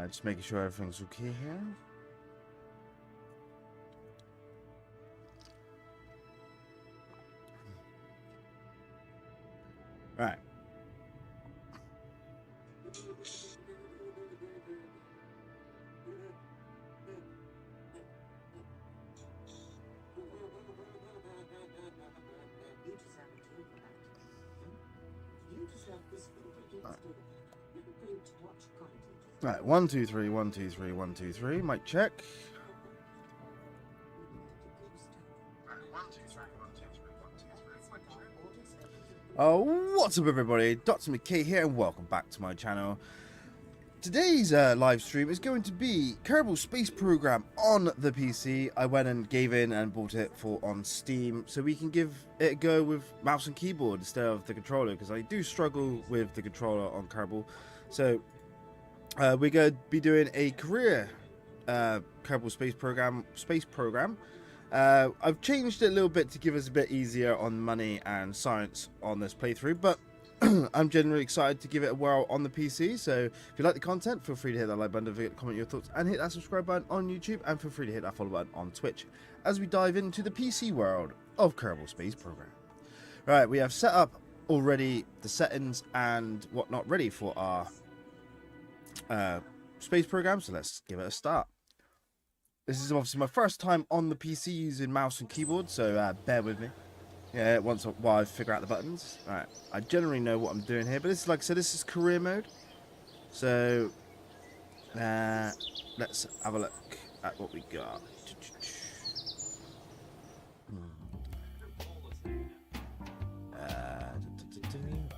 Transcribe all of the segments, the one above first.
Just making sure everything's okay here. Right. Right, 1 2 3 1 2 3 1 2 3. Mic check. Oh, what's up, everybody? Dr. McKay here, and welcome back to my channel. Today's live stream is going to be Kerbal Space Program on the PC. I went and gave in and bought it on Steam, so we can give it a go with mouse and keyboard instead of the controller, because I do struggle with the controller on Kerbal. So we're going to be doing a career Kerbal Space Program. I've changed it a little bit to give us a bit easier on money and science on this playthrough, but I'm generally excited to give it a whirl on the PC. So if you like the content, feel free to hit that like button, comment your thoughts, and hit that subscribe button on YouTube, and feel free to hit that follow button on Twitch as we dive into the PC world of Kerbal Space Program. Right, we have set up already the settings and whatnot ready for our space program, so let's give it a start. This is obviously my first time on the PC using mouse and keyboard, so bear with me. Yeah, while I figure out the buttons. Alright, I generally know what I'm doing here, but this is, like I said, this is career mode. So let's have a look at what we got.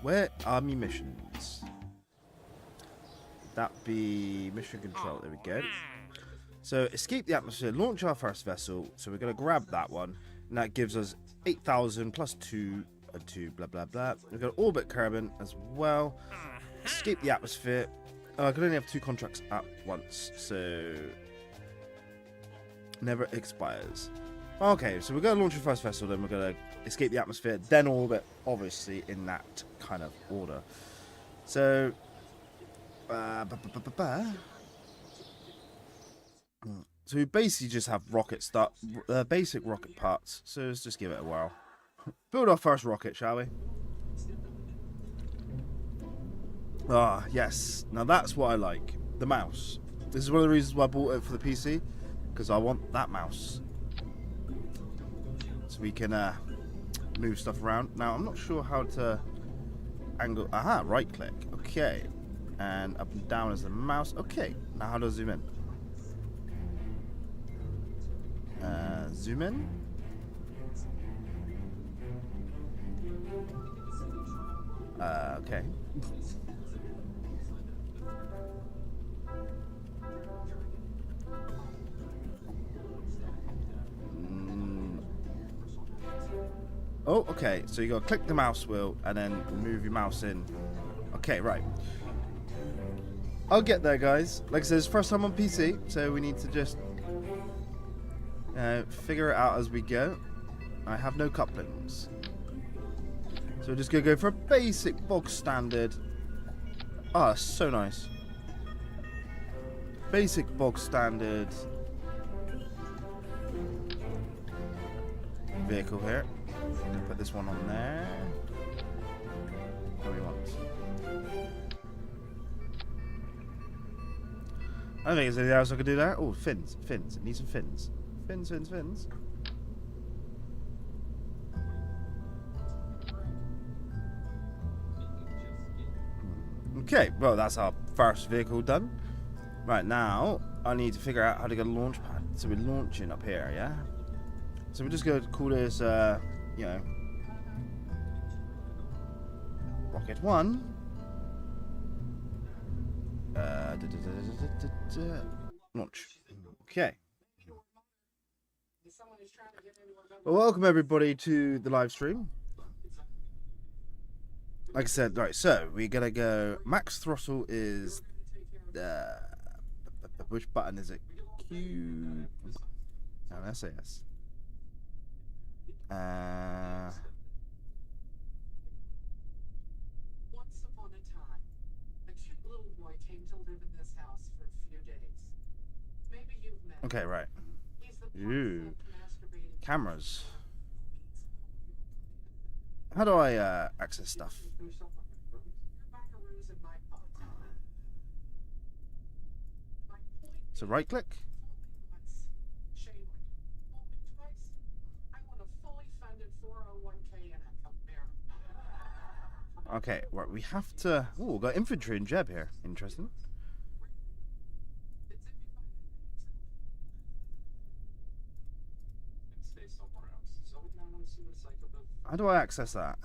Where are my missions? That be mission control. There we go. So escape the atmosphere, launch our first vessel. So we're going to grab that one, and that gives us 8,000 plus 2, blah blah blah. We're going to orbit Kerbin as well. Escape the atmosphere. I can only have 2 contracts at once, so never expires. Okay, so we're going to launch our first vessel, then we're going to escape the atmosphere, then orbit, obviously in that kind of order. So so we basically just have basic rocket parts. So let's just give it a whirl. Build our first rocket, shall we? Ah, yes. Now that's what I like. The mouse. This is one of the reasons why I bought it for the PC, because I want that mouse. So we can move stuff around. Now I'm not sure how to angle. Aha, right click. Okay. And up and down is the mouse. Okay. Now how do I zoom in? Zoom in. Okay. Oh, okay. So you gotta click the mouse wheel and then move your mouse in. Okay, right. I'll get there, guys. Like I said, it's first time on PC, so we need to just figure it out as we go. I have no couplings, so we're just gonna go for a basic bog standard. Ah, so nice. Basic bog standard vehicle here. Put this one on there. What do we want? I don't think there's anything else I could do there. Oh, fins. It needs some fins. Fins. Okay, well, that's our first vehicle done. Right, now I need to figure out how to get a launch pad. So we're launching up here, yeah? So we're just going to call this, you know, Rocket 1. Launch. Okay. Well, welcome everybody to the live stream. Like I said, right, so we're gonna go. Max throttle is which button is it? Q. No, SAS. Once upon a time, a cute little boy came to live in this house for a few days. Maybe you've met him. Okay, right. He's the Ooh. masturbating Cameras. How do I access stuff? So right click. Okay, right, we have to. Oh, we've got infantry and Jeb here. Interesting. How do I access that?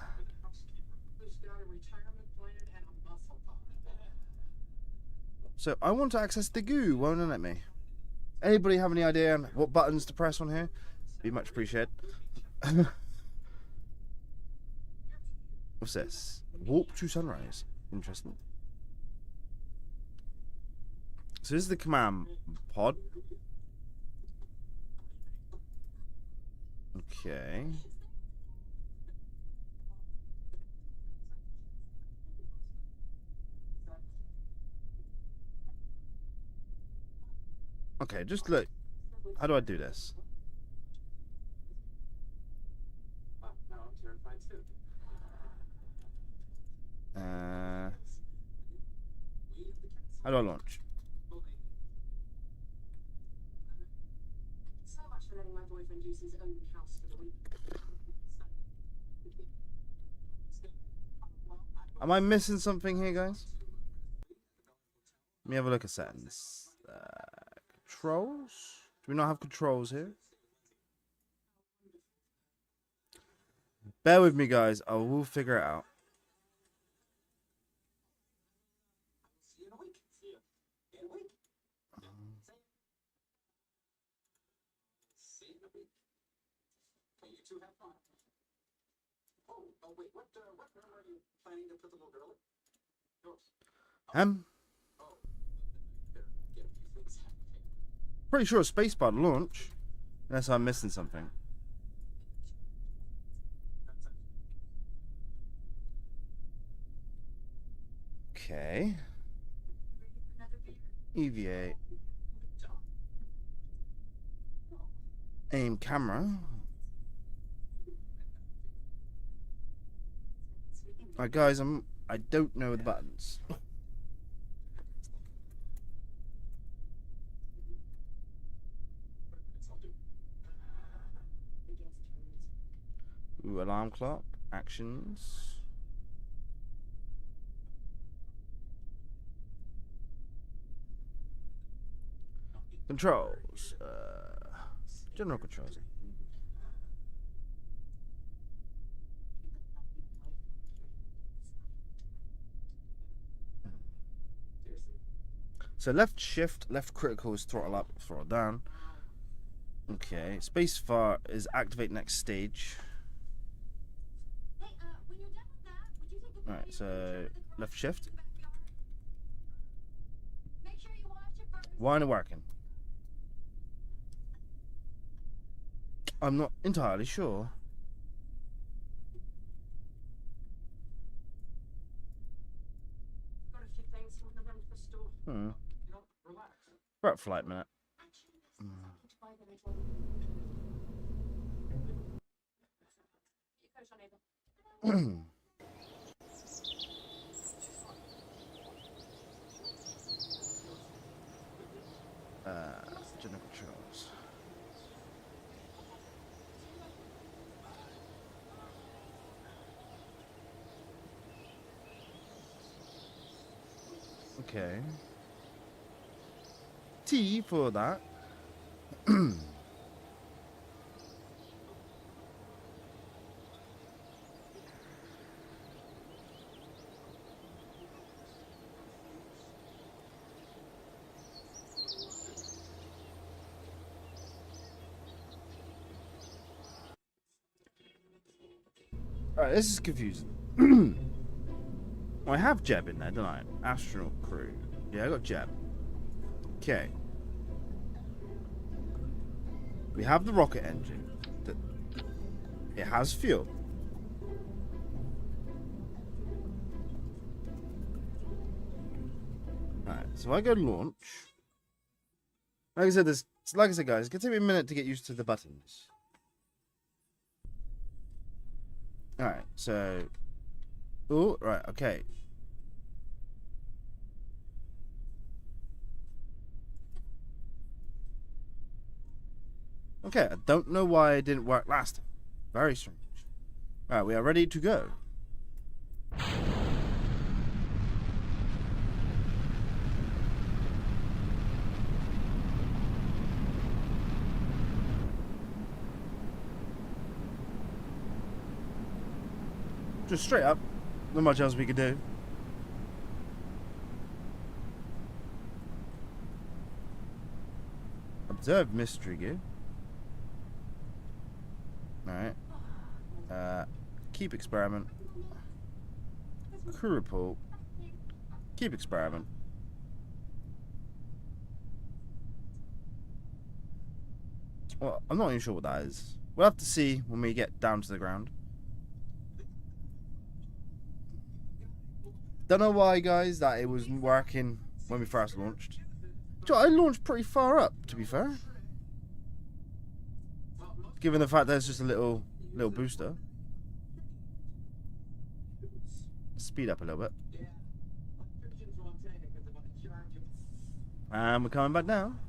So I want to access the goo, won't it let me? Anybody have any idea on what buttons to press on here? Be much appreciated. What's this? Warp to sunrise. Interesting. So this is the command pod. Okay. Okay, just look. How do I do this? How do I launch? So much for letting my boyfriend use his own house for the week. Am I missing something here, guys? Let me have a look at settings. Controls? Do we not have controls here? Bear with me, guys. I will figure it out. Pretty sure spacebar to launch, unless I'm missing something. Okay. EVA. Aim camera. Alright, guys, I don't know the buttons. Ooh, alarm clock. Actions. Controls. General controls. So left shift, left critical is throttle up, throttle down. Okay, spacebar is activate next stage. Alright, so left shift. Why isn't it working? I'm not entirely sure. We're at flight minute. General controls. Okay. T for that. Right, this is confusing. I have Jeb in there, don't I? Astronaut crew. Yeah, I got Jeb. Okay. We have the rocket engine. It has fuel. Alright, so if I go launch. Like I said, guys, it's gonna take me a minute to get used to the buttons. Alright, so. Oh, right, okay. Okay, I don't know why it didn't work last time. Very strange. Alright, we are ready to go. Just straight up. Not much else we could do. Observe mystery gear. Alright. Keep experiment. Crew report. Keep experiment. Well, I'm not even sure what that is. We'll have to see when we get down to the ground. Don't know why, guys, that it wasn't working when we first launched. I launched pretty far up, to be fair. Given the fact that it's just a little booster. Speed up a little bit. And we're coming back down.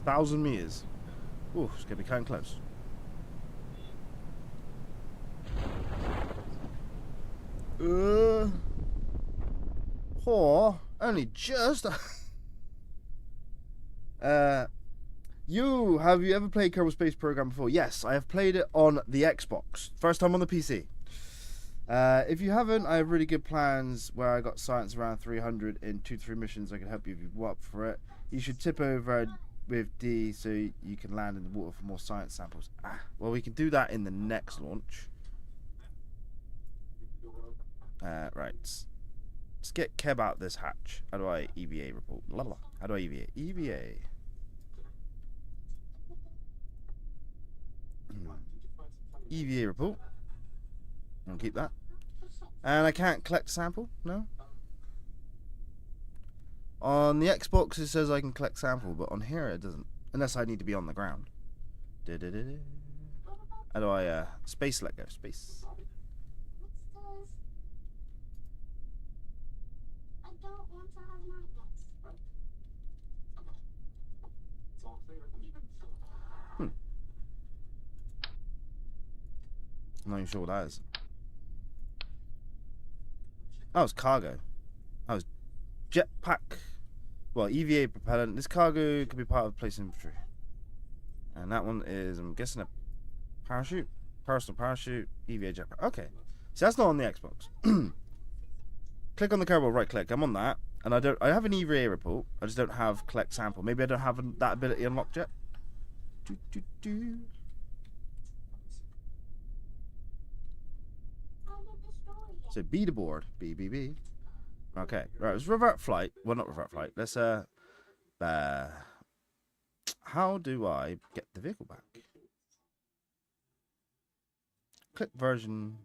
Thousand meters. Ooh, it's gonna be kind of close. Only just. Have you ever played Kerbal Space Program before? Yes, I have played it on the Xbox. First time on the PC. If you haven't, I have really good plans where I got science around 300 in 2-3 missions. I can help you if you up for it. You should tip over with D so you can land in the water for more science samples. Well, we can do that in the next launch. Right. Let's get Keb out this hatch. How do I EVA report? Blah, blah. How do I EVA? EVA. EVA report. I'll keep that. And I can't collect a sample? No? On the Xbox it says I can collect sample, but on here it doesn't. Unless I need to be on the ground. How do I space let go? Space. I don't want to have magnets. I'm not even sure what that is. Oh, it's cargo. Oh, it's jetpack. Well, EVA propellant. This cargo could be part of place infantry. And that one is, I'm guessing, a parachute. Personal parachute. EVA jetpack. Okay. So that's not on the Xbox. Click on the Kerbal, right click. I'm on that. And I have an EVA report. I just don't have collect sample. Maybe I don't have that ability unlocked yet. So B to board. B. Okay. Right, let's revert flight. Well, not revert flight. Let's how do I get the vehicle back? Click version.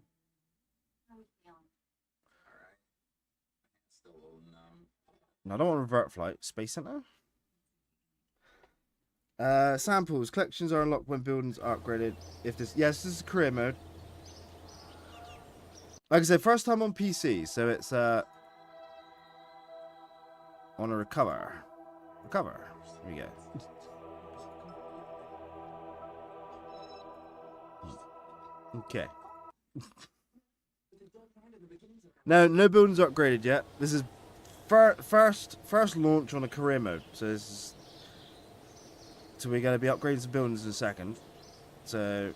No, I don't want revert flight. Space Center. Samples. Collections are unlocked when buildings are upgraded. If this, yes, this is career mode. Like I said, first time on PC, so it's on a recover. Here we go. Okay. No buildings are upgraded yet. This is first launch on a career mode. So we're gonna be upgrading some buildings in a second. So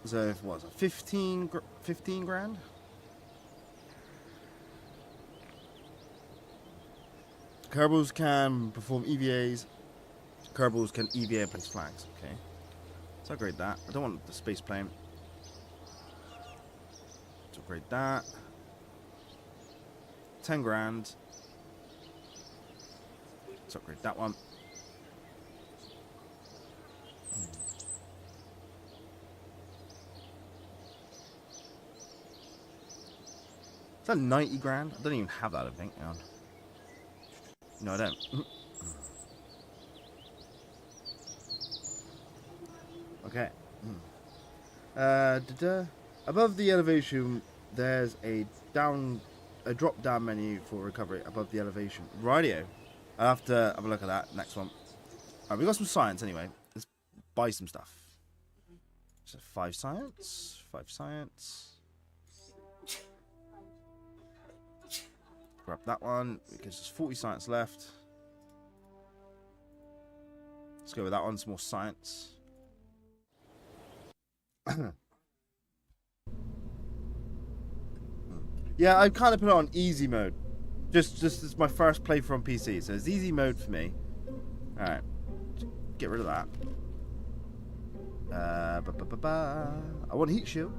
So if what was it, 15 grand? Kerbals can perform EVAs. Kerbals can EVA and place flags. Okay. So upgrade that. I don't want the space plane. Let's upgrade that. 10 grand. Let's upgrade that one. Is that 90 grand? I don't even have that, I think. Hang on. No, I don't. Okay. Above the elevation, there's a drop-down menu for recovery above the elevation. Radio. I'll have to have a look at that next one. Alright, we got some science anyway. Let's buy some stuff. So 5 science. 5 science. Grab that one because there's 40 science left. Let's go with that one. Some more science. Yeah, I kind of put it on easy mode. Just it's my first playthrough on PC, so it's easy mode for me. All right, get rid of that. I want a heat shield.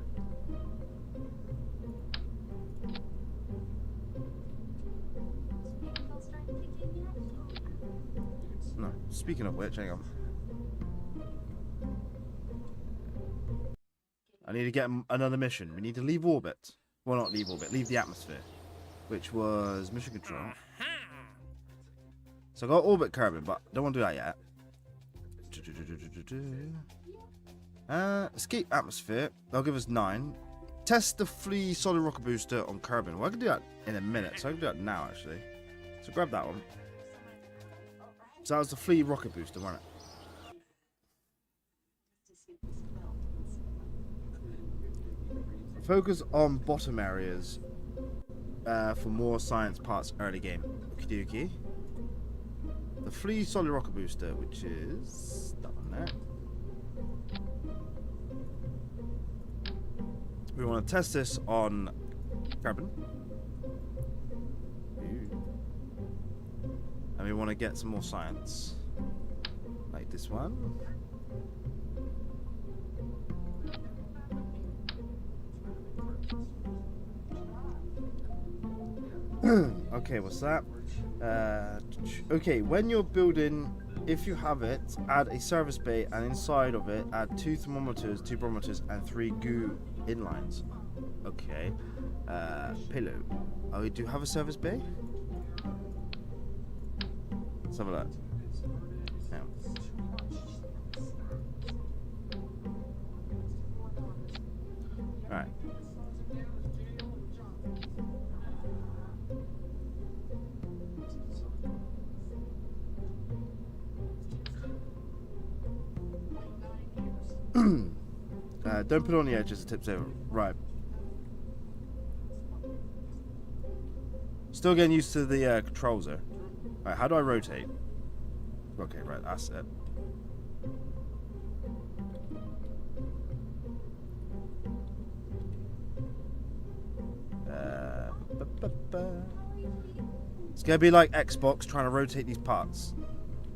No. Speaking of which, hang on. I need to get another mission. We need to leave orbit. Well, not leave orbit. Leave the atmosphere. Which was mission control. So I got orbit Kerbin, but don't want to do that yet. Escape atmosphere. They'll give us 9. Test the free solid rocket booster on Kerbin. Well, I can do that in a minute, so I can do that now, actually. So grab that one. So that was the free rocket booster, wasn't it? Focus on bottom areas for more science parts early game. Okie dokie. The free solid rocket booster, which is that one there. We want to test this on Kerbin. And we want to get some more science. Like this one. Okay, what's that? Okay, when you're building, if you have it, add a service bay, and inside of it, add 2 thermometers, 2 barometers, and 3 goo inlines. Okay. Pillow. Oh, we do have a service bay? Let's have a look. Yeah. Alright. Don't put it on the edge as it tips over. Right. Still getting used to the controls there. Alright, how do I rotate? Okay, right, that's it. It's gonna be like Xbox trying to rotate these parts.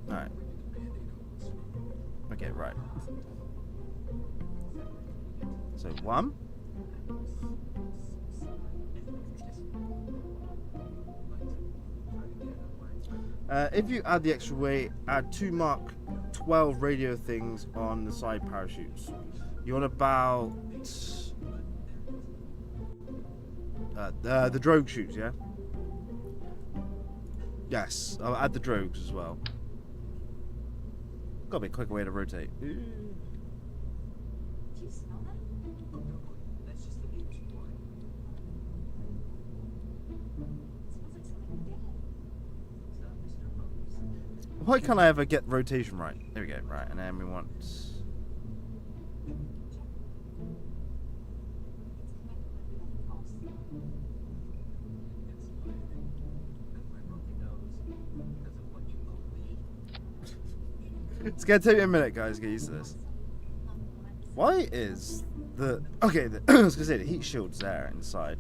Alright. Okay, right. So 1. If you add the extra weight, add 2 Mark 12 radio things on the side parachutes. You want about the drogue chutes, yeah? Yes, I'll add the drogues as well. Gotta be a quicker way to rotate. Why can't I ever get rotation right? There we go, right, and then we want... It's gonna take me a minute, guys, to get used to this. Why is Okay, I was gonna say the heat shield's there inside.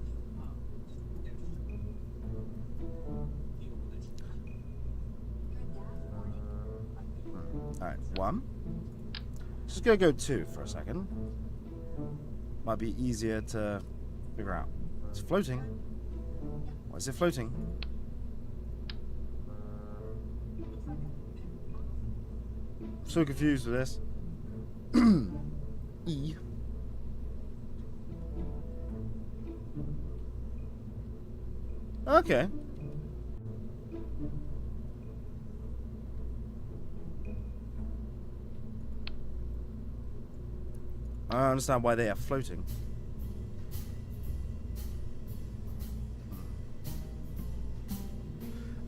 Alright, 1. Just gonna go 2 for a second. Might be easier to figure out. It's floating. Why is it floating? I'm so confused with this. E. Okay. I don't understand why they are floating.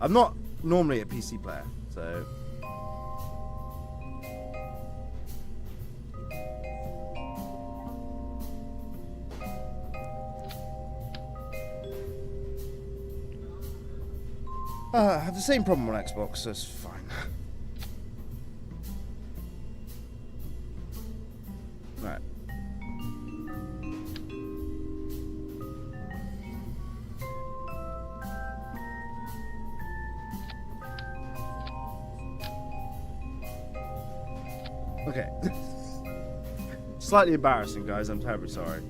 I'm not normally a PC player, so... I have the same problem on Xbox, so it's fine. Right. Okay. Slightly embarrassing, guys. I'm terribly sorry.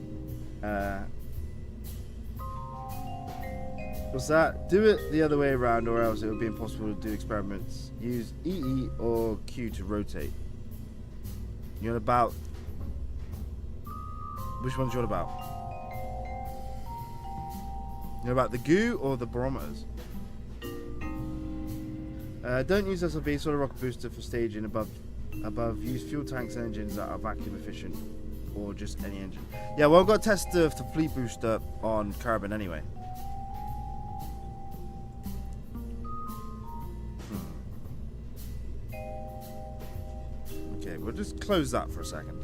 What's that? Do it the other way around, or else it would be impossible to do experiments. Use EE or Q to rotate. You're on about. Which one's you on about? You're about the goo or the barometers? Don't use SLB, sort of rocket booster for staging above. Use fuel tanks and engines that are vacuum efficient, or just any engine. Yeah, well, I've got to test the fleet booster on Carbon anyway. Okay, we'll just close that for a second.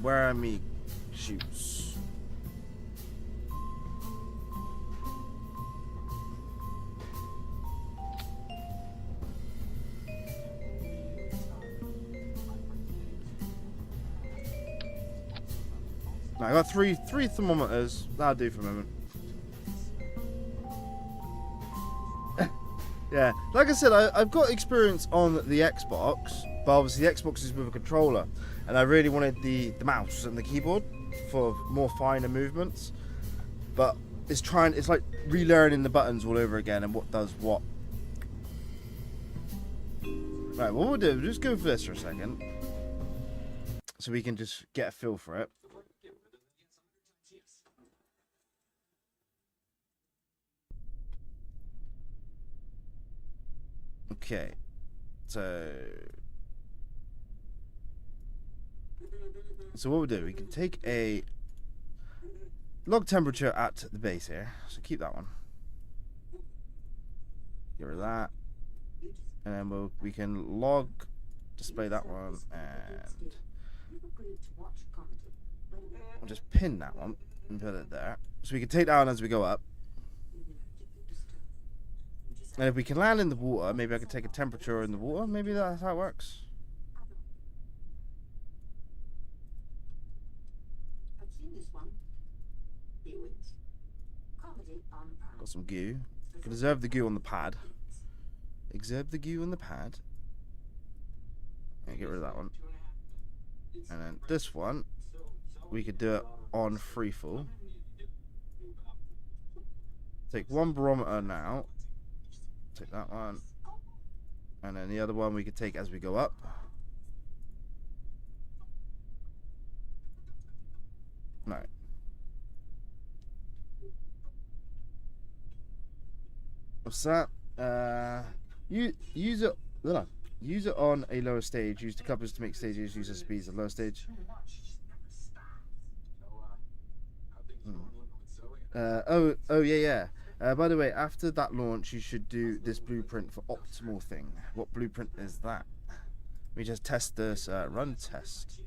Where are me shoots? I got three thermometers. That'll do for a moment. Yeah, like I said, I've got experience on the Xbox, but obviously the Xbox is with a controller, and I really wanted the mouse and the keyboard for more finer movements. But it's like relearning the buttons all over again and what does what. Right, what we'll do is just go for this for a second, so we can just get a feel for it. Okay, so what we'll do, we can take a log temperature at the base here, so keep that one, get rid of that, and then we can log display that one, and we'll just pin that one and put it there, so we can take that one as we go up. And if we can land in the water, maybe I could take a temperature in the water. Maybe that's how it works. Got some goo. Can observe the goo on the pad. Observe the goo on the pad. Get rid of that one. And then this one, we could do it on free fall. Take one barometer now. Take that one, and then the other one we could take as we go up. Right. What's that? Use it on a lower stage. Use the couplers to make stages. Use the speeds at lower stage. Oh yeah. By the way, after that launch, you should do this blueprint for optimal thing. What blueprint is that? We just test this run test.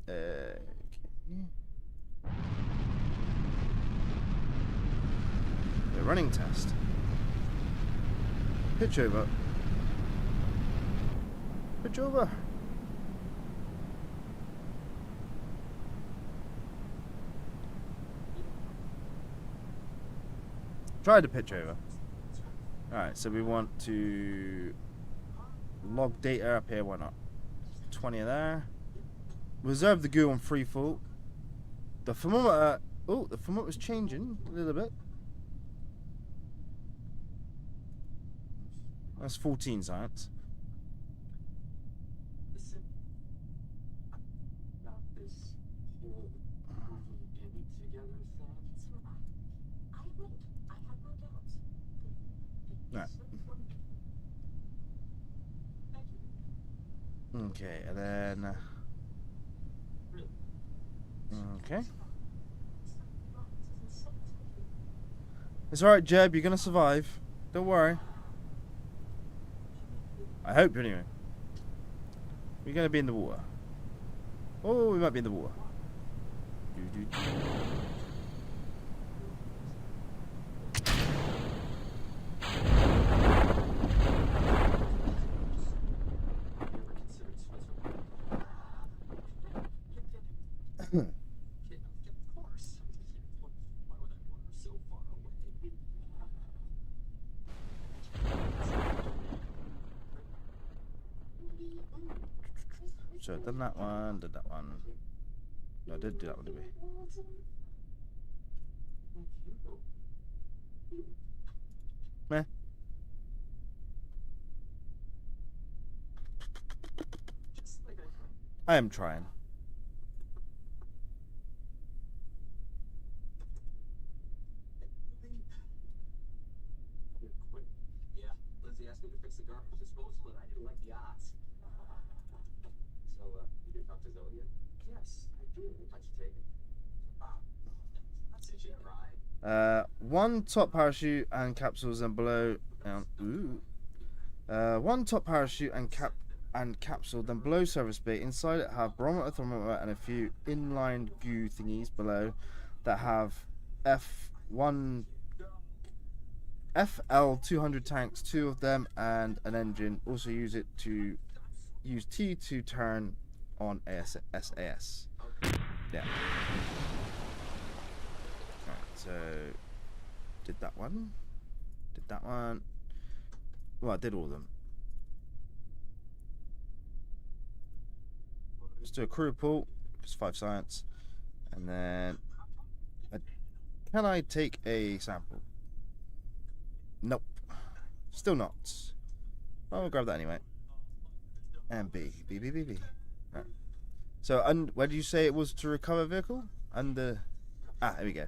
Okay. The running test. Pitch over. Pitch over. Try to pitch over. Alright, so we want to log data up here, why not? 20 there. Reserve the goo on free fall. The thermometer, oh, the thermometer's changing a little bit. That's 14 science. Listen, about this whole getting together thing. I would. I have no doubts. Right. Thank you. Okay, and then okay. It's alright, Jeb, you're gonna survive. Don't worry. I hope, anyway. We're gonna be in the water. Oh, we might be in the water. Of course. Why would I wander so far away? So I've done that one, did that one. No, I did do that one, did we? Meh. Just like I am trying. Yeah, Lizzie asked me to fix the garbage disposal and I didn't like the odds. So, you did talk to Zoe yet? Yes, I did. How'd you take it? Did she cry? One top parachute and capsules and below. One top parachute and capsule, then below surface bay. Inside it have barometer, thermometer, and a few inline goo thingies below that have FL200 tanks, 2 of them, and an engine. Also use T to turn on SAS. Yeah. Alright, so did that one. Well, I did all of them. Let's do a crew report, just 5 science, and then can I take a sample? Nope, still not. I'll grab that anyway. And B. Right. So, where did you say it was to recover vehicle? Under. Here we go.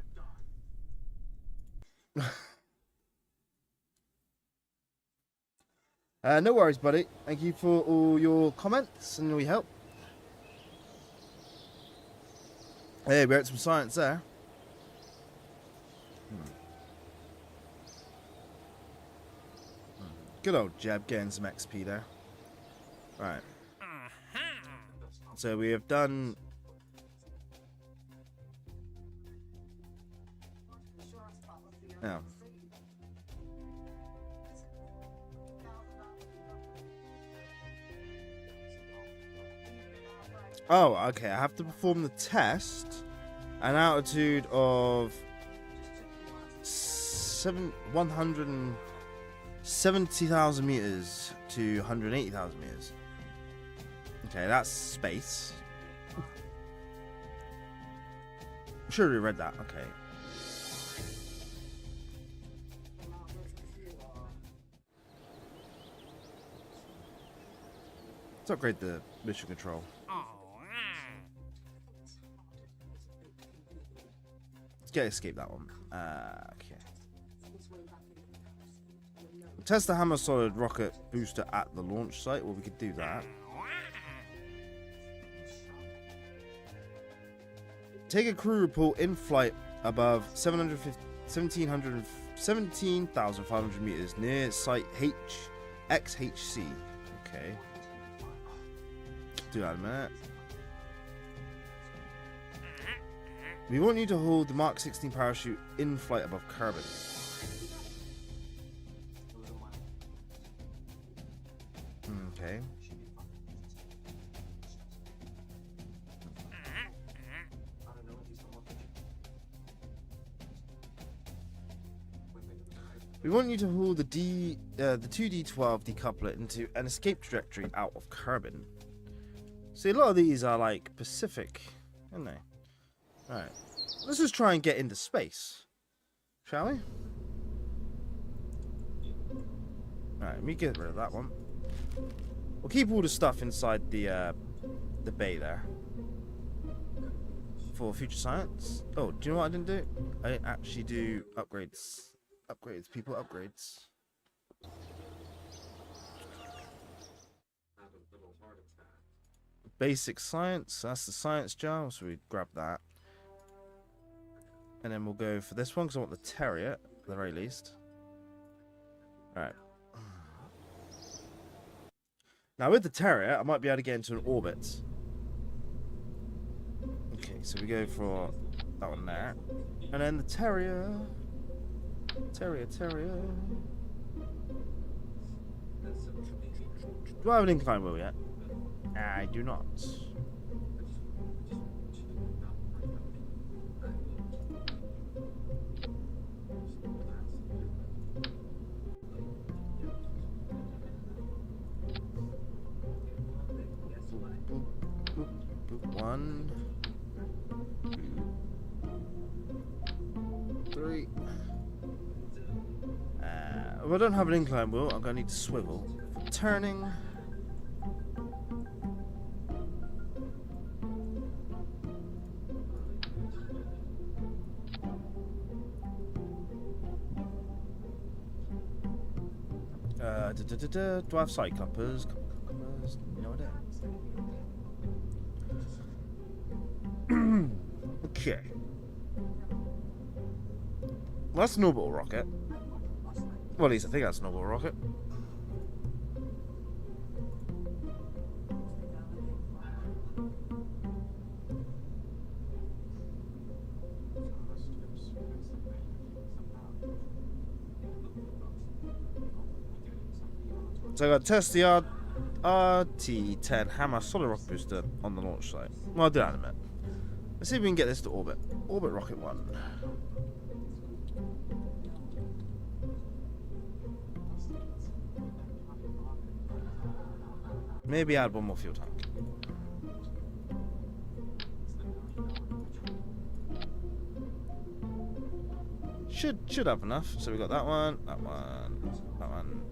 No worries, buddy. Thank you for all your comments and all your help. Hey, we had some science there. Good old Jeb getting some XP there. Right. So we have done. Oh. Oh, okay. I have to perform the test. An altitude of 170,000 meters to 180,000 meters. Okay, that's space. I'm sure we read that. Okay. Let's upgrade the mission control. Let's get escape that one. Okay. Test the hammer solid rocket booster at the launch site. Well, we could do that. Take a crew report in flight above 17,500 meters near site XHC. Okay. Do that in a minute. We want you to hold the Mark 16 parachute in flight above Kerbal. Okay. We want you to haul the 2D12 decoupler into an escape trajectory out of Kerbin. See, a lot of these are like Pacific, aren't they? Alright. Let's just try and get into space. Shall we? Alright, let me get rid of that one. We'll keep all the stuff inside the bay there. For future science. Oh, do you know what I didn't do? I didn't actually do upgrades. Upgrades, people, upgrades. Have a little heart attack. Basic science, that's the science jar, so we grab that. And then we'll go for this one, because I want the terrier, at the very least. Alright. Now with the terrier, I might be able to get into an orbit. Okay, so we go for that one there. And then the terrier. Terrier. Do I have an incline wheel yet? I do not. One, 2, 3. If I don't have an incline wheel, I'm going to need to swivel. For turning. Do I have side clappers? No, I don't. Okay. Well, that's a snowball rocket. Well, at least I think that's a snowball rocket. So I got to test the RT-10 Hammer solid rocket booster on the launch site. Well, I'll do that in a minute. Let's see if we can get this to orbit. Orbit rocket 1. Maybe add one more fuel tank. Should have enough. So we got that one, that one, that one,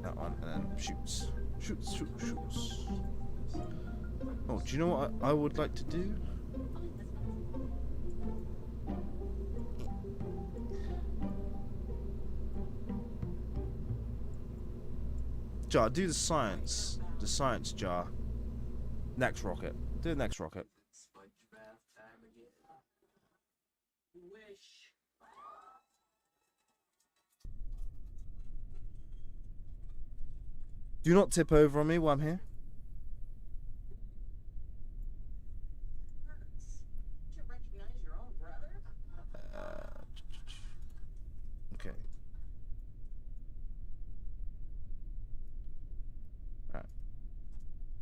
that one, and then shoots. Shoots. Oh, do you know what I would like to do? Jar, do the science jar. Next rocket. Do the next rocket. Sponge bath time again. Wish. Do not tip over on me while I'm here. Did you recognize your own brother? Okay. Right.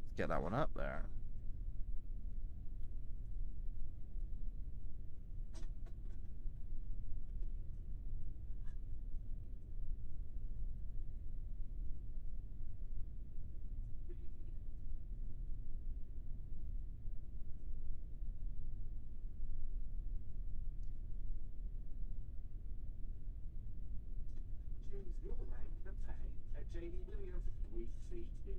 Let's get that one up there. Choose your rank of pay at JD Williams. We see you.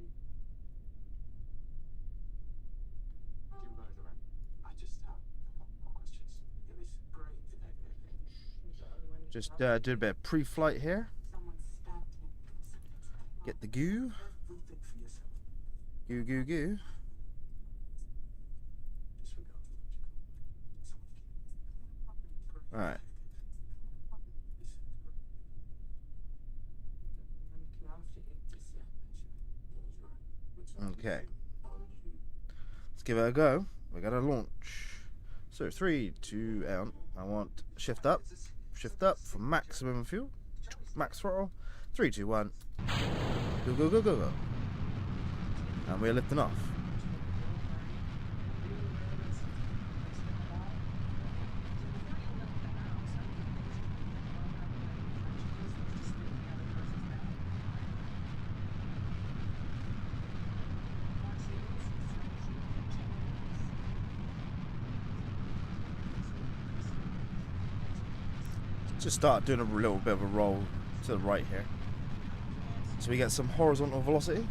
Jimbo's around. I just have a couple more questions. It was great today. Just do a bit of pre-flight here. Someone stabbed him. Get the goo. Everything for yourself. Goo. Disregard the logical. Alright. Okay. Let's give it a go. We gotta launch. So 3, 2, and I want shift up for maximum fuel. Max throttle. 3, 2, 1. Go. And we're lifting off. just start doing a little bit of a roll to the right here. So we get some horizontal velocity.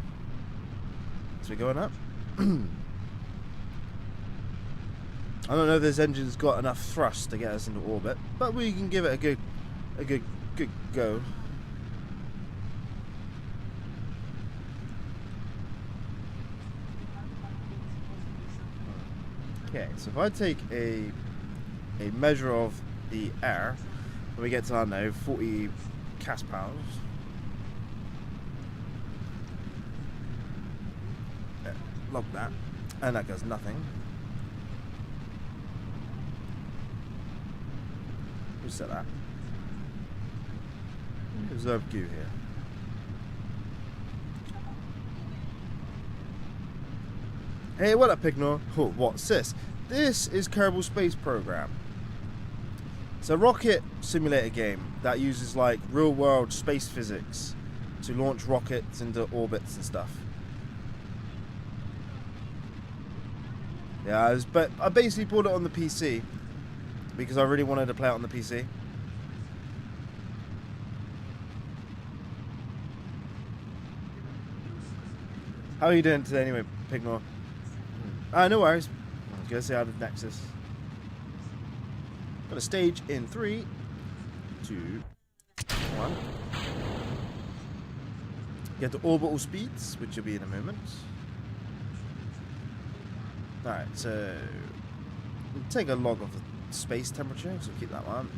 So we're going up. I don't know if this engine's got enough thrust to get us into orbit, but we can give it a good go. Okay, so if I take a measure of the air, when we get to, I don't know, 40 caspals. Log that, and that does nothing. Reset that. Observe Q here. Hey, what up, Pignor? Oh, what's this? This is Kerbal Space Program. It's a rocket simulator game that uses like real-world space physics to launch rockets into orbits and stuff. Yeah, but I basically bought it on the PC because I really wanted to play it on the PC. How are you doing today anyway, Pignor? No worries. I was going to say out of Nexus. Got a stage in 3, 2, 1. Get to orbital speeds, which will be in a moment. Alright, so we'll take a log of the space temperature, so keep that one.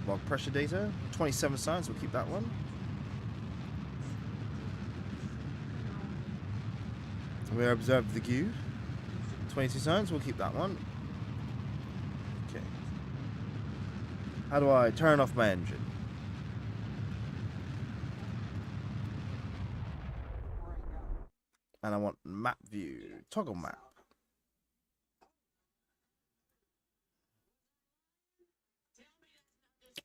Log pressure data, 27 signs, we'll keep that one. We observe the Q, 22 signs, we'll keep that one. Okay. How do I turn off my engine? And I want map view, toggle map.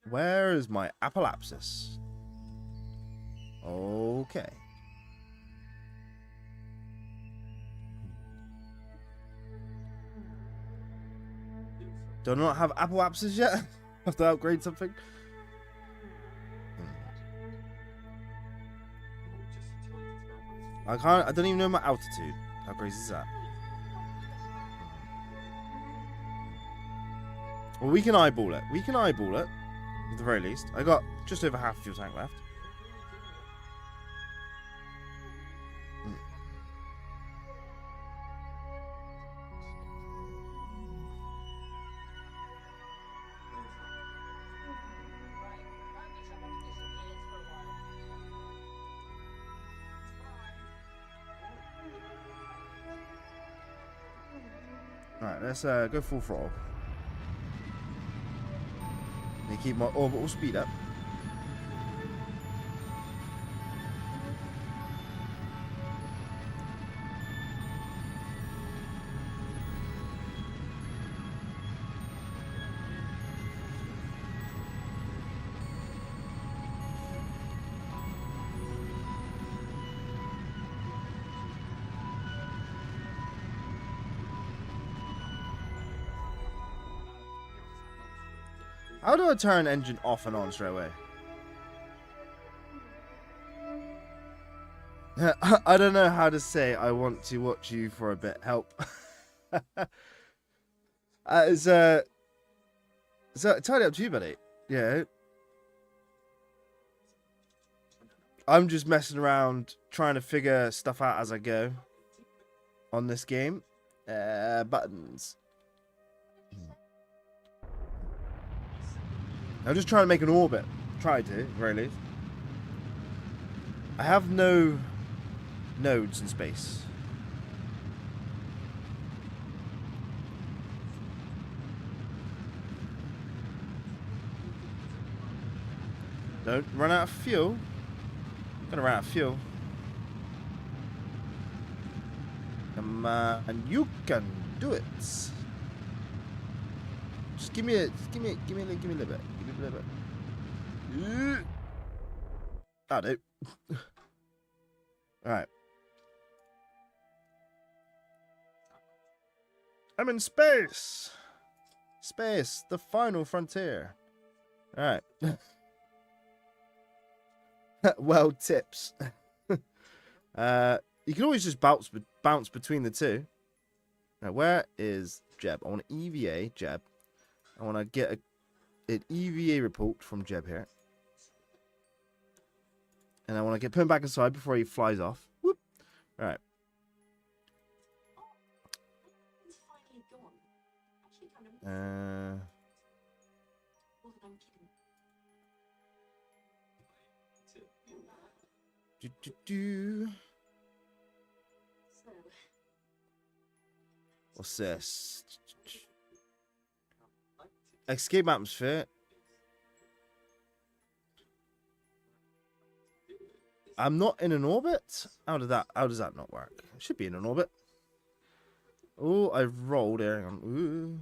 Where is my apoapsis? Okay. Do I not have apoapsis yet? Have to upgrade something? I don't even know my altitude. How crazy is that? Well, we can eyeball it. We can eyeball it. At the very least. I got just over half fuel tank left. Alright, let's go full throttle. They keep my orbital speed up. How do I turn engine off and on straight away? I don't know how to say I want to watch you for a bit. Help. It's entirely up to you, buddy. Yeah. I'm just messing around trying to figure stuff out as I go on this game. Buttons. I'm just trying to make an orbit. Try to, at the very least. I have no nodes in space. Don't run out of fuel. I'm gonna run out of fuel. Come on, and you can do it. Just give me a little bit. Give me a little bit. I do. Alright. I'm in space. Space, the final frontier. Alright. Well, tips. You can always just bounce between the two. Now, where is Jeb? I want an EVA, Jeb. I want to get an EVA report from Jeb here. And I want to put him back inside before he flies off. Whoop. Alright. It's finally gone. Actually, kind of. More than I'm kidding. So, What's this? Escape atmosphere. I'm not in an orbit? How does that not work? I should be in an orbit. Oh, I rolled there. Hang on. Ooh.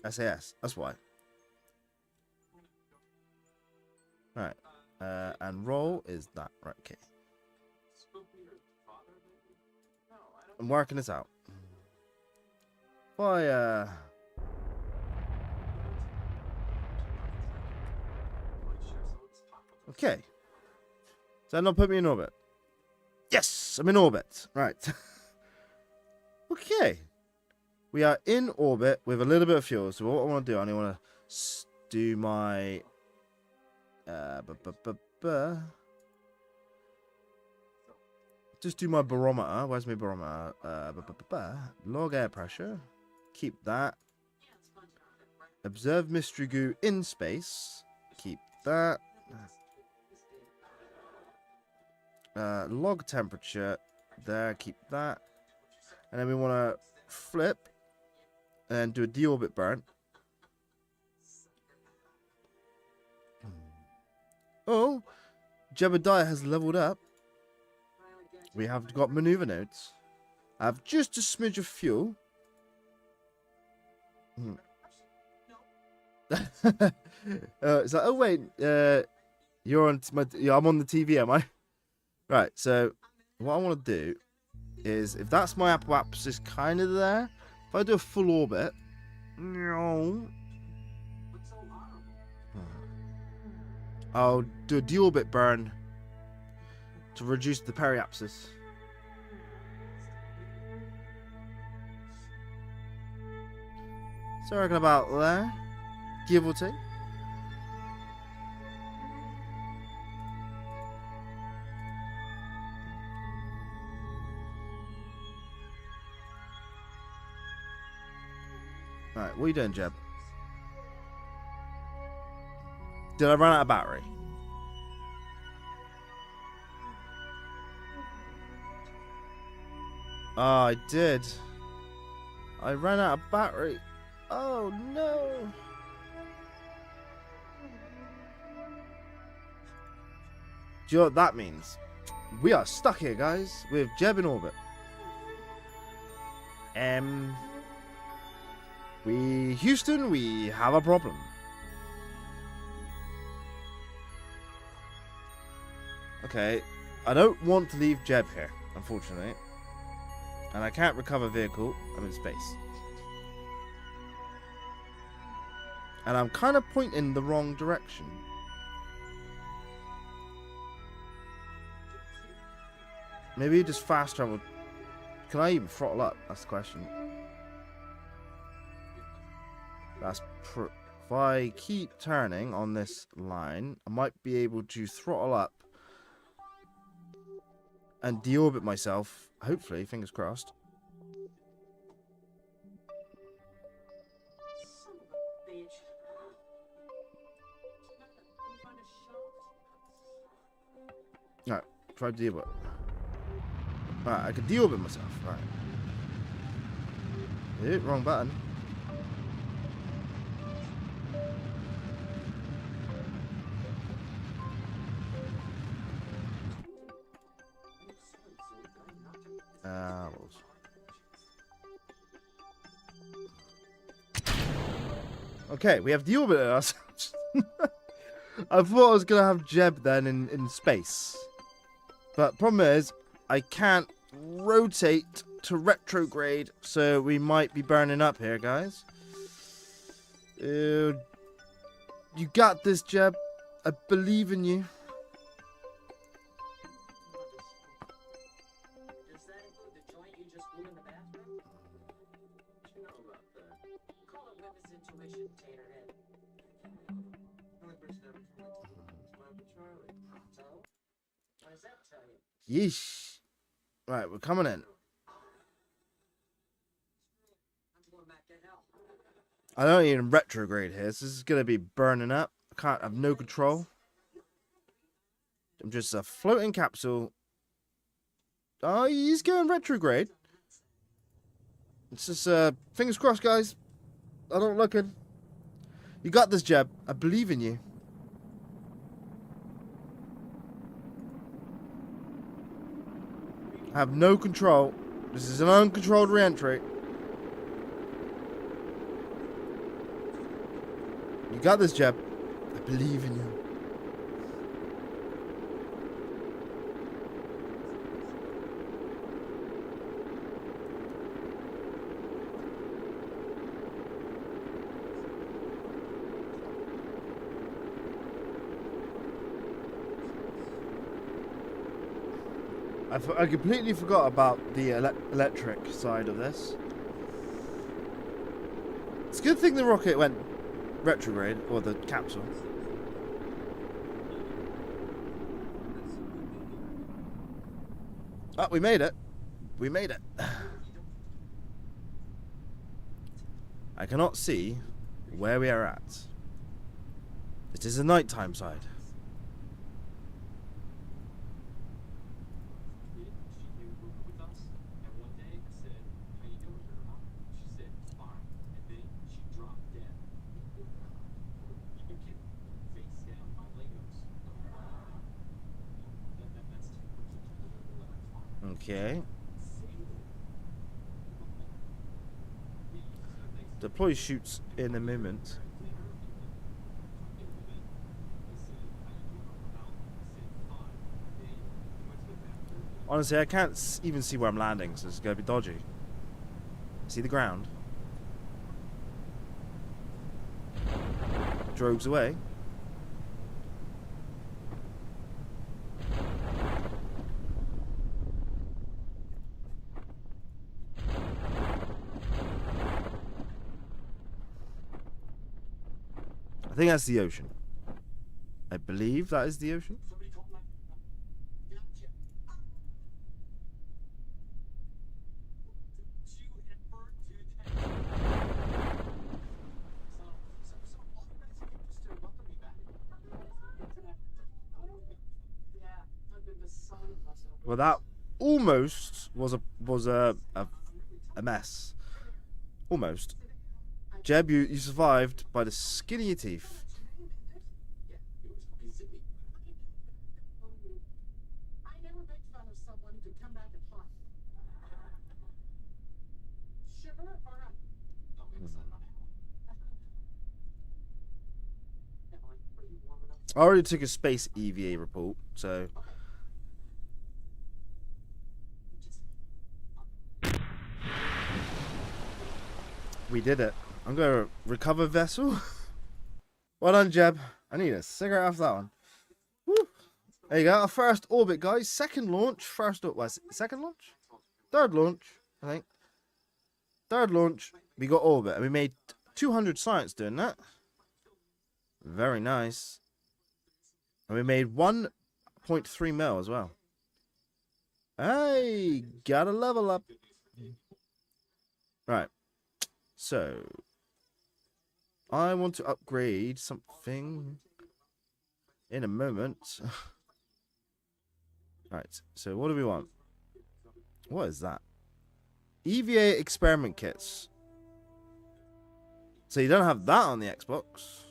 SAS. That's why. Alright. And roll is that. Right, okay. I'm working this out. Fire. Okay. Does that not put me in orbit? Yes, I'm in orbit. Right. Okay. We are in orbit with a little bit of fuel. So what I want to do, I only want to do my just do my barometer. Where's my barometer? Log air pressure. Keep that. Observe mystery goo in space. Keep that. Log temperature. There. Keep that. And then we want to flip and do a deorbit burn. Oh, Jebediah has leveled up. We have got maneuver nodes. I have just a smidge of fuel. It's like, oh wait, you're on I'm on the TV, am I? Right. So what I want to do is, if that's my apoapsis kind of there, if I do a full orbit, I'll do a deorbit burn to reduce the periapsis. So I reckon about there, give or take. Alright, what are you doing, Jeb? Did I run out of battery? Oh, I did. I ran out of battery. Oh, no. Do you know what that means? We are stuck here, guys, with Jeb in orbit. Houston, we have a problem. Okay, I don't want to leave Jeb here, unfortunately. And I can't recover vehicle. I'm in space. And I'm kind of pointing the wrong direction. Maybe just fast travel. Can I even throttle up? That's the question. If I keep turning on this line, I might be able to throttle up and deorbit myself. Hopefully, fingers crossed. Son of a bitch. Alright, try to deorbit. Alright, I can deorbit myself. Alright. Wrong button. Okay, we have deorbited ourselves. I thought I was going to have Jeb then in space. But problem is, I can't rotate to retrograde, so we might be burning up here, guys. You got this, Jeb. I believe in you. Does that include the joint you just blew in the bathroom? What you know about that? Call it Whippet's intuition, Taterhead. The only person ever told me to was my Charlie. So? What does that tell you? Yeesh. Right, we're coming in. I'm going back to hell. I don't even retrograde here, so this is gonna be burning up. I can't have no control. I'm just a floating capsule. Oh, he's going retrograde. It's just fingers crossed, guys. I don't looking. You got this, Jeb. I believe in you. I have no control. This is an uncontrolled re-entry. You got this, Jeb. I believe in you. I completely forgot about the electric side of this. It's a good thing the rocket went retrograde, or the capsule. Oh, we made it. We made it. I cannot see where we are at. It is the nighttime side. She came over with us, and one day I said, "How you doing, Grandma?" She said, "Fine," and then she dropped dead. You can face down my Legos. That's Okay. Deploy shoots in a moment. Honestly, I can't even see where I'm landing, so it's going to be dodgy. See the ground? Drogues away. I think that's the ocean. I believe that is the ocean. Somebody called my gotcha. Did you ever do that? So all you guys can just to welcome me back. Yeah, the sun must have. Well, that almost was a mess. Almost. Jeb, you survived by the skin of your teeth. Yeah, it was busy. I never make fun of someone who could come back and haunt. Sugar or rum? Oh, it's not Emily, are you warm enough? I already took a space EVA report, so we did it. I'm gonna recover vessel. Well done, Jeb. I need a cigarette after that one. Woo. There you go. Our first orbit, guys. Second launch. Second launch? Third launch, I think. Third launch. We got orbit, and we made 200 science doing that. Very nice. And we made 1.3 mil as well. Hey, gotta level up. Right. So, I want to upgrade something in a moment. Right, so what do we want? What is that? EVA experiment kits. So you don't have that on the Xbox.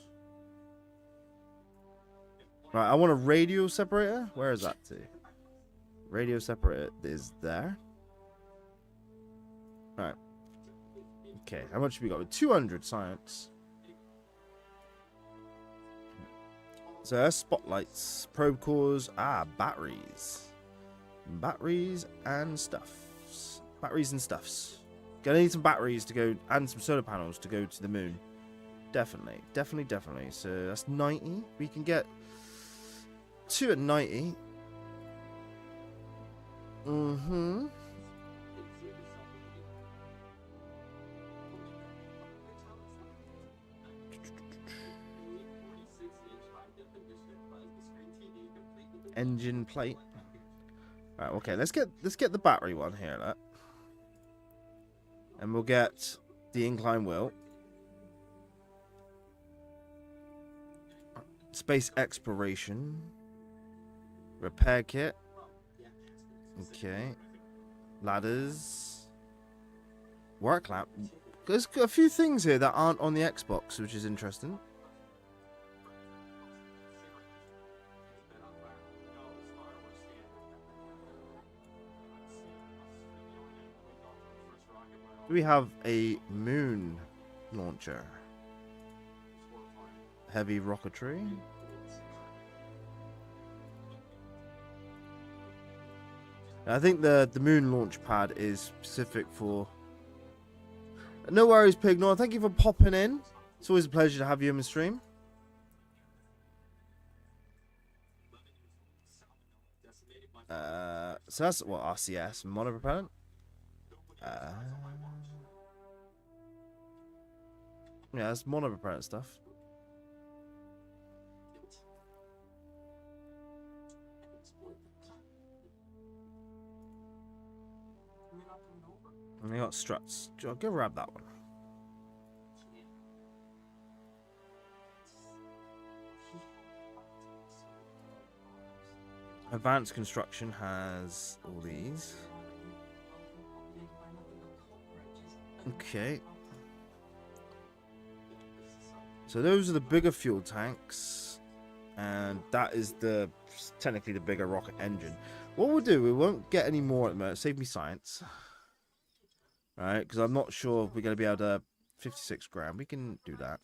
Right, I want a radio separator. Where is that to? Radio separator is there. Right. Okay, how much have we got? 200 science. So there's spotlights, probe cores, batteries. Batteries and stuffs. Batteries and stuffs. Gonna need some batteries to go, and some solar panels to go to the moon. Definitely. So that's 90. We can get 2 at 90. Mm-hmm. Engine plate. Right, okay, let's get the battery one here, look. And we'll get the incline wheel. Space exploration. Repair kit. Okay. Ladders. Work lamp. There's a few things here that aren't on the Xbox, which is interesting. We have a moon launcher. Heavy rocketry. I think the moon launch pad is specific for... No worries, Pignor. Thank you for popping in. It's always a pleasure to have you in the stream. So that's what, RCS, monopropellant. Yeah, that's monopropellant stuff. And we got struts. Go grab that one. Advanced construction has all these. Okay. So those are the bigger fuel tanks. And that is technically the bigger rocket engine. What we'll do, we won't get any more at the moment. Save me science. Alright, because I'm not sure if we're going to be able to... 56 grand, we can do that.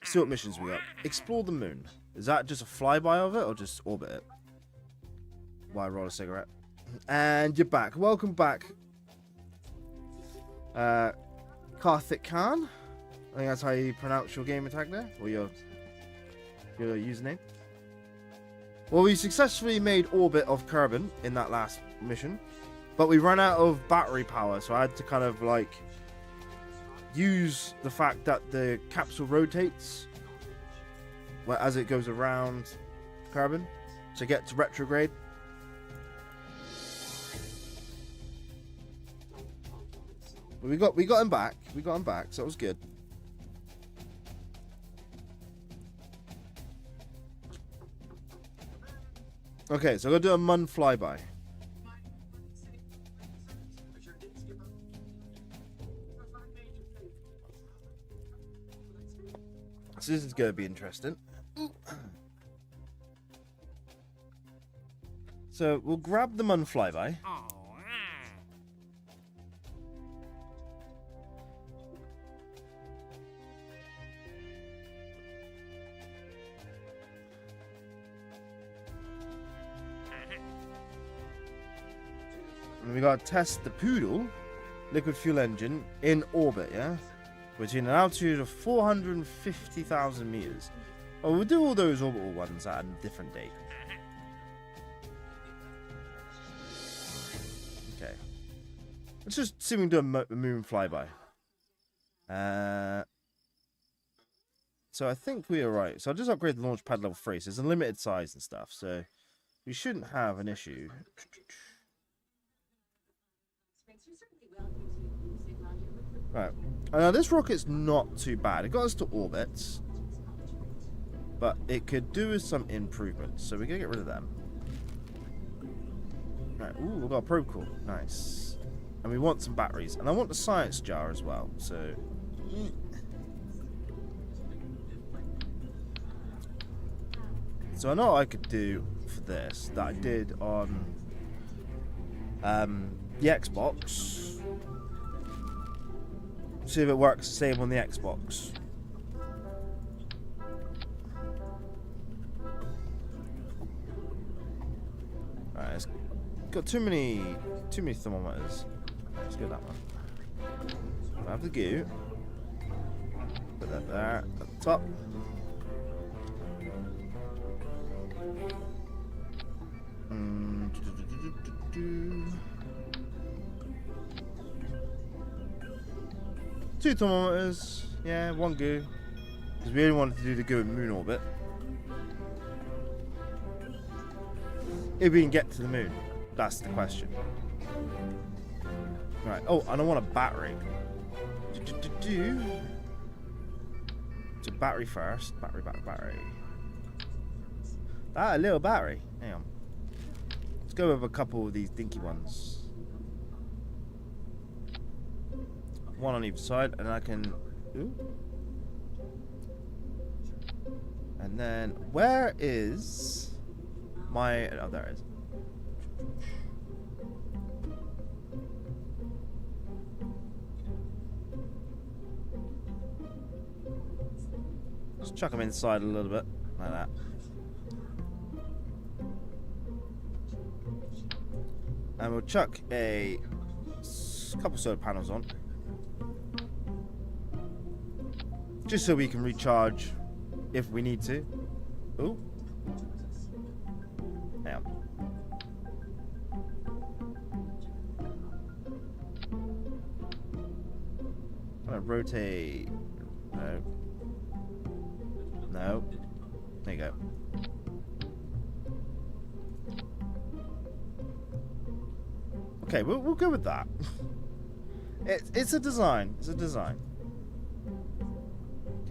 See what missions we got. Explore the moon. Is that just a flyby of it or just orbit it? Why roll a cigarette? And you're back. Welcome back. Karthik Khan. I think that's how you pronounce your gamer tag there. Or your username. Well, we successfully made orbit of Kerbin in that last mission. But we ran out of battery power, so I had to kind of like use the fact that the capsule rotates as it goes around Kerbin to get to retrograde. We got him back. So that was good. Okay, so I'm gonna do a Mun flyby. So this is going to be interesting. So we'll grab the Mun flyby. And we got to test the Poodle liquid fuel engine in orbit, yeah? Between an altitude of 450,000 meters. Oh, we'll do all those orbital ones at a different date. Okay. Let's just see if we can do a moon flyby. So I think we are right. So I'll just upgrade the launch pad level 3. So it's a limited size and stuff. So we shouldn't have an issue. Right. Now this rocket's not too bad. It got us to orbit. But it could do with some improvements. So we're going to get rid of them. Right. Ooh, we've got a probe core. Nice. And we want some batteries. And I want the science jar as well. So... So I know what I could do for this that I did on the Xbox. See if it works the same on the Xbox. Alright, got too many thermometers. Let's go that one. Have the goo. Put that there at the top. Two thermometers. Yeah, one goo. Because we only wanted to do the goo in moon orbit. If we can get to the moon, that's the question. Right. Oh, and I want a battery. So battery first. Battery. Ah, a little battery. Hang on. Let's go with a couple of these dinky ones. One on either side, and I can. Ooh. And then where is my? Oh, there it is. Just chuck them inside a little bit, like that. And we'll chuck a couple solar panels on. Just so we can recharge if we need to. Ooh. Hang on. Gonna rotate. No. No. There you go. Okay, we'll go with that. It's a design. It's a design.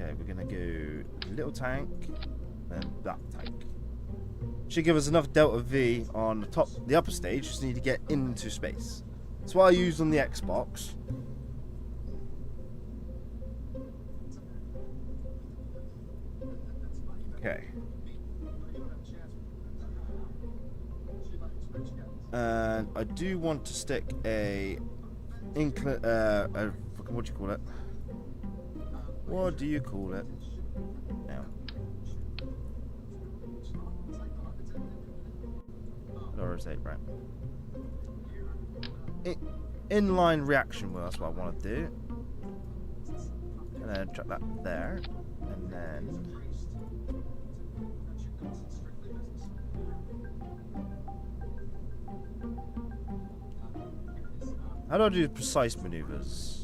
Okay, we're gonna go little tank, then that tank. Should give us enough delta V on the upper stage. Just need to get into space. That's what I used on the Xbox. Okay. And I do want to stick what do you call it? What do you call it? Now. Rotate, right. Inline reaction wheel, that's what I want to do. And then chuck that there. And then how do I do precise maneuvers?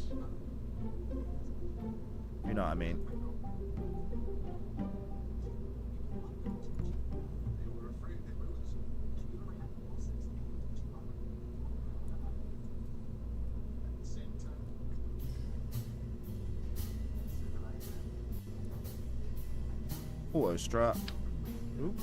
You know what I mean? Auto strap. Ooh.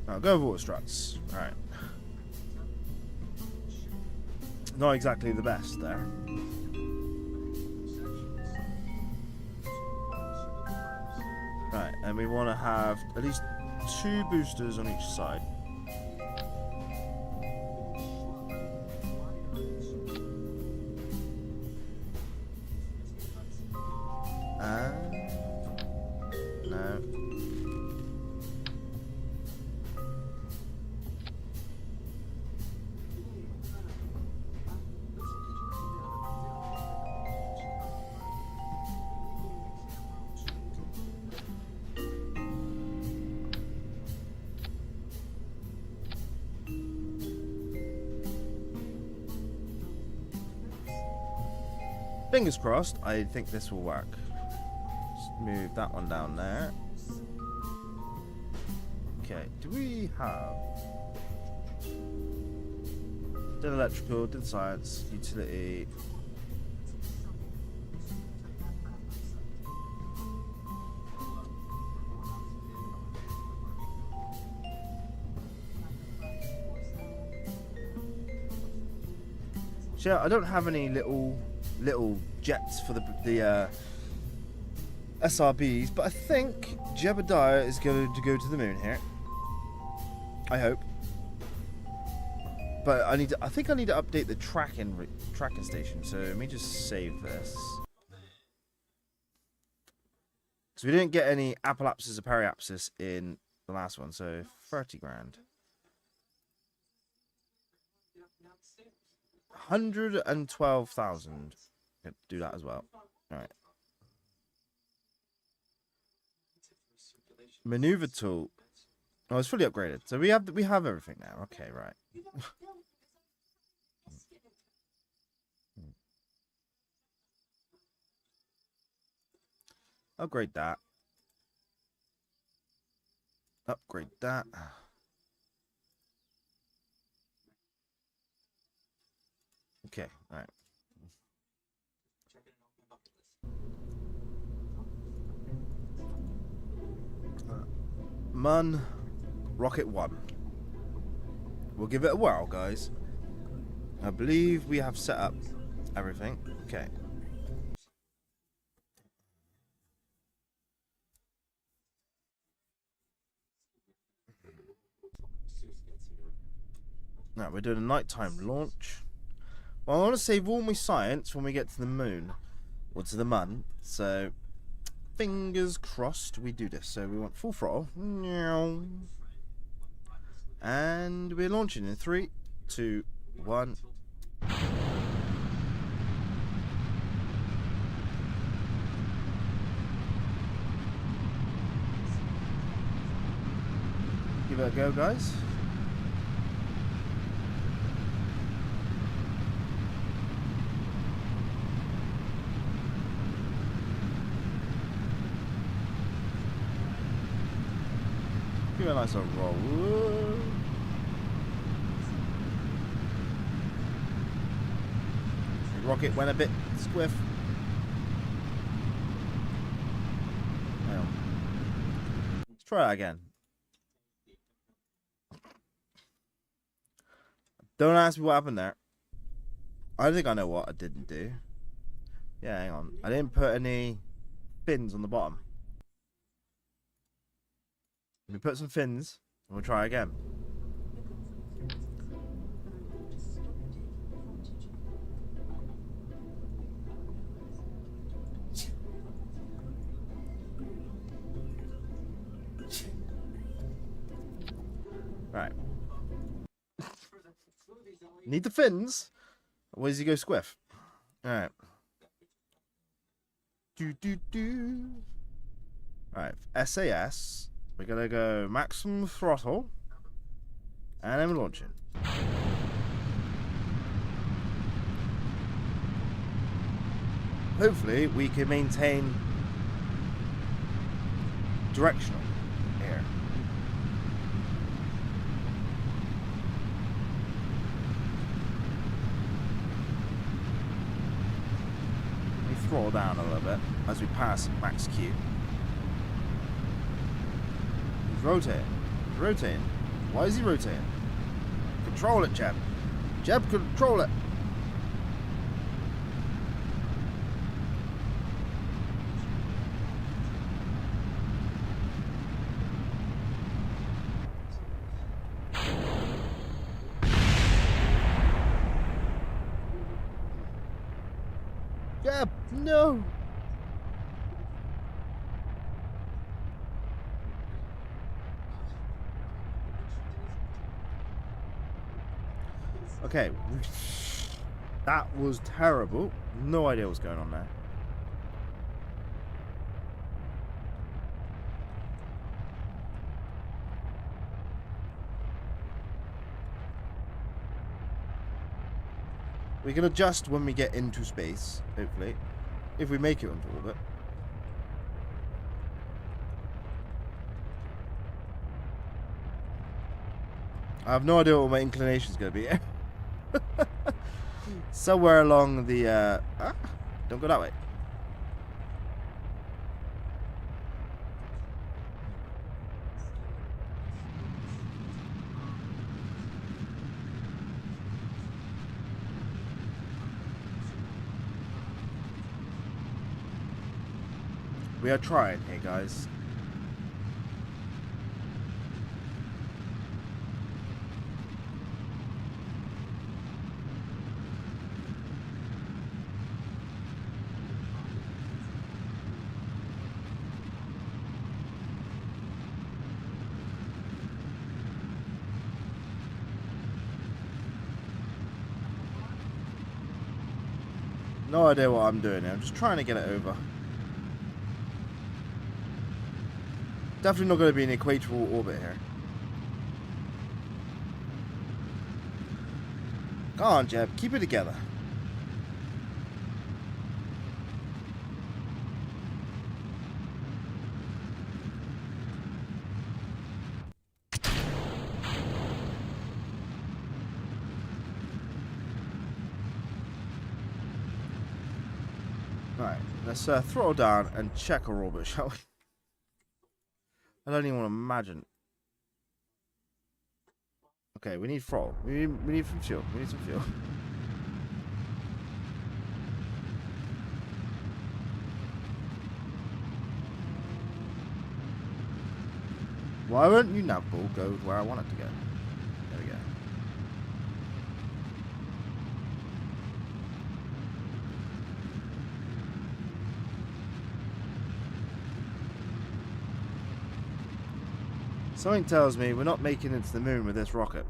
I'll go with auto struts. Alright. Not exactly the best there. Right, and we want to have at least 2 boosters on each side. No. Fingers crossed, I think this will work. Just move that one down there. Okay, do we have... Did electrical, did science, utility... So yeah, I don't have any little jets for the SRBs, but I think Jebediah is going to go to the moon here. I hope. But I think I need to update the tracking station. So let me just save this. So we didn't get any apoapsis or periapsis in the last one, so 30 grand. 112,000. Do that as well. All right. Maneuver tool. Oh, it's fully upgraded. So we have everything now. Okay, right. Upgrade that. Upgrade that. Okay, all right. Mun Rocket 1. We'll give it a whirl, guys. I believe we have set up everything. Okay. Now we're doing a nighttime launch. Well, I want to save all my science when we get to the moon. Or to the Mun. So, fingers crossed we do this. So we want full throttle. And we're launching in 3, 2, 1. Give it a go, guys. Give it a nice little roll. Whoa. The rocket went a bit squiff. Hang on. Let's try that again. Don't ask me what happened there. I think I know what I didn't do. Yeah, hang on. I didn't put any fins on the bottom. We put some fins, and we'll try again. Right. Need the fins? Where does he go squiff? Alright. Alright, SAS. We're gonna go maximum throttle. And then we're launching. Hopefully we can maintain directional here. Throttle down a little bit as we pass max Q. He's rotating. He's rotating. Why is he rotating? Control it, Jeb. Jeb, control it. Jeb, no. Okay, that was terrible. No idea what's going on there. We can adjust when we get into space, hopefully, if we make it onto orbit. I have no idea what my inclination is going to be. Somewhere along the don't go that way. We are trying here, guys. No idea what I'm doing here. I'm just trying to get it over. Definitely not going to be an equatorial orbit here. Come on, Jeb. Keep it together. Right, let's throttle down and check our orbit, shall we? I don't even want to imagine. Okay, we need throttle. We need some fuel. We need some fuel. Why won't you nav ball go where I want it to go? There we go. Something tells me we're not making it to the moon with this rocket.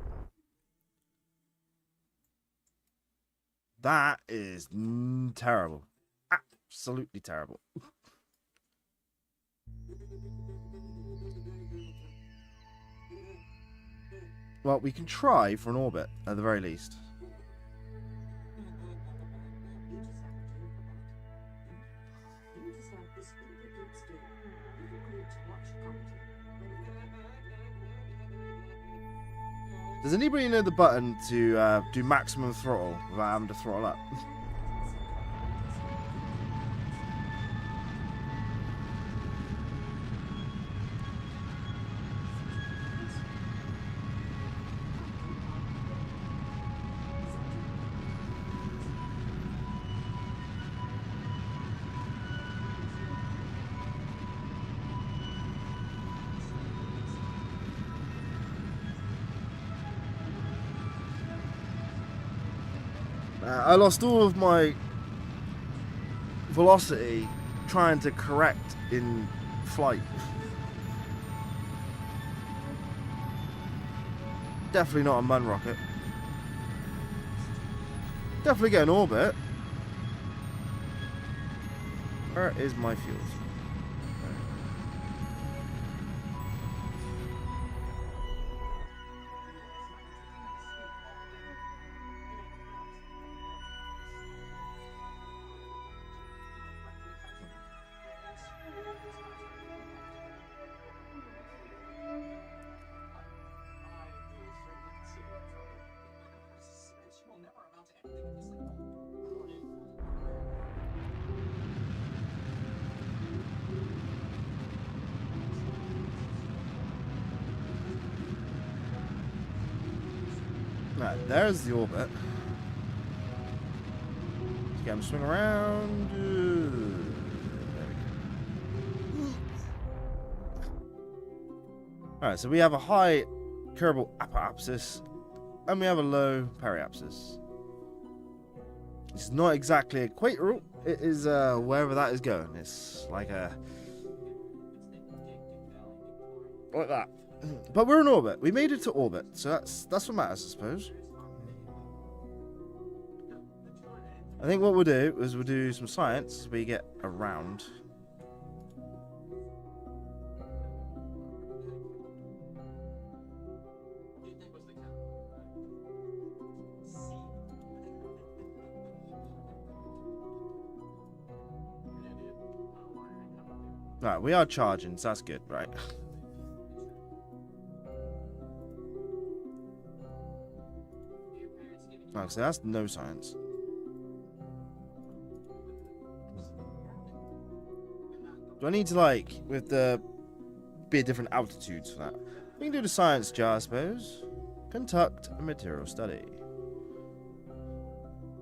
That is terrible. Absolutely terrible. Well, we can try for an orbit, at the very least. You just have this input skill. You can create watch commentary. Does anybody know the button to do maximum throttle without having to throttle up? I lost all of my velocity trying to correct in flight. Definitely not a Mun rocket. Definitely get an orbit. Where is my fuels? Right, there's the orbit. Let's get him to swing around. There we go. Alright, so we have a high Kerbal apoapsis and we have a low periapsis. It's not exactly equatorial, it is wherever that is going. It's like a like that. But we're in orbit. We made it to orbit, so that's what matters, I suppose. I think what we'll do is we'll do some science as we get around. Right, we are charging, so that's good, right? Right, so that's no science. Do I need to, like, be at different altitudes for that? We can do the science jar, I suppose. Conduct a material study.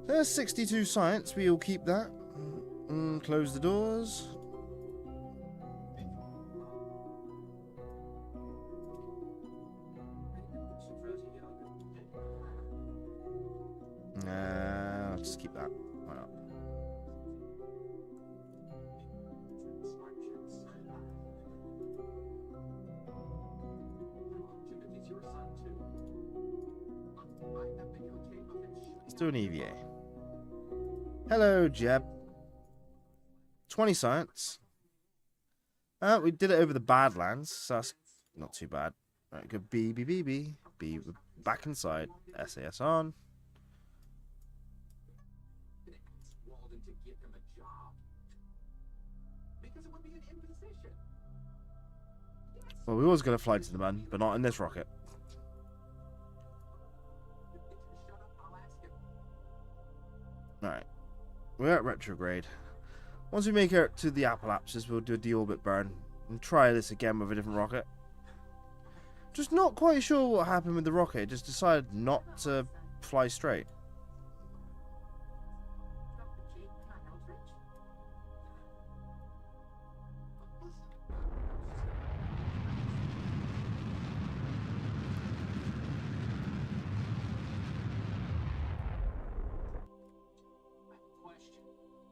There's 62 science, we'll keep that. Close the doors. Nah, I'll just keep that. Why not? Let's do an EVA. Hello, Jeb. 20 science. We did it over the Badlands, so that's not too bad. Alright, good. B. We're back inside. SAS on. Walden to give him a job. Because it would be an imposition. Well, we was going to fly to the moon, but not in this rocket. Shut up, I'll ask him. Alright. We're at retrograde. Once we make it to the Appalachians, we'll do a deorbit burn and try this again with a different rocket. Just not quite sure what happened with the rocket. It just decided not to fly straight.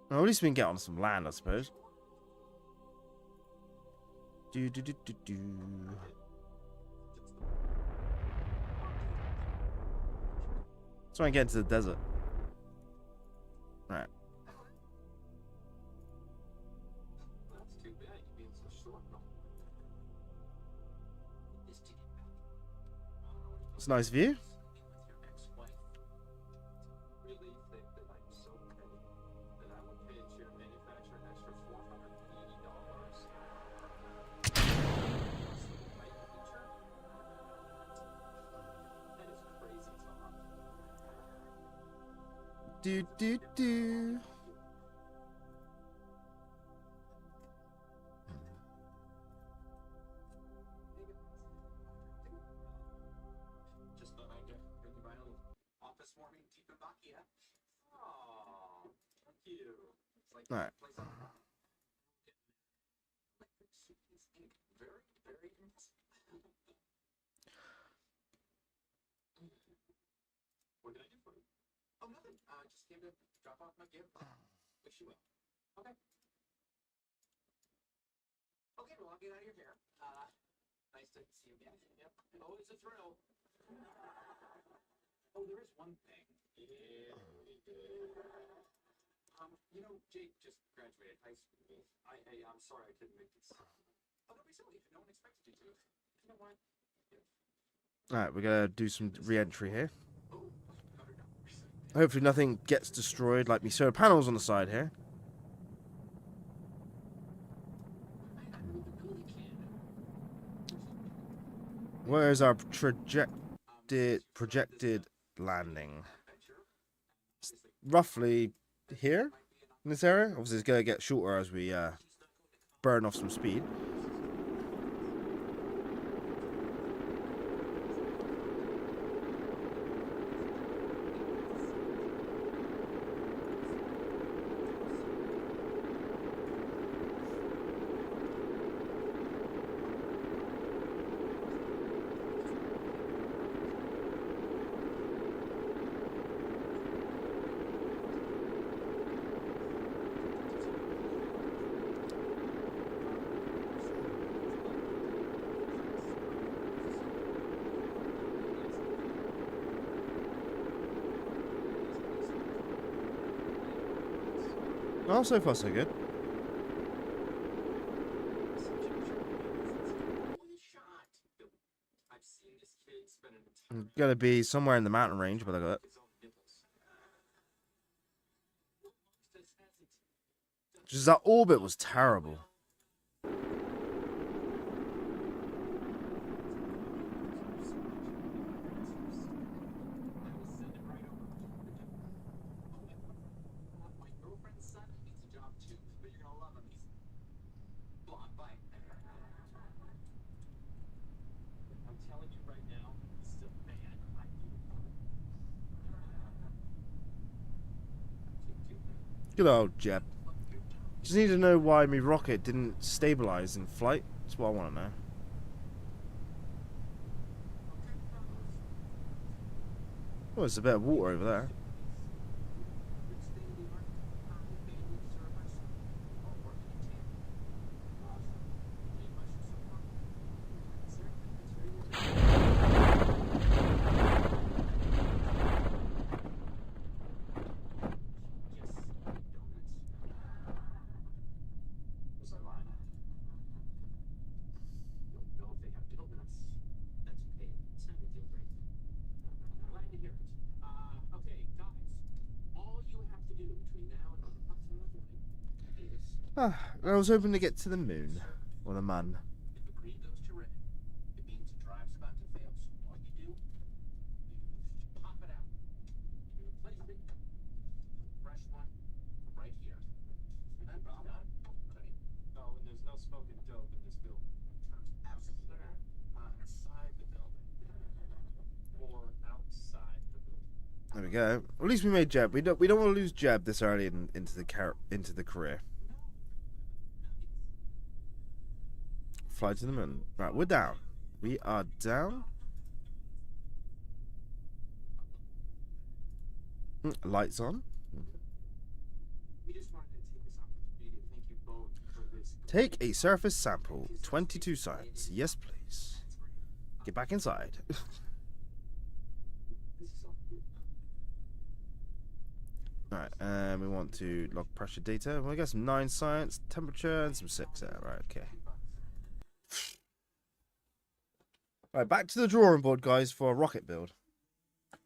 Well, at least we can get on some land, I suppose. Let's try and get into the desert. Right. That's too bad, you being so short. This ticket back. It's a nice view. With your ex-wife. Really think that I'm so petty that I would pay a chair manufacturer an extra $480? That is crazy talk. Do. Just thought I'd bring you my little office warming Tikamaki, yeah? Aw, thank you. It's like All right. a place electric suitcase ink. Very, very impressive. What can I do for you? Oh, nothing. Just came to drop off my gift. Wish you well. Okay. Okay, well, I'll get out of your hair. Nice to see you again. Yep. Always a thrill. Oh, there is one thing. Yeah. You know, Jake just graduated high school. I'm sorry I couldn't make this. Oh, don't be silly. No one expected you to. You know what? Alright, we're gonna do some re-entry here. Oh, $100. Hopefully nothing gets destroyed, like me solar panels on the side here. I really can. Where is our projected landing? It's roughly here in this area. Obviously, it's gonna get shorter as we burn off some speed. Oh, so far so good. Holy shot. I've seen this kid spend an entire I'm gonna be somewhere in the mountain range, but I got it. his own nipples. Just that orbit was terrible. My girlfriend's son needs a job too, but you're gonna love him. He's blonde. Bye. I'm telling you right now, this is a man I do. Good old Jeb. Just need to know why my rocket didn't stabilize in flight. That's what I want to know. Oh, there's a bit of water over there. I was hoping to get to the moon. Or the man. If the green goes to red, it means the drive's about to fail. So all you do, you pop it out. You replace it. Fresh one right here. And then done. Ready? Oh, and there's no smoking dope in this building. Absolutely not. Inside the building. Or outside the building. There we go. At least we made Jeb. We don't want to lose Jeb this early into the career. Fly to the moon. Right, we're down. We are down. Lights on. We just wanted to take this opportunity to thank you both for this. Take a surface sample. 22 science. Yes, please. Get back inside. This is all. Right, and we want to log pressure data. Well, I got some 9 science, temperature, and some 6 there. Right, okay. Right, back to the drawing board, guys, for a rocket build. I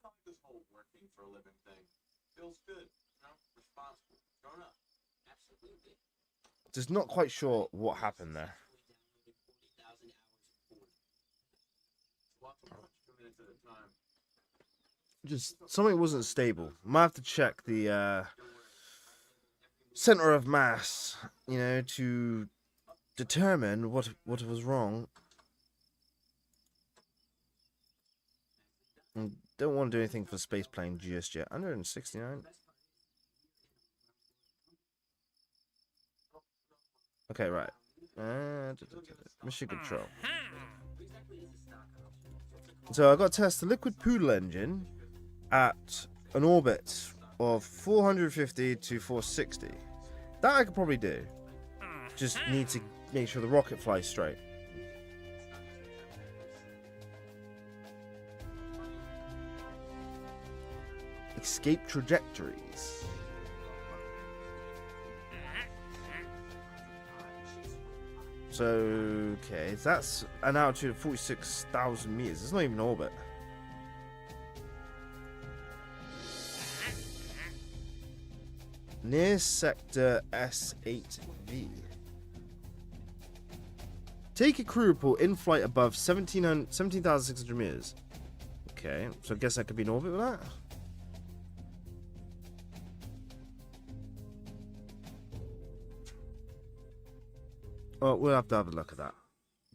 like this whole working for a living thing. Feels good, you know, responsible, grown up. Absolutely. Just not quite sure what happened there. Lots of much 2 minutes at a time. Just something wasn't stable. Might have to check the center of mass, you know, to determine what was wrong. And don't want to do anything for space plane just yet. 169. Okay, right. Mission control. So I got to test the liquid poodle engine at an orbit of 450 to 460. That I could probably do. Just need to make sure the rocket flies straight. Escape trajectories. So, okay, that's an altitude of 46,000 meters. It's not even orbit. Near sector S8V. Take a crew report in flight above 17,600 meters. Okay, so I guess I could be in orbit with that. Oh, we'll have to have a look at that.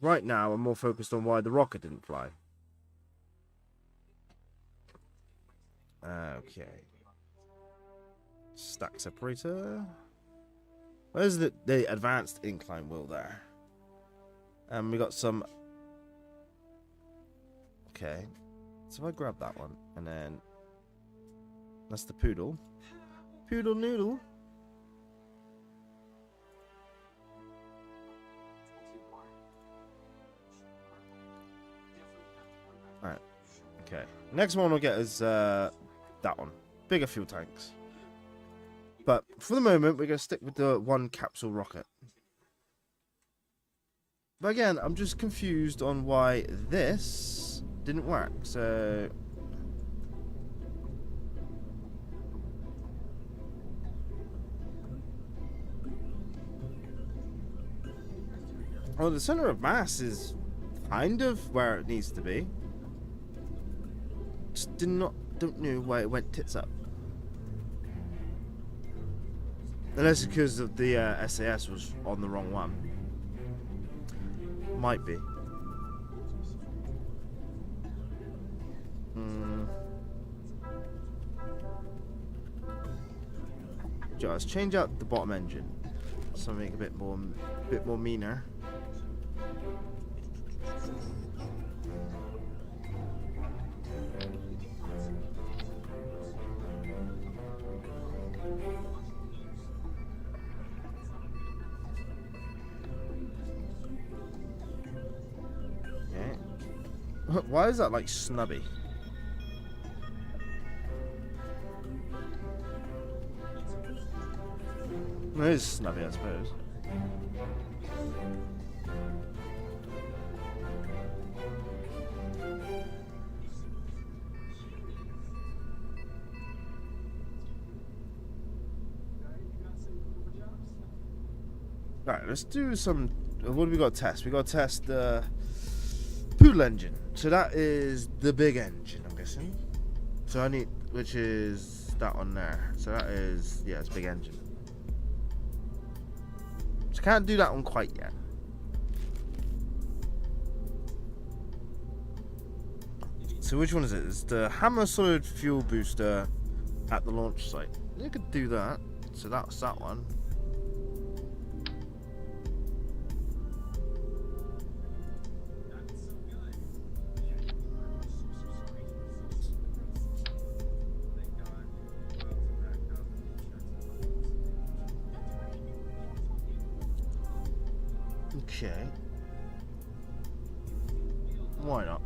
Right now, I'm more focused on why the rocket didn't fly. Okay. Stack separator. Where's the advanced incline wheel there? And we got some. Okay. So if I grab that one, and then that's the poodle. Poodle noodle. Alright. Okay. Next one we'll get is that one. Bigger fuel tanks. But for the moment, we're going to stick with the one capsule rocket. But again, I'm just confused on why this didn't work. So well, the center of mass is kind of where it needs to be. Just don't know why it went tits up. Unless it's because of the SAS was on the wrong one. Might be. Just change out the bottom engine. Something a bit more meaner. Why is that like snubby? It is snubby, I suppose. Right, let's do some. What do we got to test? We got to test the poodle engine. So that is the big engine, I'm guessing. So I need, which is that one there. So that is, yeah, it's big engine. So can't do that one quite yet. So which one is it? It's the Hammer Solid Fuel Booster at the launch site. You could do that. So that's that one. Okay. Why not?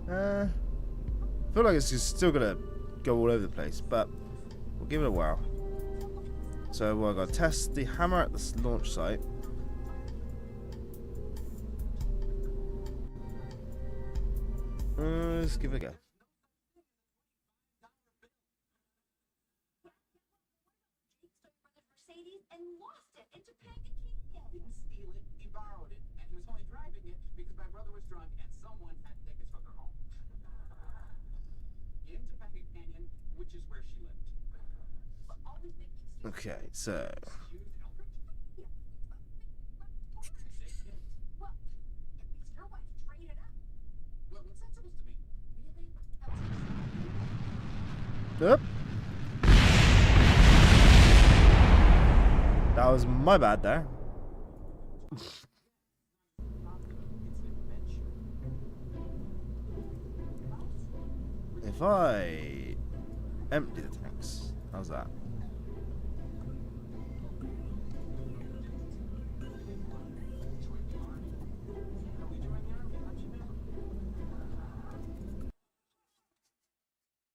I feel like it's just still gonna go all over the place, but we'll give it a whirl. So we're gonna test the hammer at the launch site. Let's give it a go. And lost it in Topanga Canyon. Didn't steal it, he borrowed it, and he was only driving it because my brother was drunk and someone had to take his hooker home. In Topanga Canyon, which is where she lived. But always making excuses. Okay, so Excuse Eldridge? Well, it makes your wife trade it up. Well, what's that supposed to mean? Really? Yep. That was my bad there. If I empty the tanks, how's that?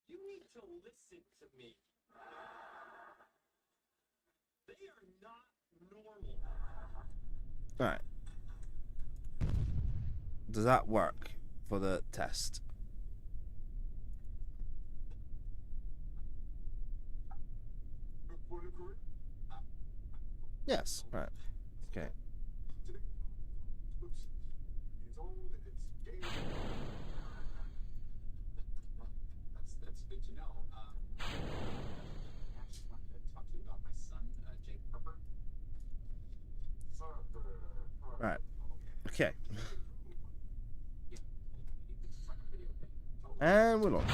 You need to listen to me. They are not normal. Alright. Does that work for the test? Yes. Right. Okay. That's good to know. I just wanted to talk to you about my son, Jake Harper. Right. Okay. And we're on.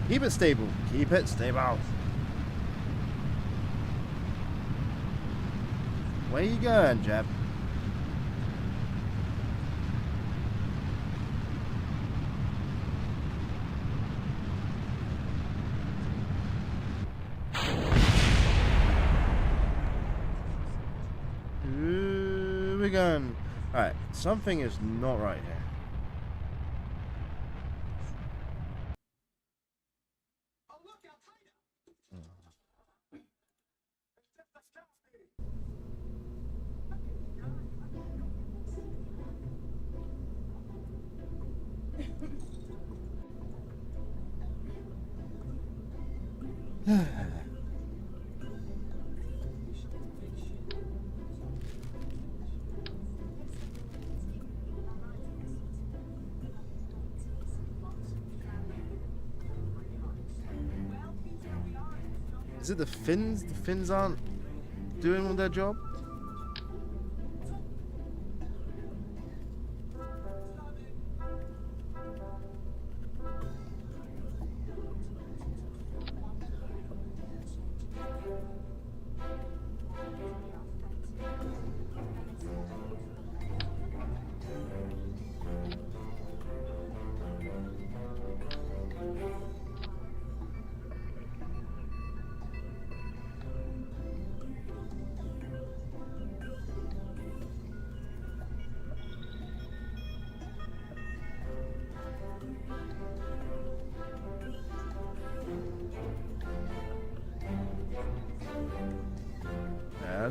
Keep it stable. Keep it stable. Where you going, Jeb? Ooh, we're going. Alright, something is not right here. Oh, look, Al-Qaeda! Is it the Finns? The Finns aren't doing their job?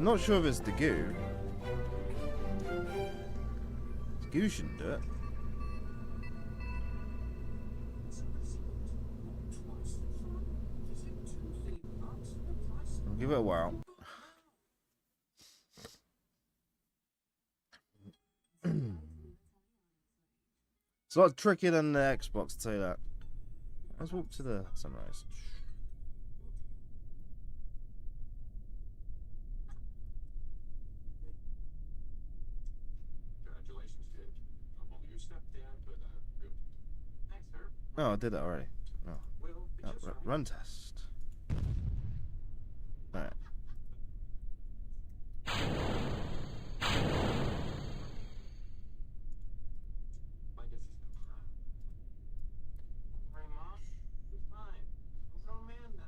I'm not sure if it's the goo. The goo shouldn't do it. I'll give it a whirl. It's a lot trickier than the Xbox, I'll tell you that. Let's walk to the sunrise. Congratulations, kid. Well, you stepped down, but good. Thanks, sir. Oh, I did that already. Oh. Well, Oh, just run test. Alright. I guess he's gonna cry. Don't worry, Mom. He's fine. I'm a grown man now.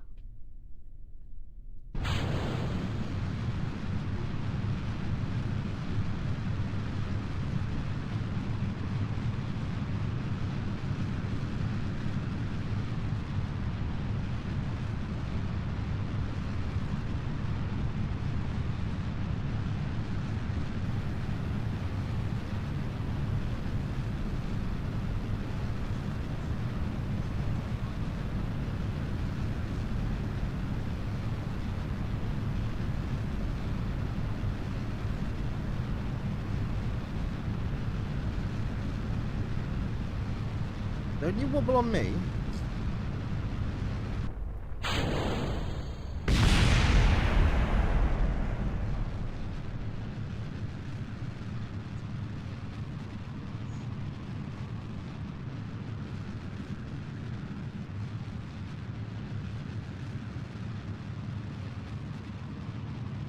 Don't you wobble on me?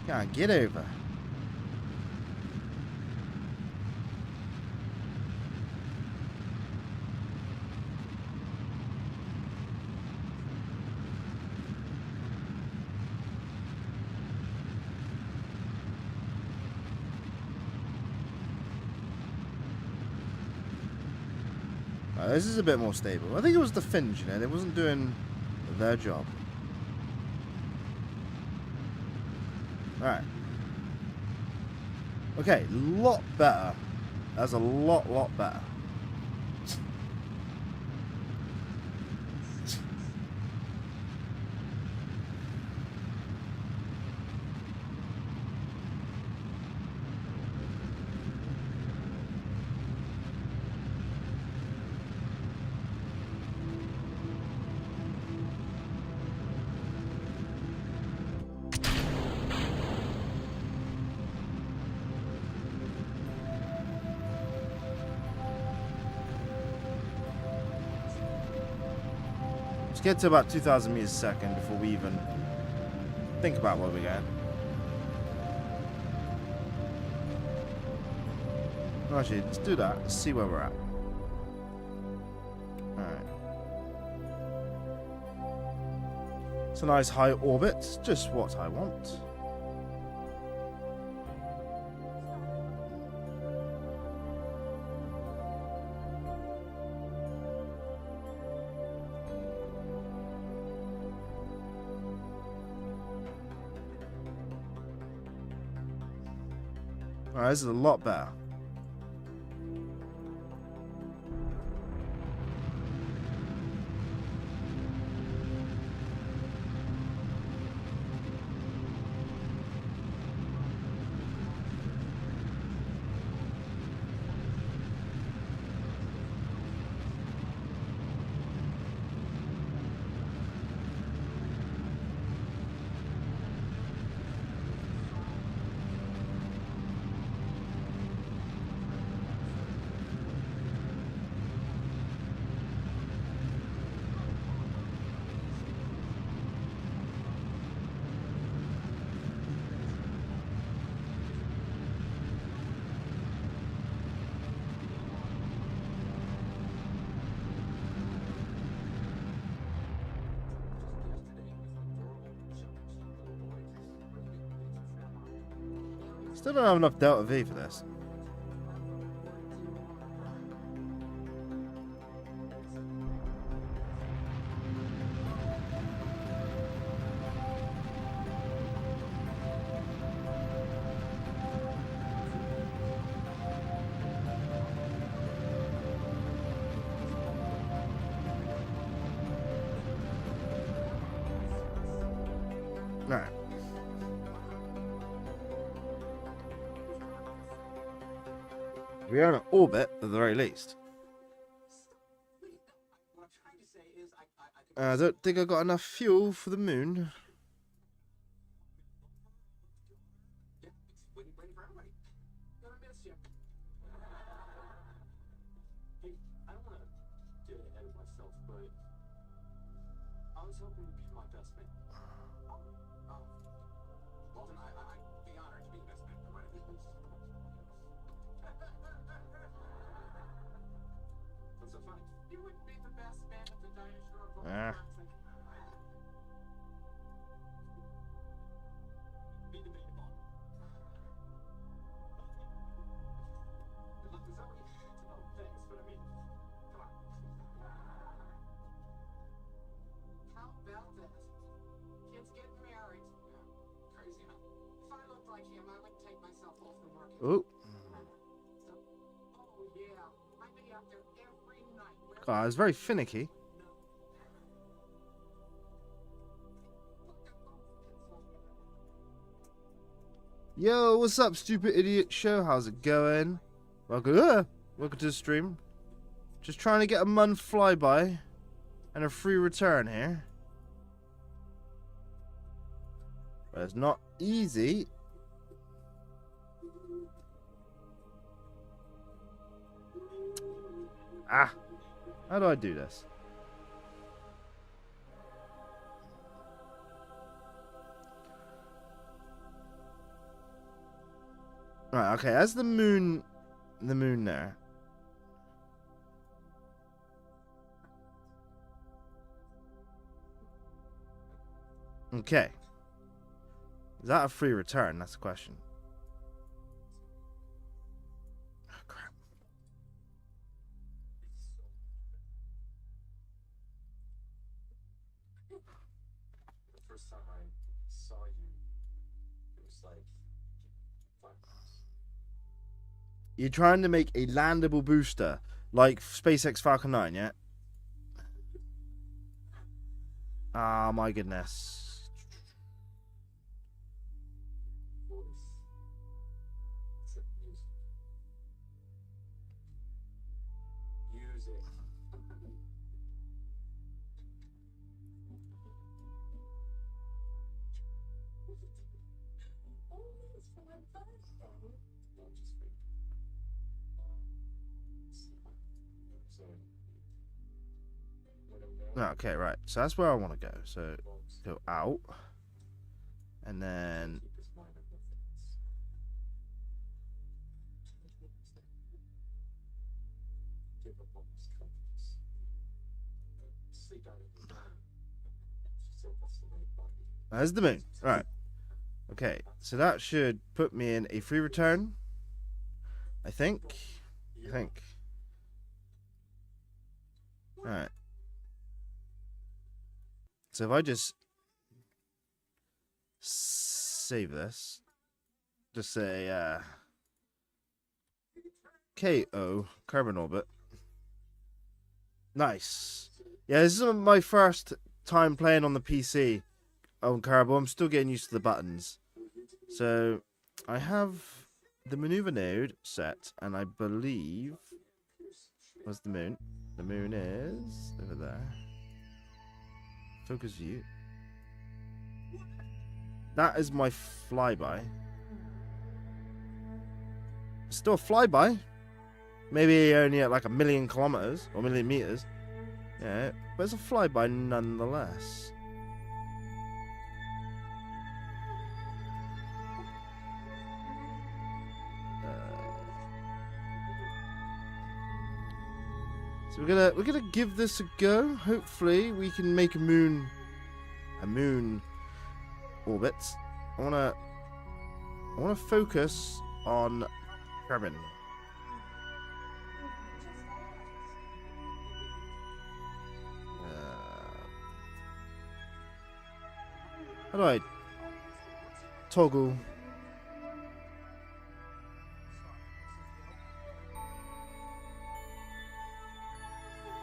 Can't get over. This is a bit more stable. I think it was the fins, you know, they wasn't doing their job. Alright. Okay, lot better. That's a lot better. Let's get to about 2,000 meters a second before we even think about where we're going. Actually, let's do that. Let's see where we're at. Alright. It's a nice high orbit. Just what I want. Alright, this is a lot better. Still don't have enough Delta V for this. We are in orbit at the very least. Wait, no, what I'm trying to say is I I don't think I got enough fuel for the moon. Yeah, it's waiting for everybody. Gonna miss you. Hey, I don't want to get ahead of myself, but I was hoping to be my best man. Oh, well then I'd be honored to be the best man for my business. What's so funny? You wouldn't be the best man at the dinosaur Ah. Be the maid of honor. Look, there's already thanks, but I mean, come on. How about this? Kids getting married. Yeah, crazy, huh? If I looked like him, I would take myself off the market. Oh, Oh yeah, I'd be out there every night. God, it's very finicky. Yo, what's up, stupid idiot show? How's it going? Welcome to the stream. Just trying to get a month flyby and a free return here. But it's not easy. Ah, how do I do this? Right, okay, as the moon there. Okay. Is that a free return? That's the question. Oh, crap. The first time I saw you, it was like 5 months. You're trying to make a landable booster like SpaceX Falcon 9, yeah? Ah, my goodness. Voice. It's like music. Music. Only it's for my birthday. Not just for you. So, whatever. Okay, right. So that's where I want to go. So go out. And then Keep his mind on nothing else. Give up all his comforts. Sleep out of the night. She said that's the right body. there's the moon. Right. Okay, so that should put me in a free return. I think. Alright. So if I just save this, just say KO, carbon orbit. Nice. Yeah, this is my first time playing on the PC on Kerbal. I'm still getting used to the buttons. So I have the maneuver node set, and I believe, where's the moon? The moon is over there. Focus view. That is my flyby. Still a flyby. Maybe only at like 1,000,000 kilometers or 1,000,000 meters. Yeah, but it's a flyby nonetheless. So we're gonna give this a go. Hopefully we can make a moon orbit. I wanna focus on carbon. How do I toggle?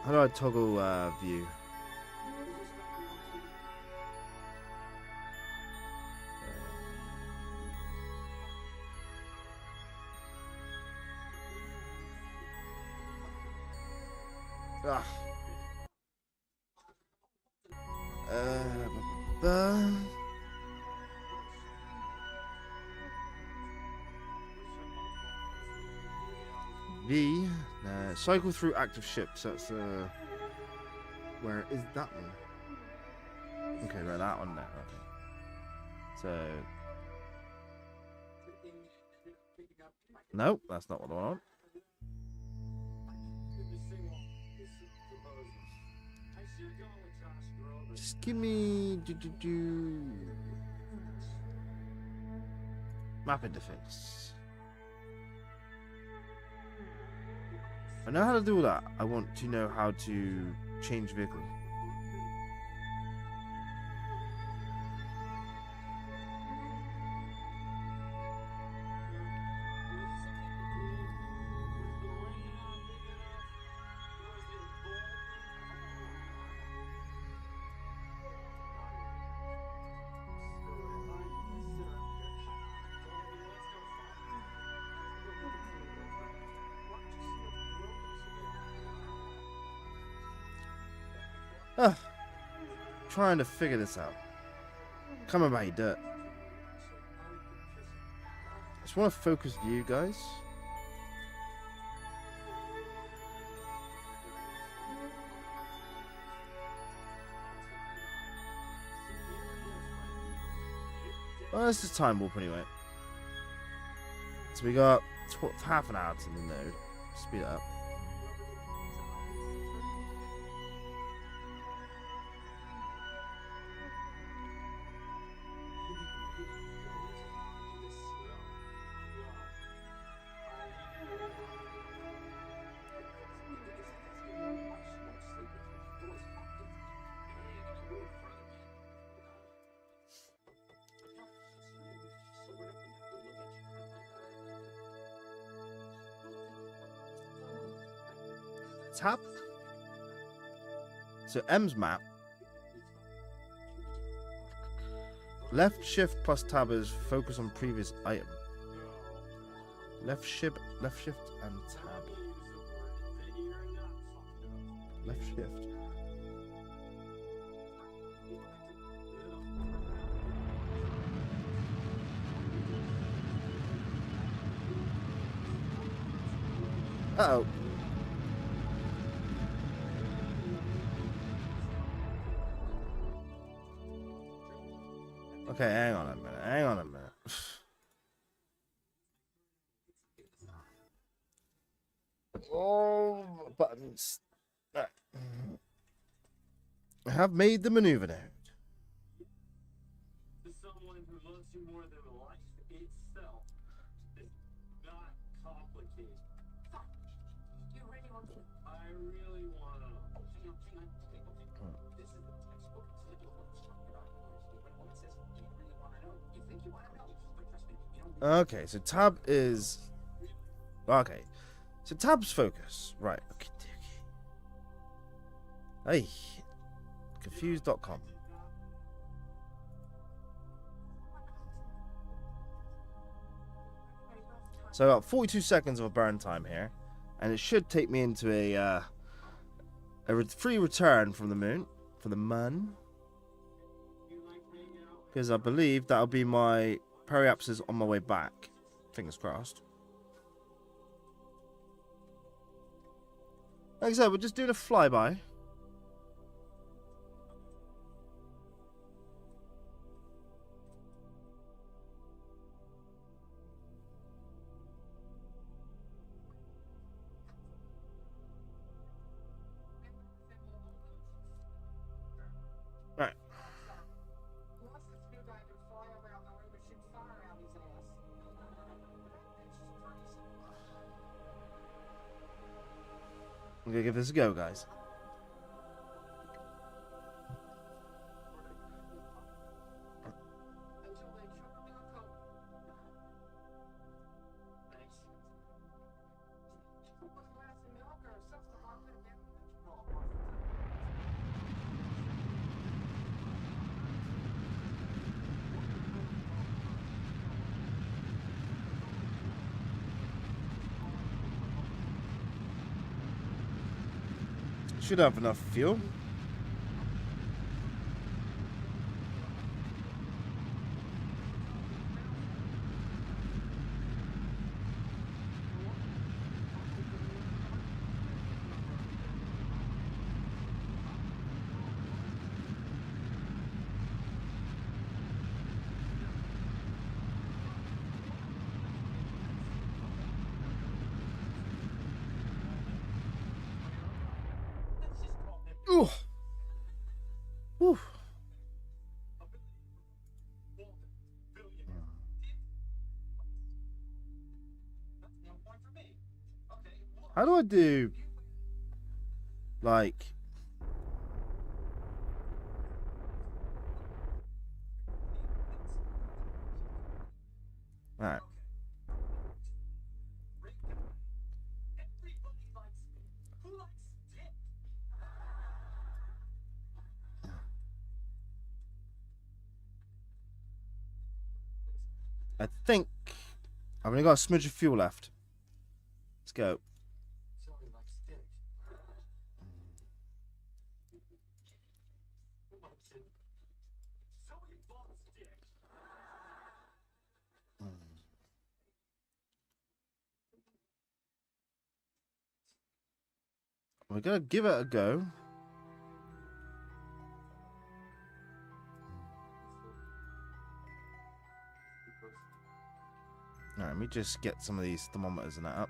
How do I toggle view? Ugh. Uh, V. Cycle through active ships. That's where is that one? Okay, right, that one there. Okay. So. Nope, that's not what I want. Just give me map interface. I know how to do all that. I want to know how to change vehicle. Trying to figure this out. Come on, by dirt. I just want to focus view, guys. Well, this is time warp anyway. So we got half an hour to the node. Speed it up. Tab. So M's map. Left shift plus tab is focus on previous item. Left shift and tab. Left shift. Uh-oh. Okay, hang on a minute. Oh, buttons. I have made the maneuver node. Someone who loves you more than life itself is not complicated. You really want to? I really want to. Hang on. Okay. This is the textbook. It's the book we're talking about. When a woman says, "Do you really want to know?" You think you want to know, but trust me, you don't. Okay, so tab is... Okay. So tab's focus. Right. Okay. Hey. Confused.com. So I got 42 seconds of a burn time here. And it should take me into a free return from the moon. For the mun. Because I believe that'll be my periapsis on my way back. Fingers crossed. Like I said, we're just doing a flyby. Right. I'm gonna give this a go, guys. Should have enough fuel. Ooh. Ooh. How do I do, like, alright. I think I've only got a smidge of fuel left. Let's go. Zoe likes dick. Zoe loves dick. We're gonna give it a go. Alright, let me just get some of these thermometers and that up.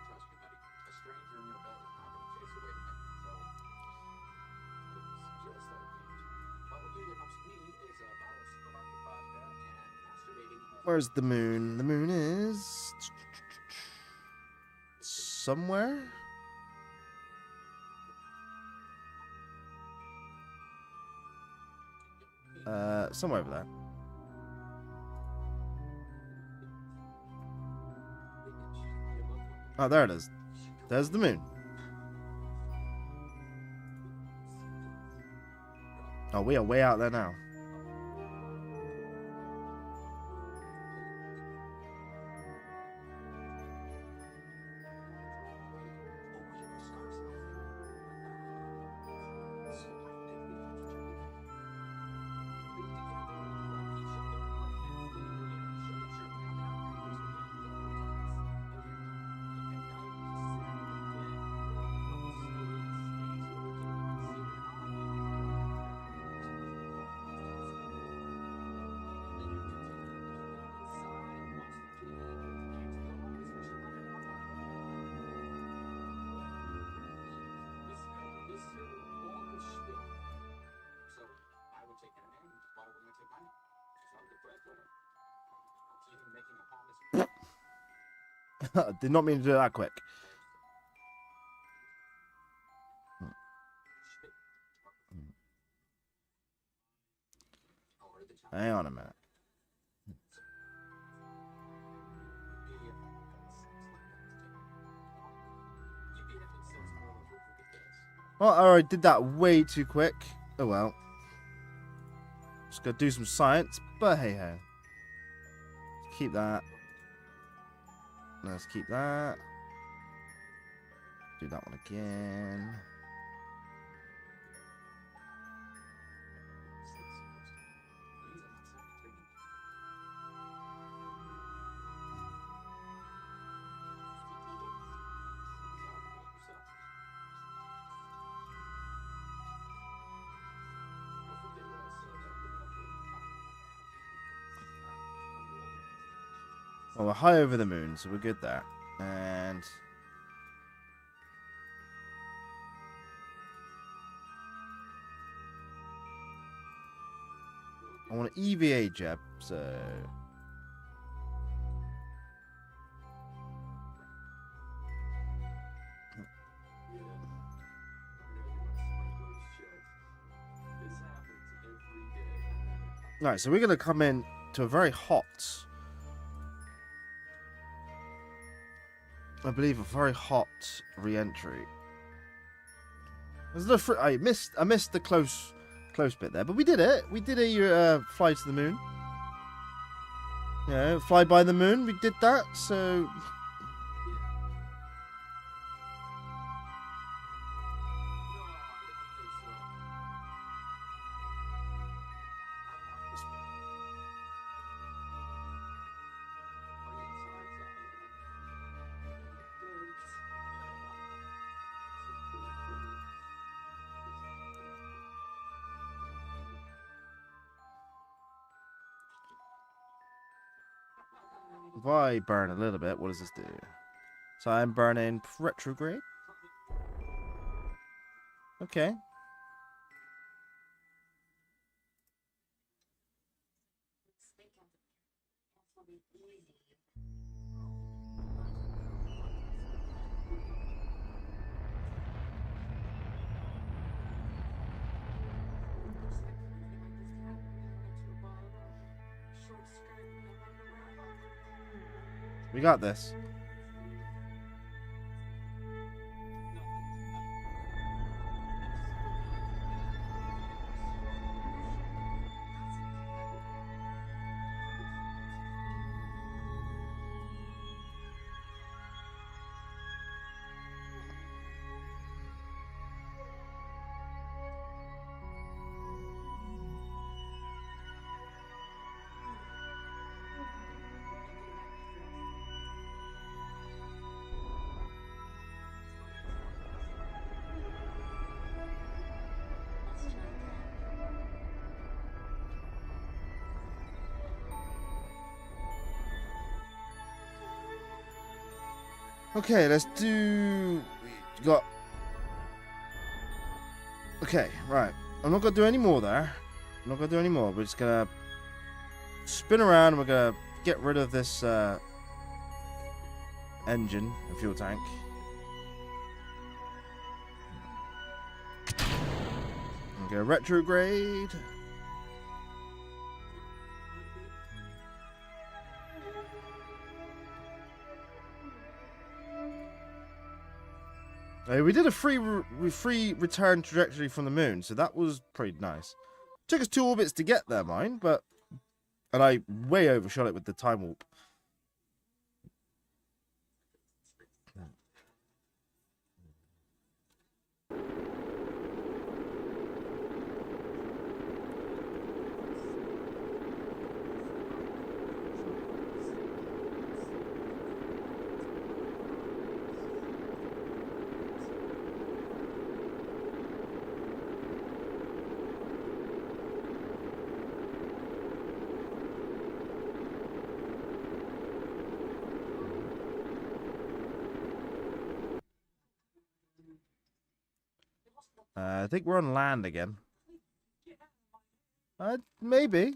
Trust me, buddy. A stranger in your bed is not going to chase away the man. So, it's just that change. What usually helps me is a bottle of supermarket vodka and masturbating. Where's the moon? The moon is somewhere. Somewhere over there. Oh, there it is. There's the moon. Oh, we are way out there now. Did not mean to do it that quick. Hang on a minute. Well, I already did that way too quick. Oh well. Just gotta do some science, but hey ho. Keep that. Let's keep that. Do that one again. Well, we're high over the moon, so we're good there. And I want an EVA jet, so right, so we're gonna come in to a very hot, I believe, a very hot re-entry. There's no I missed the close bit there, but we did it. We did a fly to the moon. Yeah, fly by the moon. We did that. So if I burn a little bit, what does this do? So I'm burning retrograde. Okay. We got this. Okay, let's do. We got. Okay, right. I'm not gonna do any more there. I'm not gonna do any more. We're just gonna spin around. And we're gonna get rid of this engine and fuel tank. Okay, retrograde. We did a free return trajectory from the moon, so that was pretty nice. Took us 2 orbits to get there, mind, and I way overshot it with the time warp. I think we're on land again. Maybe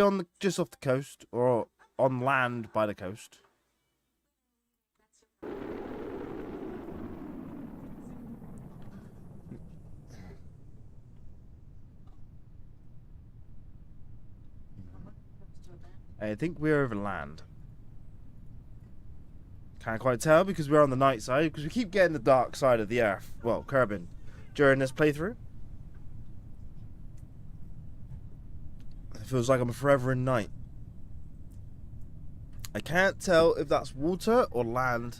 on just off the coast, or on land by the coast. I think we're over land. Can't quite tell because we're on the night side, because we keep getting the dark side of the Earth. Well, Kerbin, during this playthrough. It feels like I'm forever in night. I can't tell if that's water or land.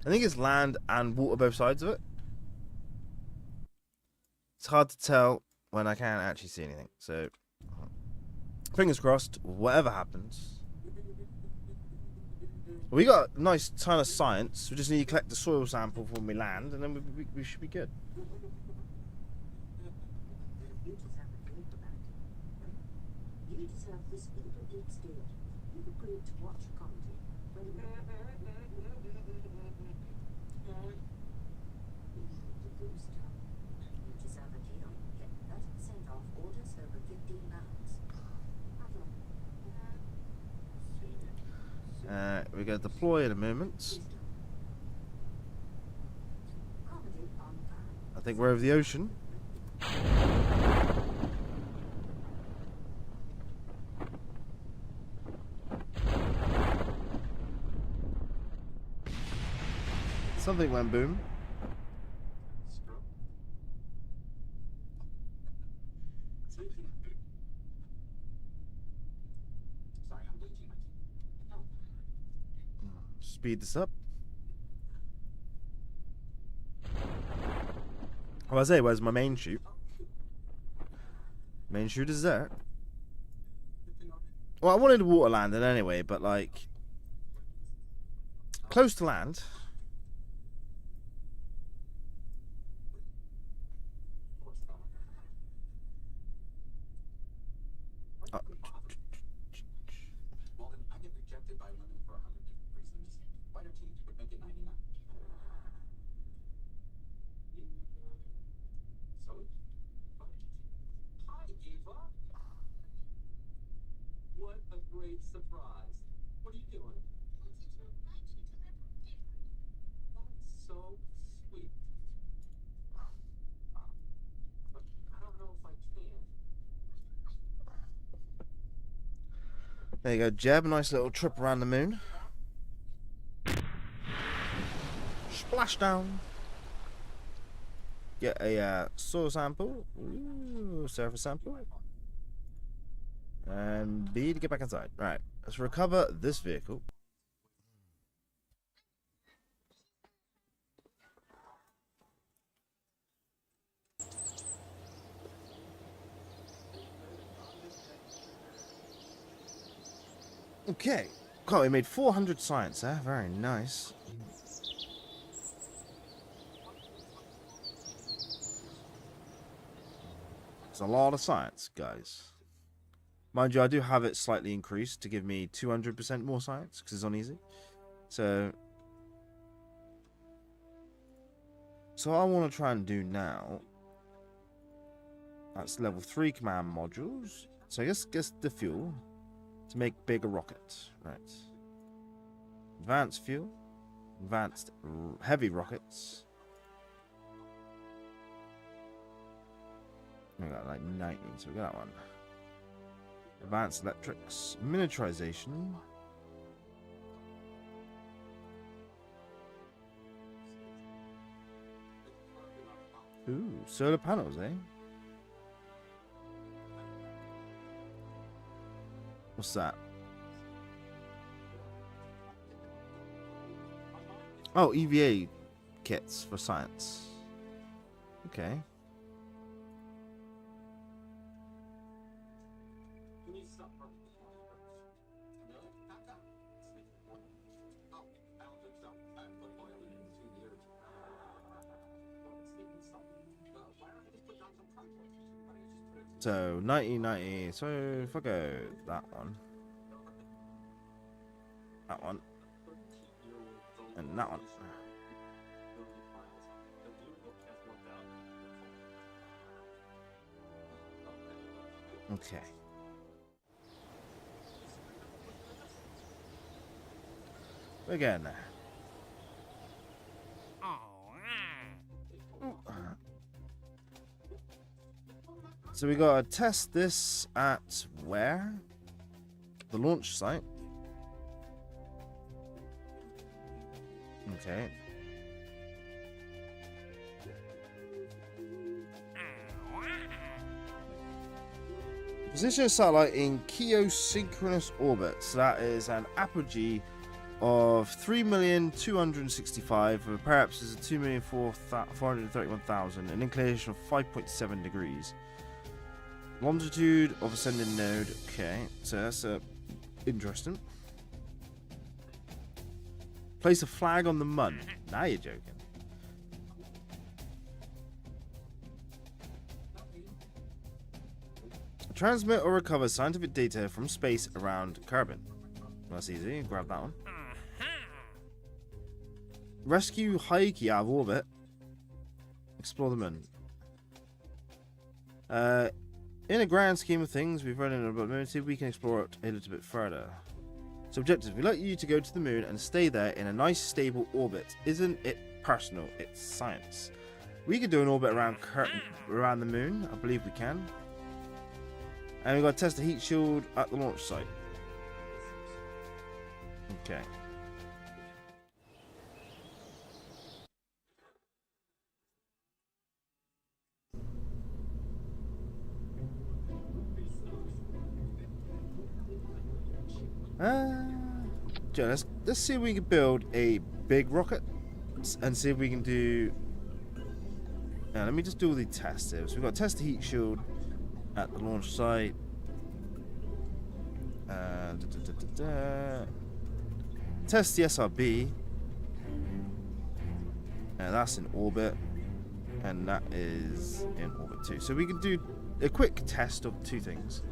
I think it's land and water both sides of it. It's hard to tell when I can't actually see anything. So, fingers crossed, whatever happens. We got a nice ton of science. We just need to collect the soil sample when we land, and then we should be good. You deserve this little experience. You've agreed to watch comedy. When you booster. You deserve a deal. Get 30% off orders over £15. We're going to deploy in a moment. Comedy on time. I think we're over the ocean. Something went boom. Screw. Sorry, I'm bleaching my teeth. No. Speed this up. Oh, I say, where's my main chute? Main chute is there. Well, I wanted water landing anyway, but like close to land. Well, then I get rejected by women for 100 different reasons. Whiter teeth would make it 99. So, hi, Eva. What a great surprise. What are you doing? That's so sweet. But I don't know if I can. There you go, Jeb. Nice little trip around the moon. Splashdown. Get a soil sample. Ooh, surface sample. And B to get back inside. Right, let's recover this vehicle. Okay. God, we made 400 science there. Very nice. It's a lot of science, guys. Mind you, I do have it slightly increased to give me 200% more science because it's on easy. So what I want to try and do now, that's level 3 command modules. So I guess the fuel to make bigger rockets. Right. Advanced fuel. Advanced heavy rockets. We got like 19, so we got that one. Advanced electrics. Miniaturization. Ooh, solar panels, eh? What's that? Oh, EVA kits for science. Okay. You need to stop parking this morning. Really? Back up. Oh, I don't think so. I haven't put oil in it in 2 years. Well, it's leaking something. Why don't I just put down some cardboard? Why don't you just put it So 1990. So if I go that one, and that one. Okay. We're getting there. So we gotta test this at where? The launch site. Okay. Position a satellite in geosynchronous orbit. So that is an apogee of 3,265,000, with perhaps is a 2,431,000, an inclination of 5.7 degrees. Longitude of ascending node. Okay, so that's interesting. Place a flag on the Mun. Now you're joking. Transmit or recover scientific data from space around Kerbal. That's easy. Grab that one. Rescue Haiki out of orbit. Explore the Moon. In a grand scheme of things, we've run in about the moon. See if we can explore it a little bit further. So objectives. We'd like you to go to the moon and stay there in a nice stable orbit. Isn't it personal? It's science. We could do an orbit around the moon. I believe we can. And we've got to test the heat shield at the launch site. Okay. Joe, let's see if we can build a big rocket and see if we can do. Now, let me just do all the tests here. So we've got test the heat shield at the launch site. Test the SRB. That's in orbit, and that is in orbit too. So we can do a quick test of two things.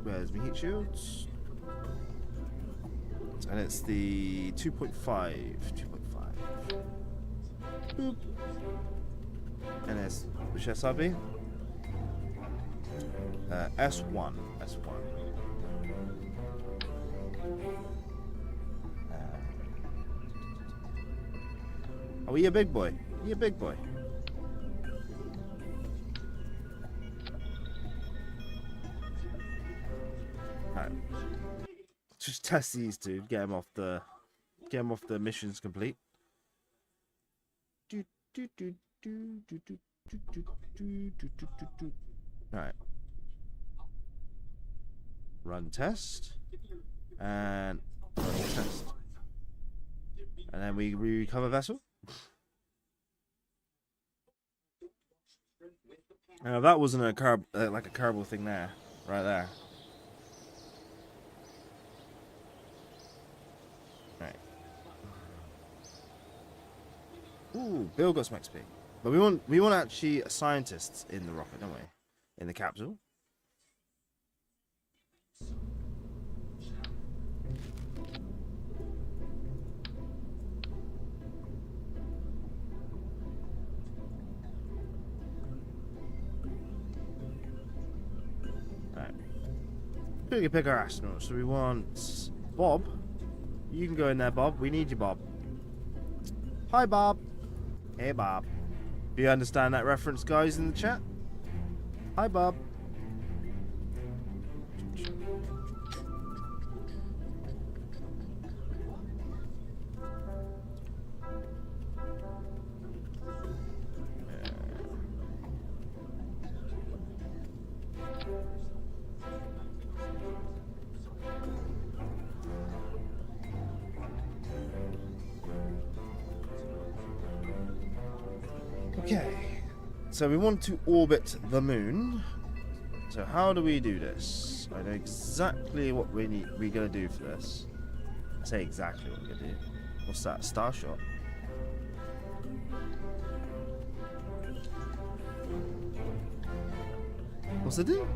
Where's my heat shields? And it's the 2.5. 2.5. Boop. And it's which SRB? S1. S1. Oh, you a big boy? You a big boy? Alright. Just test these two. Get them off the missions complete. Alright. Run test. And run test. And then we recover vessel. Now that wasn't a like a Kerbal thing there, right there. Right. Ooh, Bill got some XP. But we want actually scientists in the rocket, don't we? In the capsule. We can pick our astronauts. So we want Bob. You can go in there, Bob. We need you, Bob. Hi, Bob. Hey, Bob. Do you understand that reference, guys, in the chat? Hi, Bob. Okay, so we want to orbit the moon. So how do we do this? I know exactly what we're gonna do for this. I say exactly what we're gonna do. What's that? Star shot. What's it do?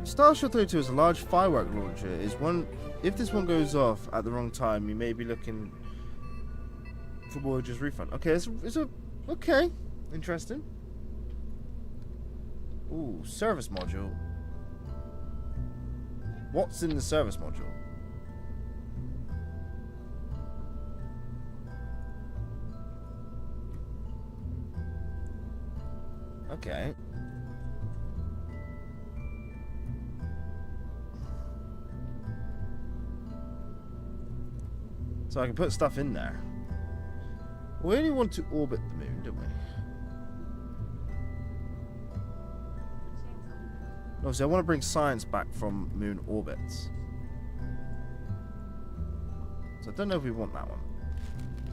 Starshot 32 is a large firework launcher. If this one goes off at the wrong time, you may be looking for Voyager's refund. Okay, okay, interesting. Ooh, service module. What's in the service module? Okay. So I can put stuff in there. We only want to orbit the moon, don't we? No, so I want to bring science back from moon orbits. So I don't know if we want that one.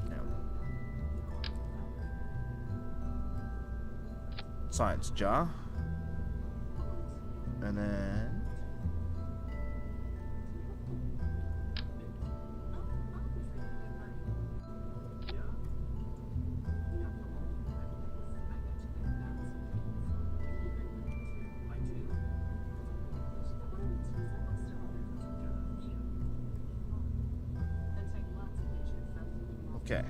No. Science jar. And then... Okay.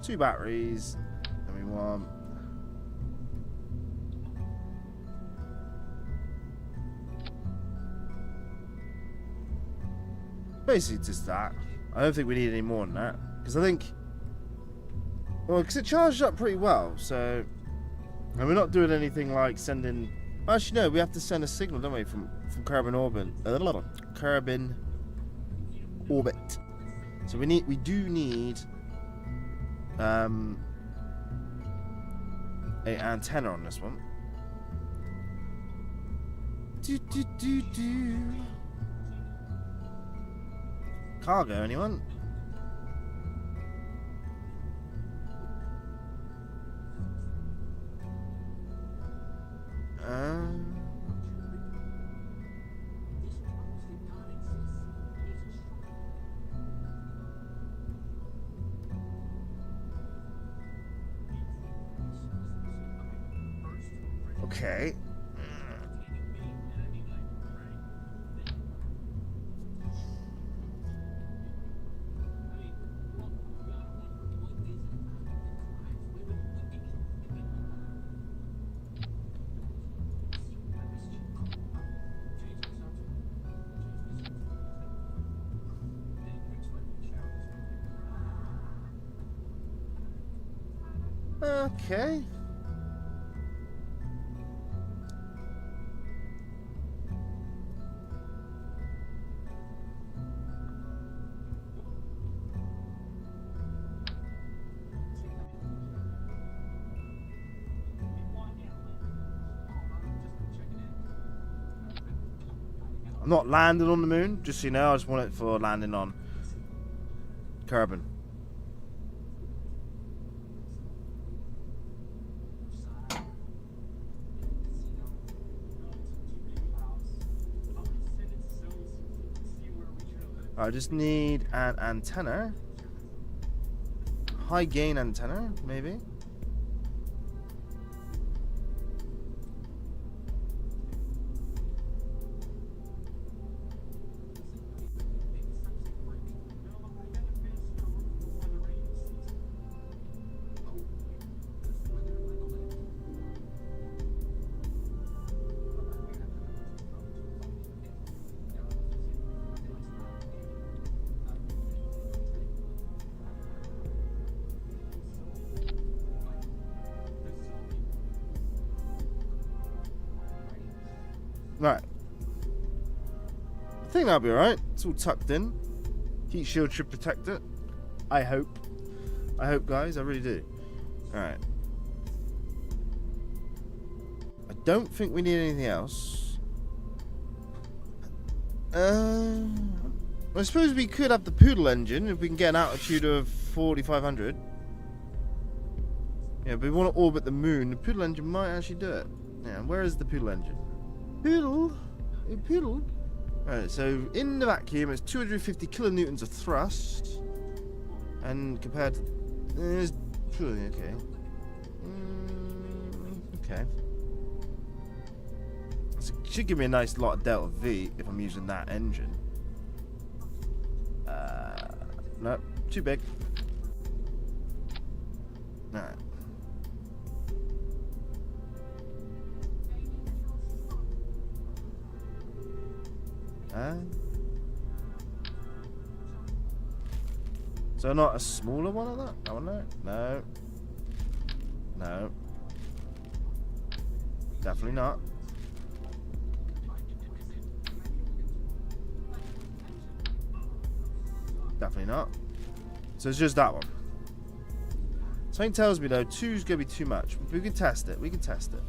Two batteries, and we want. Basically just that. I don't think we need any more than that. Because I think... Well, because it charged up pretty well, so... And we're not doing anything like sending... Actually, no, we have to send a signal, don't we, from Kerbal Orbit. Kerbal Orbit. So we do need... an antenna on this one. Cargo, anyone? Okay. Okay. I'm not landing on the moon, just so you know. I just want it for landing on Kerbal. I just need an antenna. High gain antenna, maybe. Right. I think that'll be alright. It's all tucked in. Heat shield should protect it. I hope. I hope, guys. I really do. Alright. I don't think we need anything else. I suppose we could have the Poodle engine if we can get an altitude of 4,500. Yeah, but we want to orbit the moon. The Poodle engine might actually do it. Yeah, where is the Poodle engine? Poodle? A poodle? Alright, so in the vacuum it's 250 kilonewtons of thrust. And compared to... okay. Okay. So it should give me a nice lot of delta V if I'm using that engine. Nope, too big. Alright. So not a smaller one of that? That one there? No. No. Definitely not. Definitely not. So it's just that one. Something tells me though, 2's gonna be too much. We can test it. We can test it.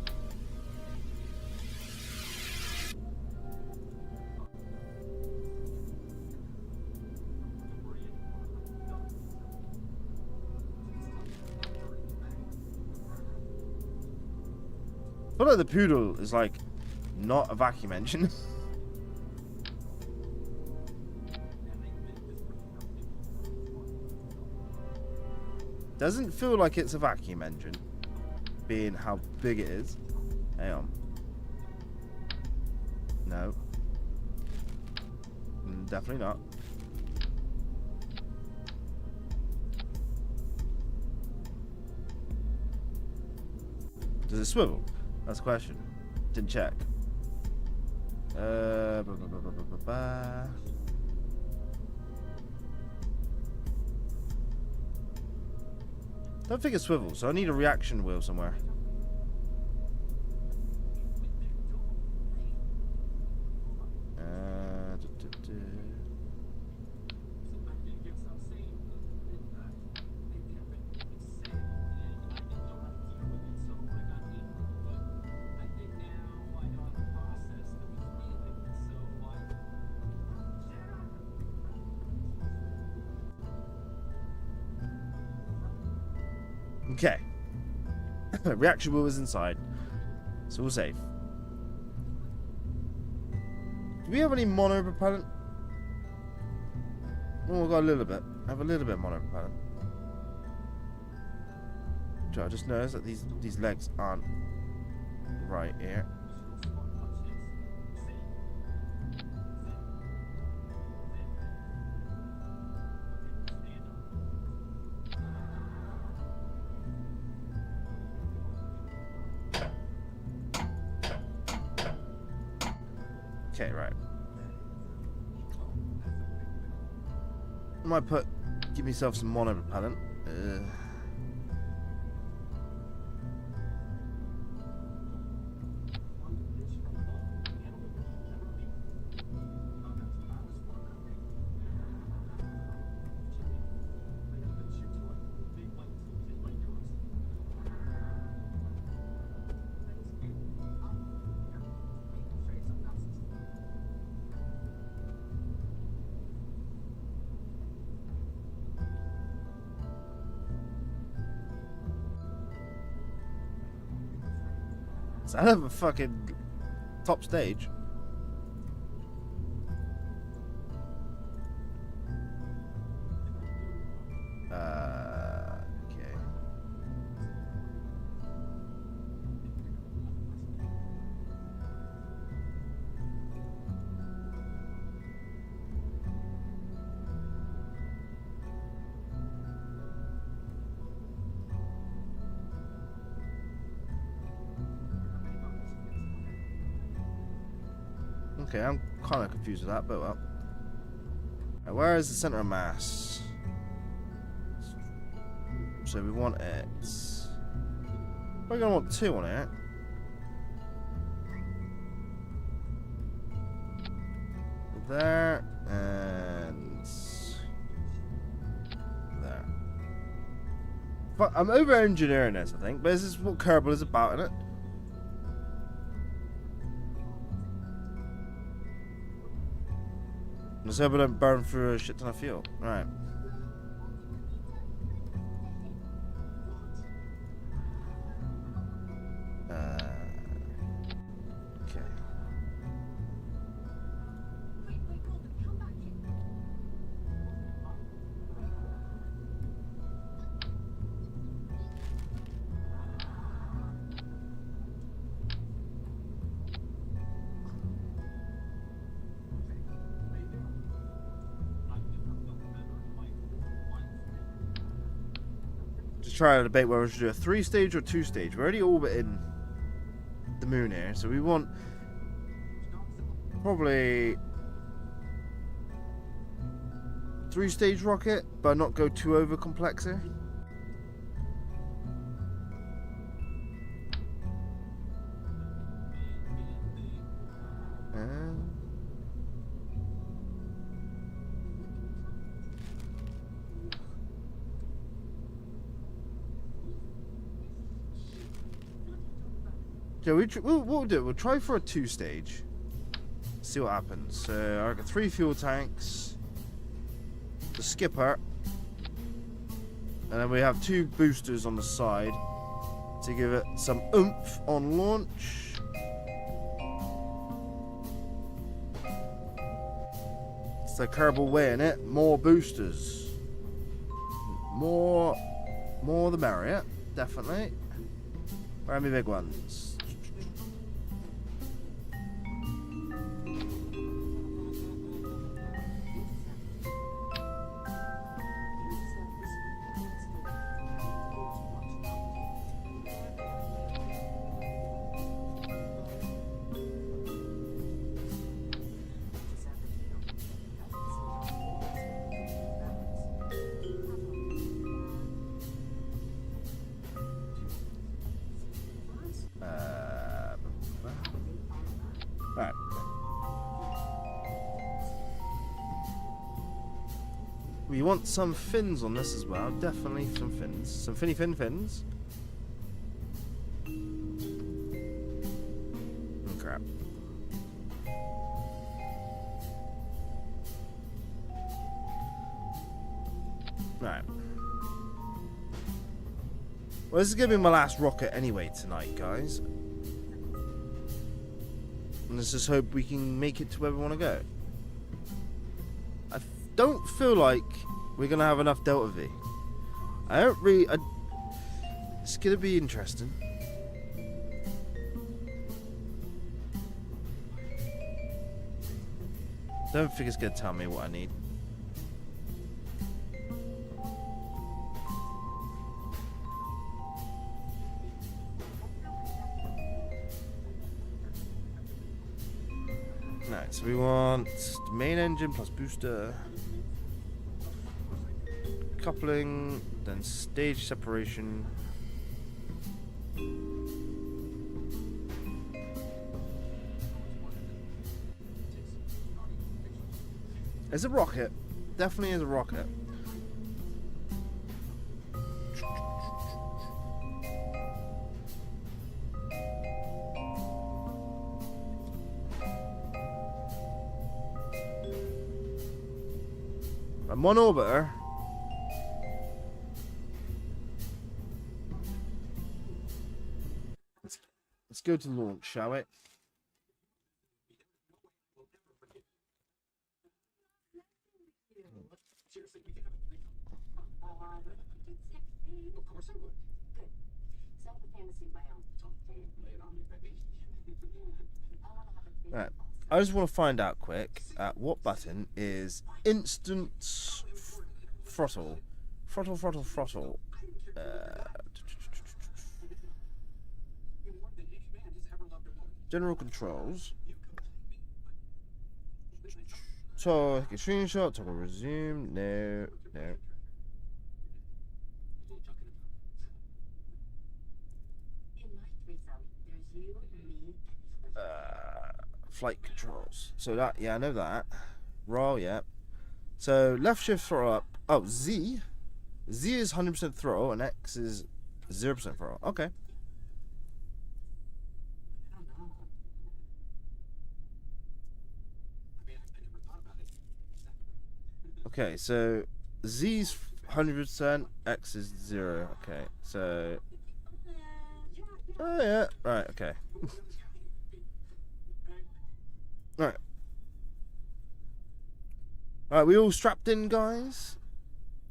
I feel like the Poodle is like not a vacuum engine. Doesn't feel like it's a vacuum engine, being how big it is. Hang on. No. Definitely not. Does it swivel? That's the question. Didn't check. Don't think it swivels, so I need a reaction wheel somewhere. Okay. Reaction wheel is inside. So we're safe. Do we have any mono propellant? Oh, we've got a little bit. I have a little bit of mono propellant. I just noticed that these legs aren't right here. Okay, right. I might give myself some mono propellant. I have a fucking top stage. Okay. Okay, I'm kind of confused with that, but well. Right, where is the center of mass? So we want it. We're gonna want 2 on it. There and there. But I'm over engineering this, I think, but this is what Kerbal is about, isn't it? Let's hope I don't burn through a shit ton of fuel. Right. Okay. Just try to debate whether we should do a 3-stage or 2-stage. We're already orbiting the moon here, so we want probably 3-stage rocket, but not go too over complex here. Yeah, what we'll do, we'll try for a 2-stage. See what happens. So I got 3 fuel tanks, the skipper, and then we have 2 boosters on the side to give it some oomph on launch. It's the Kerbal way, innit? More boosters. More the merrier, definitely. Where are my big ones? Right. We want some fins on this as well. Definitely some fins. Some fins. Oh, crap. Right. Well, this is going to be my last rocket anyway tonight, guys. And let's just hope we can make it to where we want to go. I don't feel like we're going to have enough Delta V. I don't really... it's going to be interesting. Don't think it's going to tell me what I need. Right, so we want the main engine plus booster, coupling, then stage separation. It's a rocket. Definitely is a rocket. I'm on orbiter. Let's go to launch, shall we? Seriously, we can have a Of course I would. Good. So I have a fantasy of my own. Lay it on me, baby. I want to have a dream. Right. I just want to find out quick at what button is instant throttle. Throttle. General controls. So, take a screenshot, toggle resume. No. In my threesome, there's you, me, Flight controls. So that, yeah, I know that. Raw, yeah. So left shift throttle up. Oh, Z. Z is 100% throttle and X is 0% throttle. Okay. I don't know. I mean, I never thought about it. Okay, so Z's 100%, X is 0. Okay, so. Oh, yeah. Right, okay. Alright. Alright, we all strapped in, guys?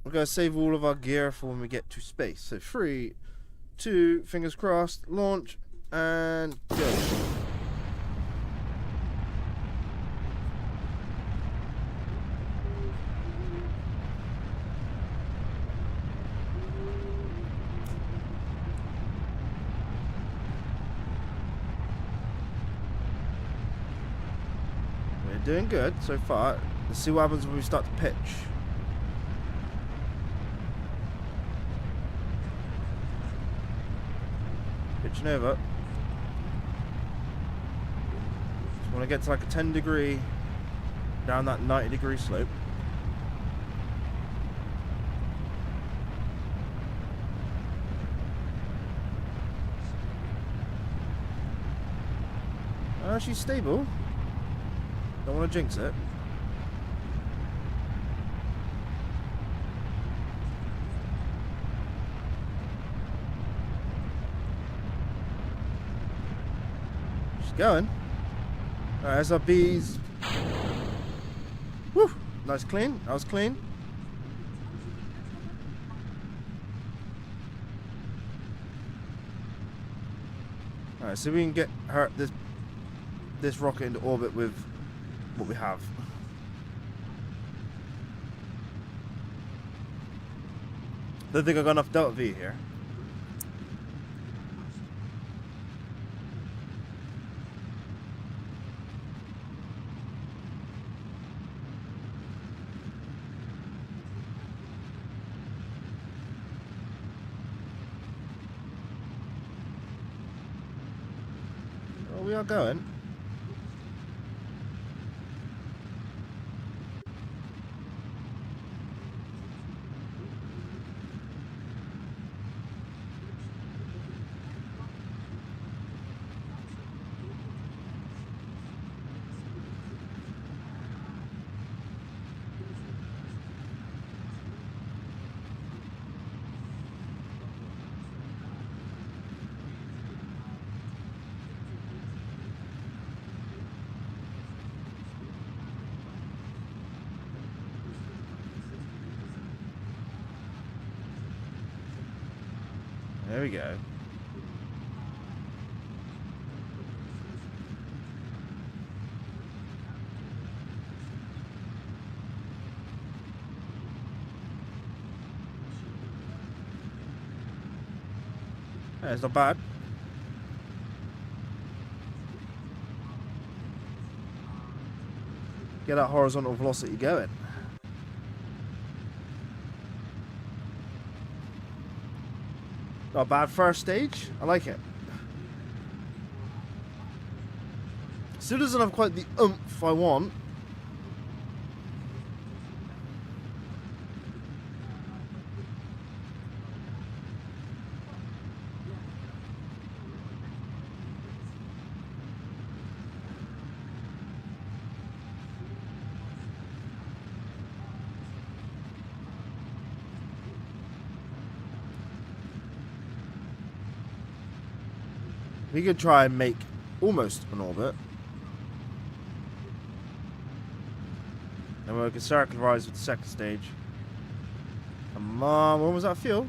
We're going to save all of our gear for when we get to space. So 3, 2, fingers crossed, launch, and go. We're doing good so far. Let's see what happens when we start to pitch. Pitching over. Just want to get to like a 10 degree down that 90-degree slope. She's stable. Don't want to jinx it. She's going. Alright, there's our bees. Woo! Nice clean. That was clean. Alright, so we can get her this rocket into orbit with what we have. Don't think I got enough Delta V here. Well, we are going. There we go. Yeah, it's not bad. Get that horizontal velocity going. Not a bad first stage. I like it. Still doesn't have quite the oomph I want. We could try and make almost an orbit. And we can circularize with the second stage. Come on, when was that fuel?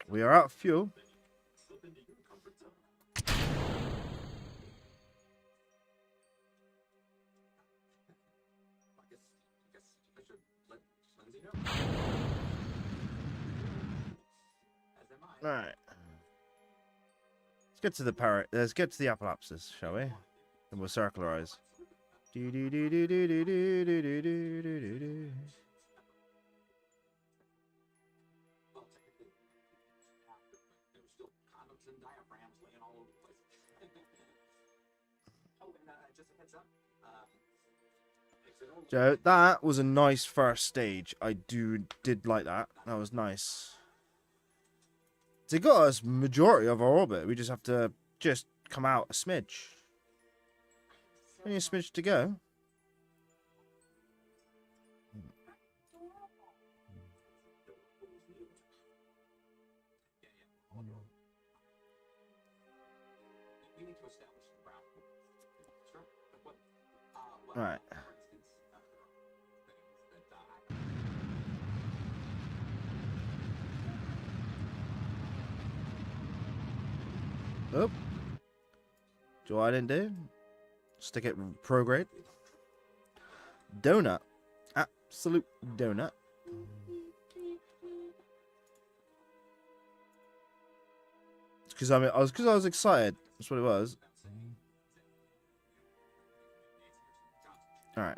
We are out of fuel. Alright. Let's get to the parrot. Let's get to the apolapsis, shall we? And we'll circularize. Do do do do do do do do do do do do. Well, technically, after, but there were still condoms and diaphragms laying all over the place. Oh, and just a heads up. Exit only. Joe, that was a nice first stage. I did like that. That was nice. They got us majority of our orbit. We just have to come out a smidge. Only a smidge to go. We need to establish the ground. Sure. But what? Well, Right. for instance, things that Oh. Do what I didn't do. Stick it prograde. Donut. Absolute donut. Because I was excited. That's what it was. All right.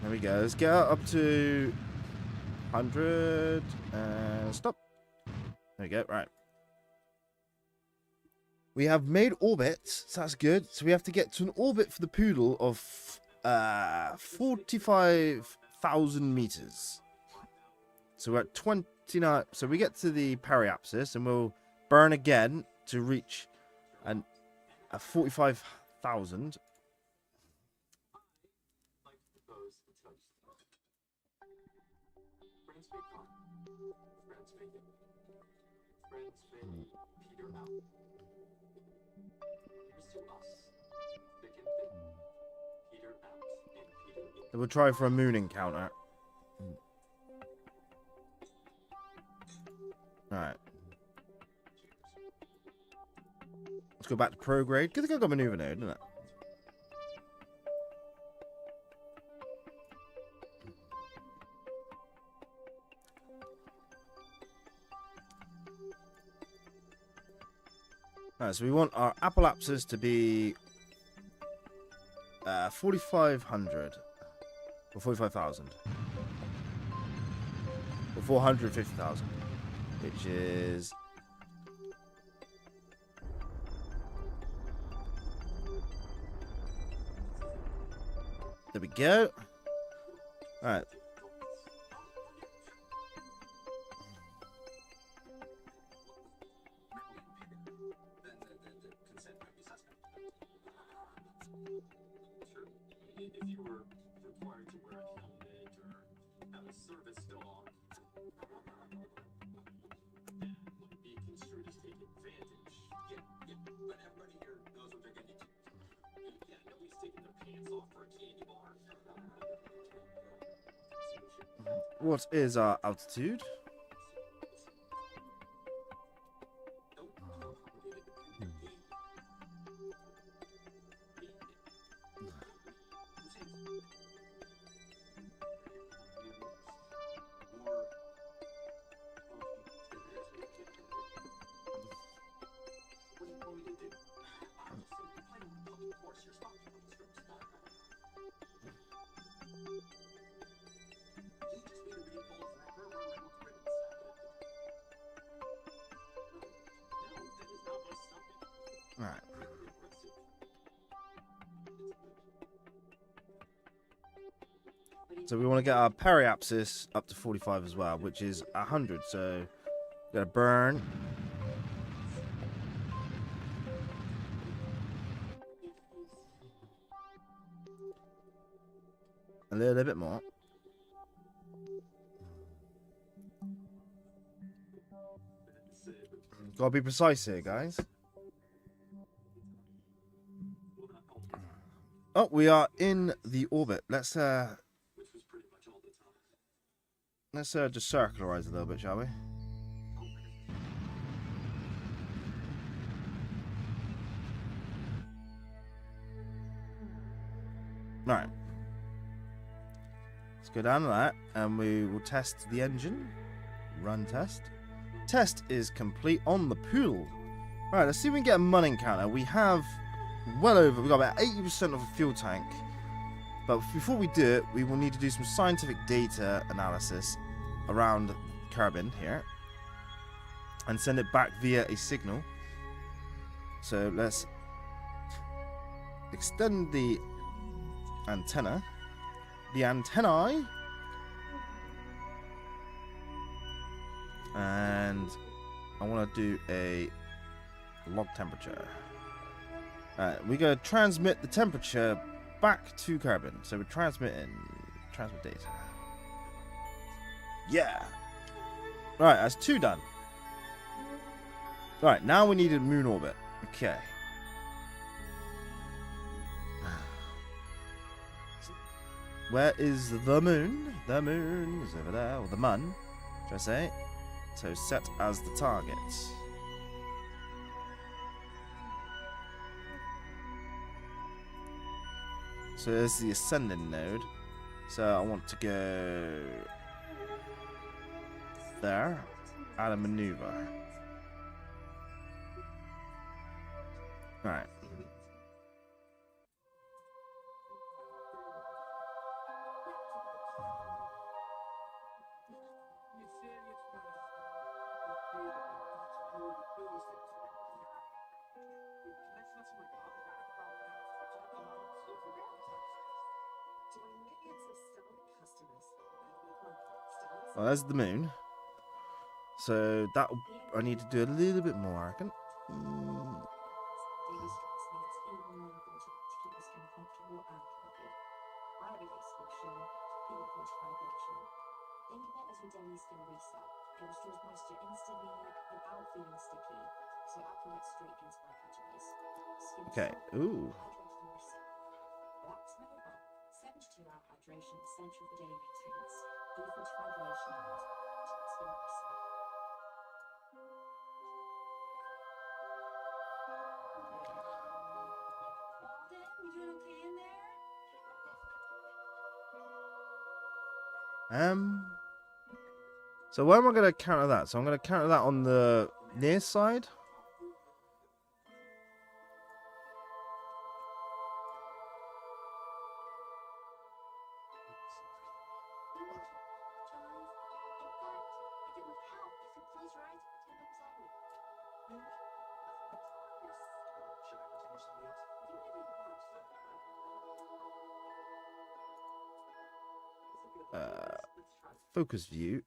There we go. Let's get up to 100 and stop. There we go. Right. We have made orbits, so that's good. So we have to get to an orbit for the poodle of 45,000 meters. So we're at 29. So we get to the periapsis and we'll burn again to reach a 45,000. like to propose a toast. Friends may come. Friends may go. Friends may peter out. Here's to us. Thick and thin. Peter out and peter in. So we'll try for a moon encounter. Alright. Let's go back to prograde. Because I got maneuver node, isn't it? Alright, so we want our apolapsis to be 4,500 or 45,000 or 450,000, which is there we go. All right. Then the consent might be suspect. Sure. If you were required to wear a helmet or have a service dog, that would be What is our altitude? Alright. So we want to get our periapsis up to 45 as well, which is 100. So we got to burn. A little bit more. Gotta be precise here, guys. Oh, we are in the orbit. Let's just circularize a little bit, shall we? Right. Let's go down to that, and we will test the engine. Run test. Test is complete on the pool. Right, let's see if we can get a mun encounter. We have well over, we've got about 80% of a fuel tank. But before we do it, we will need to do some scientific data analysis around Kerbin here. And send it back via a signal. So let's extend the antenna. The antennae. And I want to do a log temperature. We're going to transmit the temperature back to Kerbin. So we're transmitting transmit data. Yeah. Right, that's 2 done. Right, now we need a moon orbit. Okay. Where is the moon? The moon is over there, or the mun, should I say? So set as the target. So there's the ascending node. So I want to go there. Add a maneuver. Right. Well, there's the moon. So that I need to do a little bit more, I reckon. Okay. Ooh. So where am I going to counter that? So I'm going to counter that on the near side. Focus view.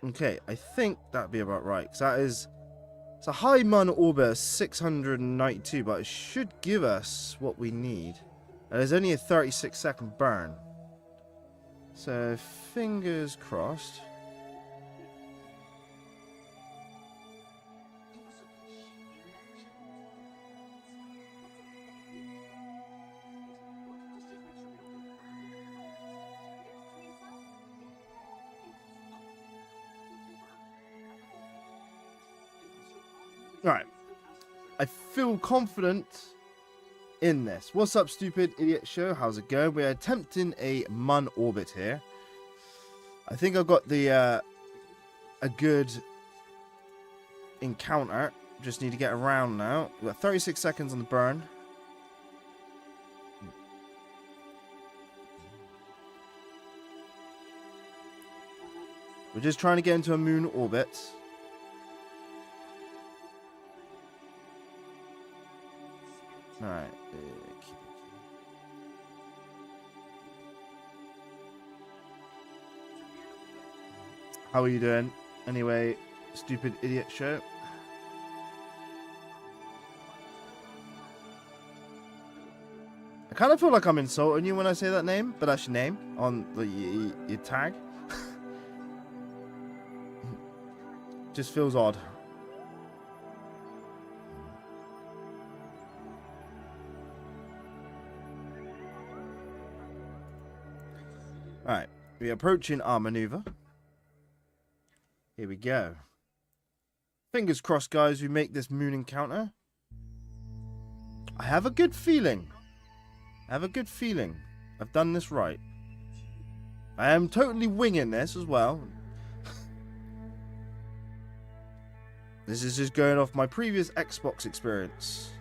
Okay, I think that'd be about right. Because that is... It's a high mun orbit of 692, but it should give us what we need. And there's only a 36-second burn. So, fingers crossed. Right. I feel confident in this. What's up, stupid idiot show? How's it going? We're attempting a Mun orbit here. I think I've got the a good encounter. Just need to get around now. We've got 36 seconds on the burn. We're just trying to get into a moon orbit. Alright. How are you doing? Anyway, stupid idiot show. I kind of feel like I'm insulting you when I say that name, but that's your name on your tag. Just feels odd. Alright, we're approaching our maneuver. Here we go. Fingers crossed, guys, we make this moon encounter. I have a good feeling. I've done this right. I am totally winging this as well. This is just going off my previous Xbox experience.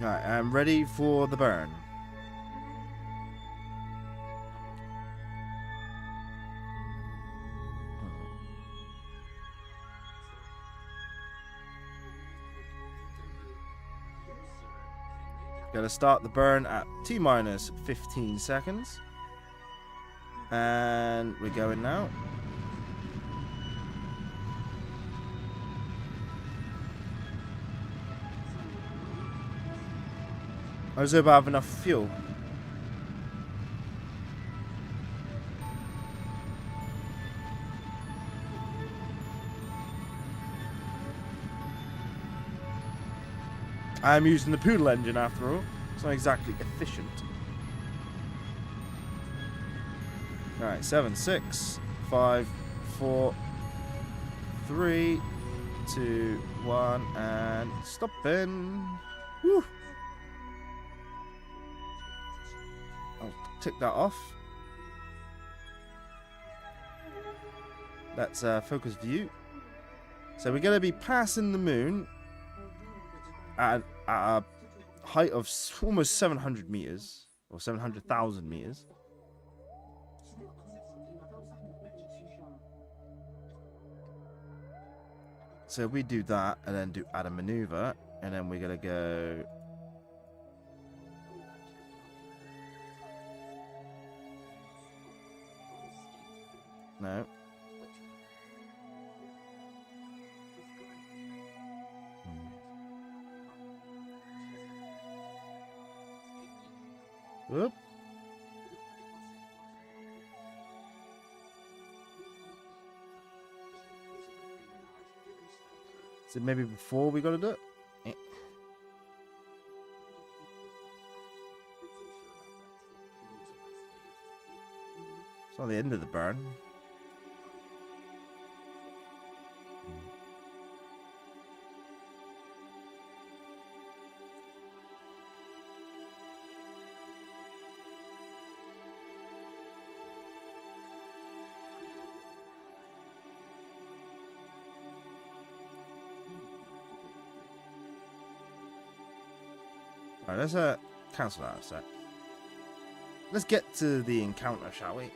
Alright, I'm ready for the burn. Gotta start the burn at T-minus 15 seconds. And we're going now. I was about to have enough fuel. I am using the Poodle engine after all. It's not exactly efficient. Alright, 7, 6, 5, 4, 3, 2, 1, and stopping. Woo! I'll tick that off. That's focus view. So we're going to be passing the moon at a height of almost 700 meters, or 700,000 meters. So we do that and then do add a maneuver, and then we're gonna go. No. Whoop. So maybe before we gotta do it? Eh. It's not the end of the burn. Alright, let's cancel that a sec. Let's get to the encounter, shall we?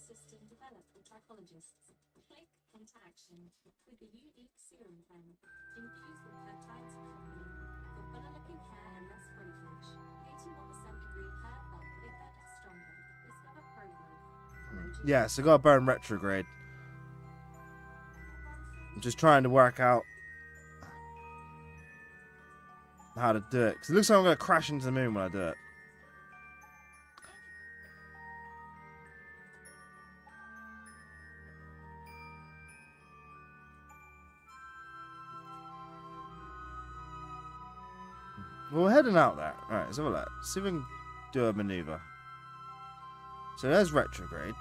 System developed with trichologists. Click into action with the unique serum pen infused with peptides coupling for fuller-looking hair and less breakage. 81% agree hair felt thicker and stronger. Discover pro growth. Yes, I got a burn retrograde. I'm just trying to work out how to do it. Because it looks like I'm going to crash into the moon when I do it. Well, we're heading out there. Alright, let's have a look. See if we can do a maneuver. So there's retrograde.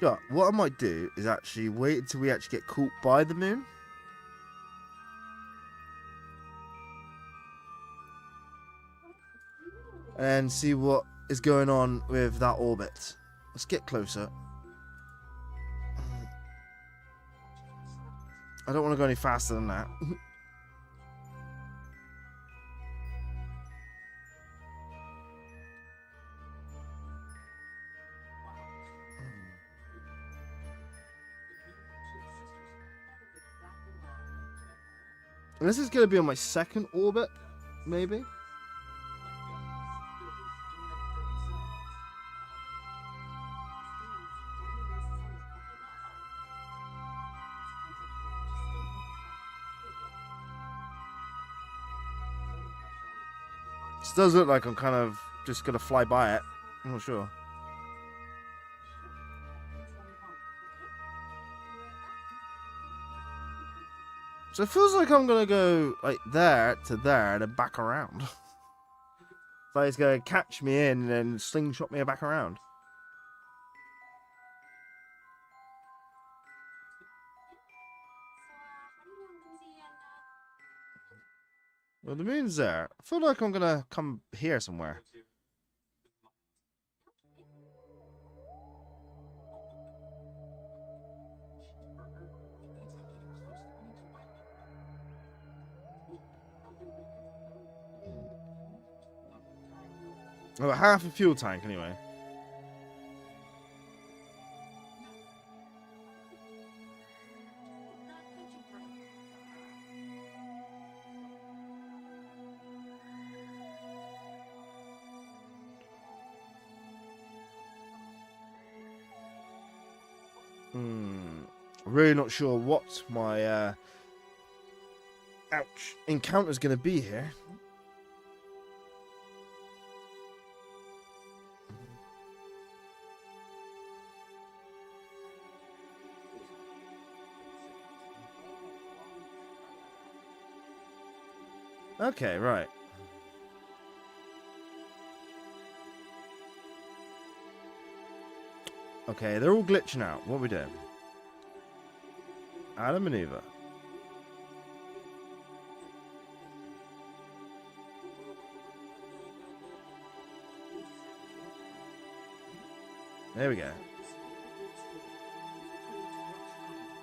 Yeah, what I might do is actually wait until we actually get caught by the moon. And see what is going on with that orbit. Let's get closer. I don't want to go any faster than that. And this is going to be on my second orbit, maybe? This does look like I'm kind of just going to fly by it. I'm not sure. So it feels like I'm going to go like there to there and then back around. Like it's going to catch me in and then slingshot me back around. Well, the moon's there. I feel like I'm going to come here somewhere. About half a fuel tank, anyway. Really not sure what my encounter is going to be here. Okay, right. Okay, they're all glitching out. What are we doing? Add a maneuver. There we go.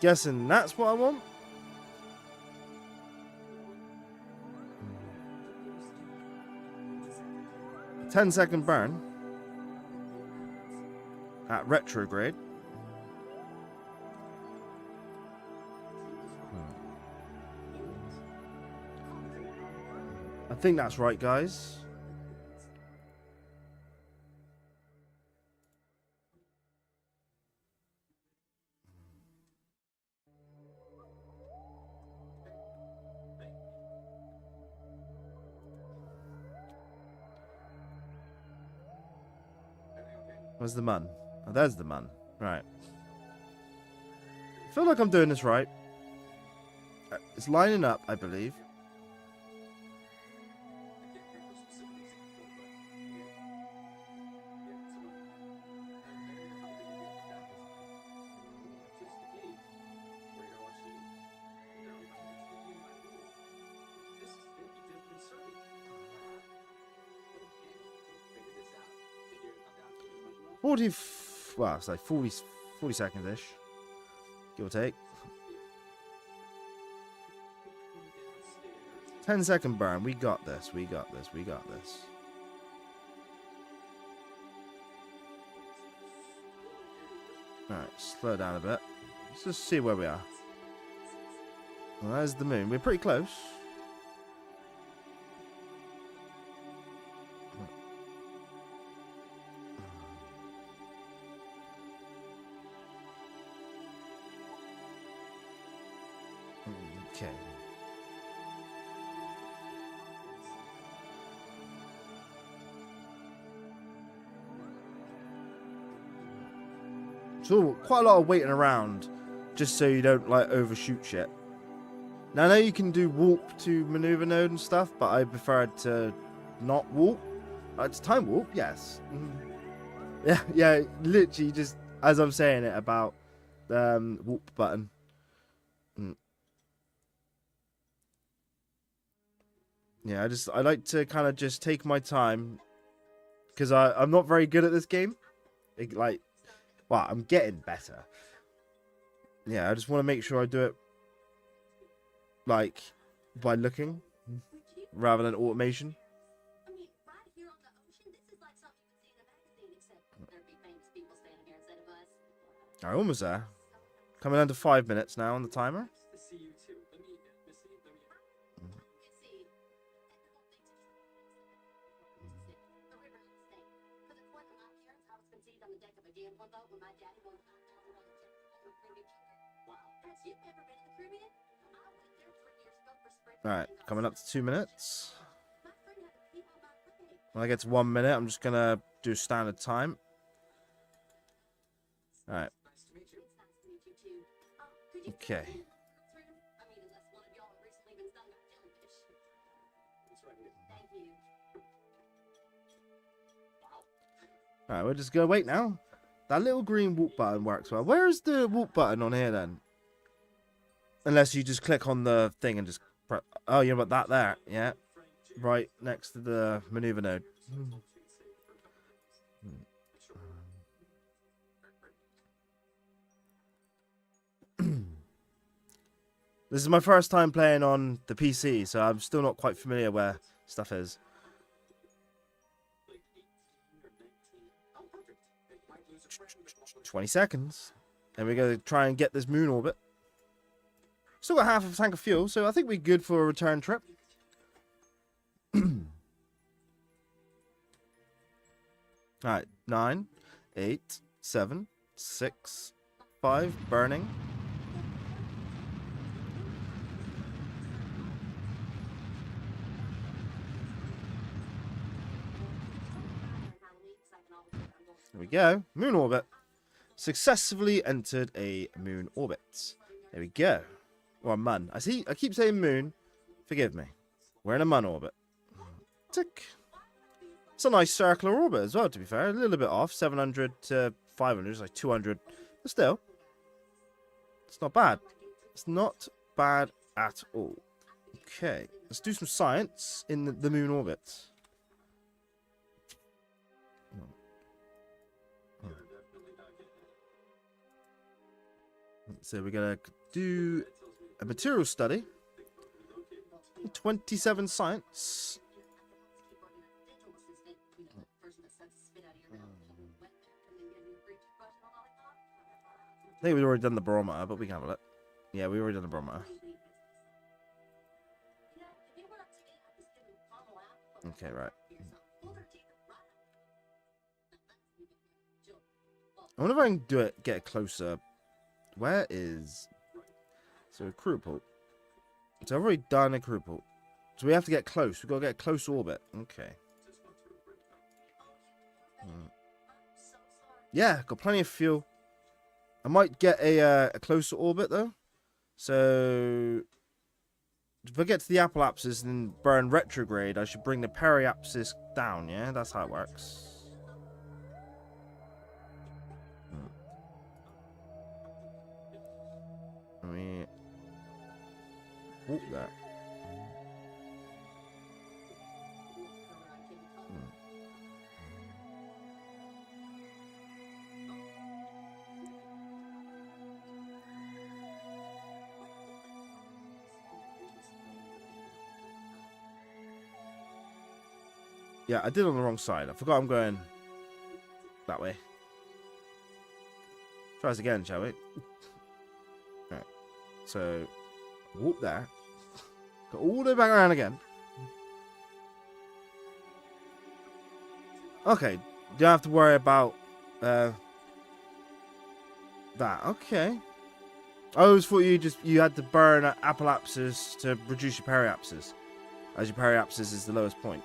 Guessing that's what I want. 10-second burn at retrograde. I think that's right, guys. Where's the man? Oh, there's the man. Right. I feel like I'm doing this right. It's lining up, I believe. Well, it's like 40 seconds-ish, give or take. 10-second burn. We got this. We got this. We got this. Alright, slow down a bit. Let's just see where we are. Well, there's the moon. We're pretty close. Okay. So quite a lot of waiting around, just so you don't like overshoot shit. Now I know you can do warp to maneuver node and stuff, but I prefer to not warp. It's time warp, yes. Yeah, literally just as I'm saying it about the warp button. Yeah, I like to kind of just take my time because I'm not very good at this game. Well, I'm getting better. Yeah, I just want to make sure I do it like by looking rather than automation. I mean, right here on the ocean, this is like something you would see in a magazine, except there'd be famous people standing here instead of us. Alright, almost there. Coming down to 5 minutes now on the timer. To see you too. Let me. You see, and the whole thing's the river and the state. Because according to my parents, I was conceived on the deck of a gamble boat when my daddy won $5,000 check for Caribbean sugar. Wow. Has you ever been to the Caribbean? I went there 3 years ago for spring. Alright, coming up to 2 minutes. My friend had to pee on my leg. When I get to 1 minute, I'm just gonna do standard time. Alright. Nice to meet you. It's nice to meet you too. Could you Okay. I mean, unless one of y'all have recently been stung by a jellyfish. That's right here. Thank you. Alright, we're just gonna wait now. That little green warp button works well. Where is the warp button on here then? Unless you just click on the thing and just press. Oh, you know about that there? Yeah. Right next to the maneuver node. This is my first time playing on the PC, so I'm still not quite familiar where stuff is. Like 18 or 19. Oh, perfect. They might lose a friend, but also 20 seconds. And we're going to try and get this moon orbit. Still got half a tank of fuel, so I think we're good for a return trip. Alright, 9, 8, 7, 6, 5, burning. There we go. Moon orbit. Successfully entered a moon orbit. There we go. Or a mun. I keep saying moon. Forgive me. We're in a mun orbit. Tick. It's a nice circular orbit as well, to be fair. A little bit off. 700 to 500 is like 200. But still. It's not bad. It's not bad at all. Okay. Let's do some science in the moon orbit. So we're going to do a material study. 27 science. I think we've already done the barometer, but we can have a look. Yeah, we already done the barometer. Okay, right. I wonder if I can do it, get it closer. Where is... So a crew port. So I've already done a crew port. So we have to get close. We've got to get a close orbit. Okay. Yeah, got plenty of fuel. I might get a closer orbit, though. So... If I get to the apoapsis and burn retrograde, I should bring the periapsis down, yeah? That's how it works. Let me walk that. Yeah, I did on the wrong side. I forgot I'm going that way. Try this again, shall we? Alright. So, whoop there. Go all the way back around again. Okay. Don't have to worry about that. Okay. I always thought you had to burn apoapsis to reduce your periapsis, as your periapsis is the lowest point.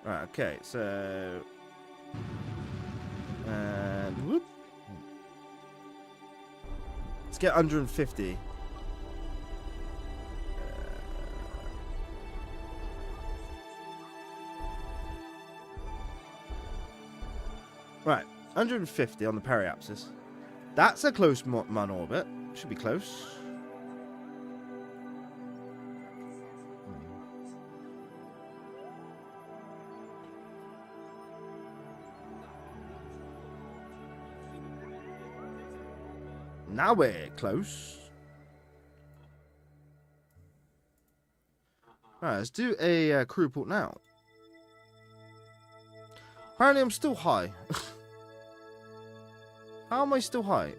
Right, okay, so... And whoop. Let's get 150. Right, 150 on the periapsis. That's a close mun orbit. Should be close. Now we're close. Alright, let's do a crew report now. Apparently I'm still high. How am I still high?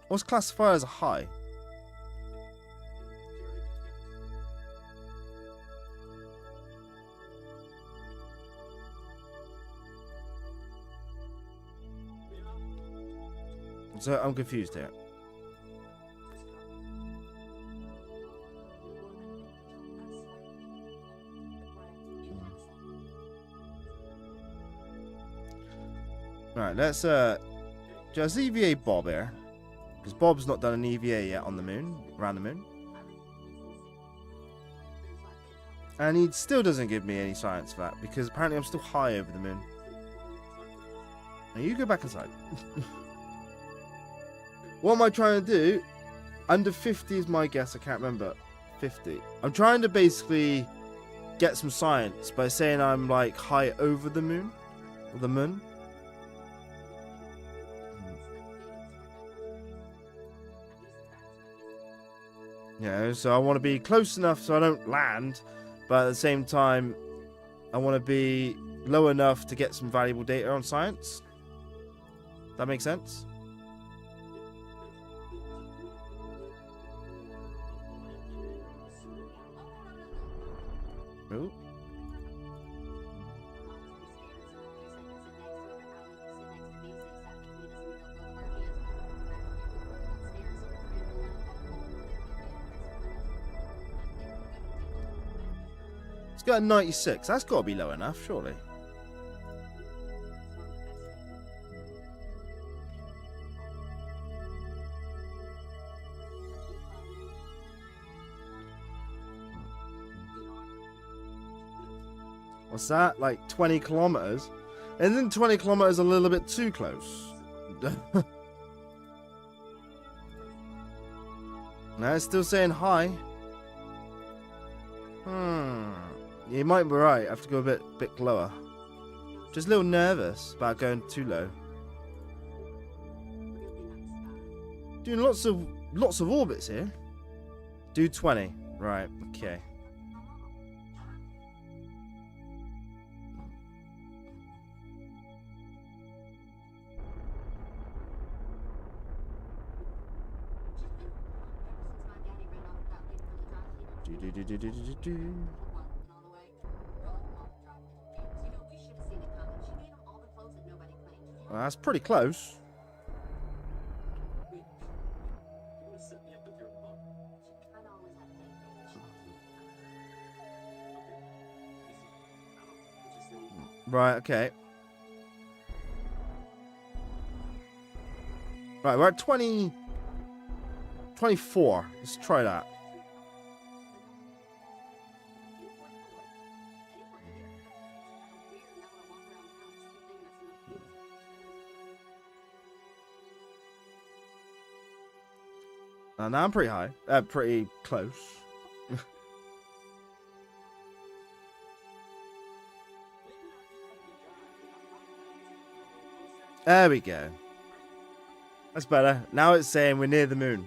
What's classified as a high? So I'm confused here. Right, let's just EVA Bob here, because Bob's not done an EVA yet on the moon, around the moon, and he still doesn't give me any science for that because apparently I'm still high over the moon. Now you go back inside. What am I trying to do? Under 50 is my guess. I can't remember. 50. I'm trying to basically get some science by saying I'm like high over the moon, or the moon. Yeah, so I want to be close enough so I don't land, but at the same time, I want to be low enough to get some valuable data on science. That makes sense? Ooh. It's got a 96. That's got to be low enough, surely. What's that? Like 20 kilometers? Isn't 20 kilometers a little bit too close? No, it's still saying hi. You might be right. I have to go a bit lower. Just a little nervous about going too low. Doing lots of orbits here. Do 20. Right, okay. Well, that's pretty close. Right, okay. Right, we're at 24. Let's try that. Now I'm pretty high. Pretty close. There we go. That's better. Now it's saying we're near the moon.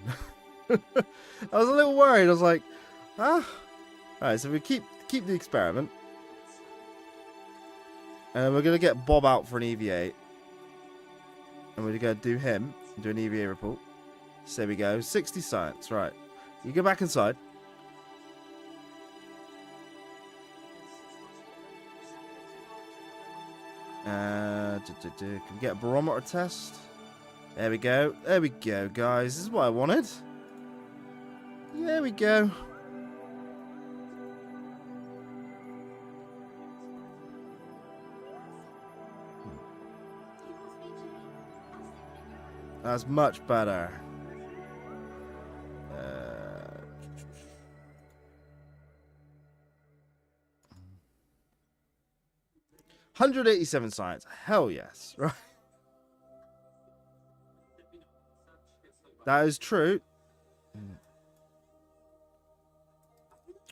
I was a little worried. I was like, ah. Alright, so we keep the experiment. And we're going to get Bob out for an EVA. And we're going to do him. Do an EVA report. So there we go. 60 science. Right. You go back inside. Can we get a barometer test? There we go. There we go, guys. This is what I wanted. There we go. That's much better. 187 science. Hell yes. Right. That is true.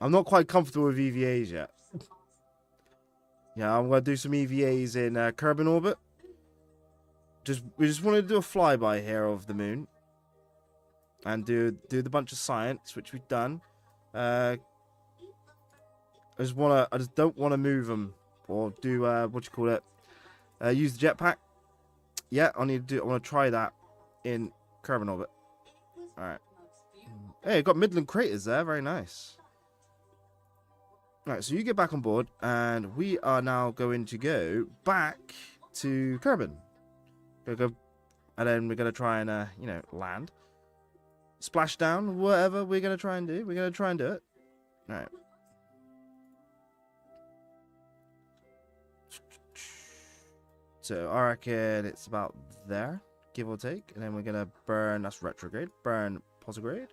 I'm not quite comfortable with EVAs yet. Yeah, I'm going to do some EVAs in Kerbal orbit. We just wanted to do a flyby here of the moon. And do the bunch of science, which we've done. I just don't want to move them. Or do, use the jetpack. Yeah, I want to try that in Kerbal orbit. Alright. Hey, got Midland craters there. Very nice. Alright, so you get back on board. And we are now going to go back to Kerbal. Go, and then we're going to try and, land. Splash down, whatever we're going to try and do. We're going to try and do it. Alright. So I reckon it's about there, give or take. And then we're going to burn, that's retrograde, burn posigrade.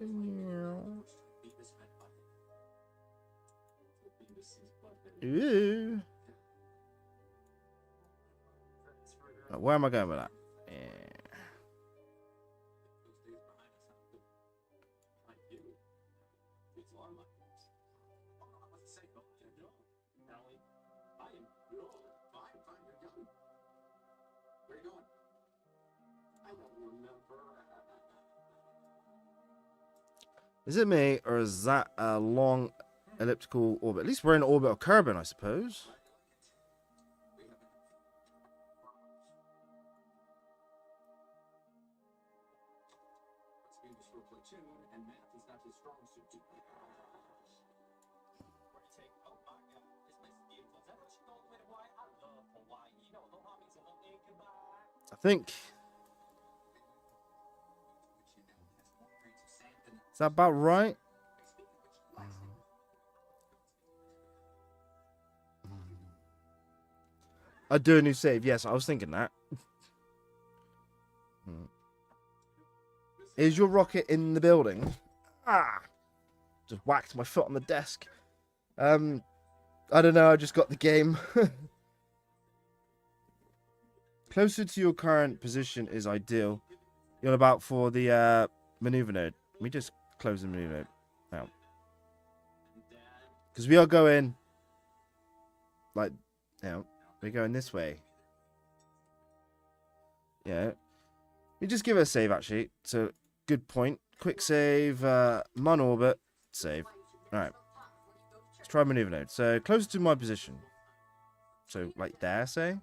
Ooh. Where am I going with that? Yeah. Is it me, or is that a long elliptical orbit? At least we're in orbit of Kerbal, I suppose. I think. Is that about right? I'd do a new save. Yes, I was thinking that. Is your rocket in the building? Ah! Just whacked my foot on the desk. I don't know. I just got the game. Closer to your current position is ideal. You're about for the maneuver node. Let me just close the maneuver node now. Because we are going, like, we're going this way. Yeah. We just give it a save, actually. So, good point. Quick save, mon orbit, save. Alright. Let's try maneuver node. So, closer to my position. So, like there, say.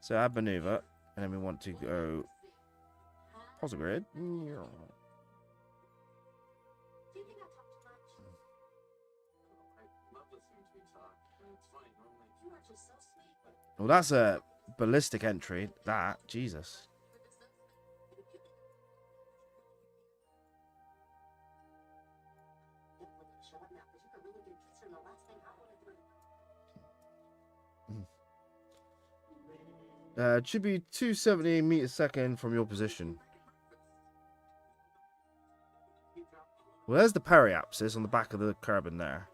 So, add maneuver. And then we want to go posigrade. Well, that's a ballistic entry. That, Jesus. It should be 270 meters a second from your position. Well, there's the periapsis on the back of the Kerbal there.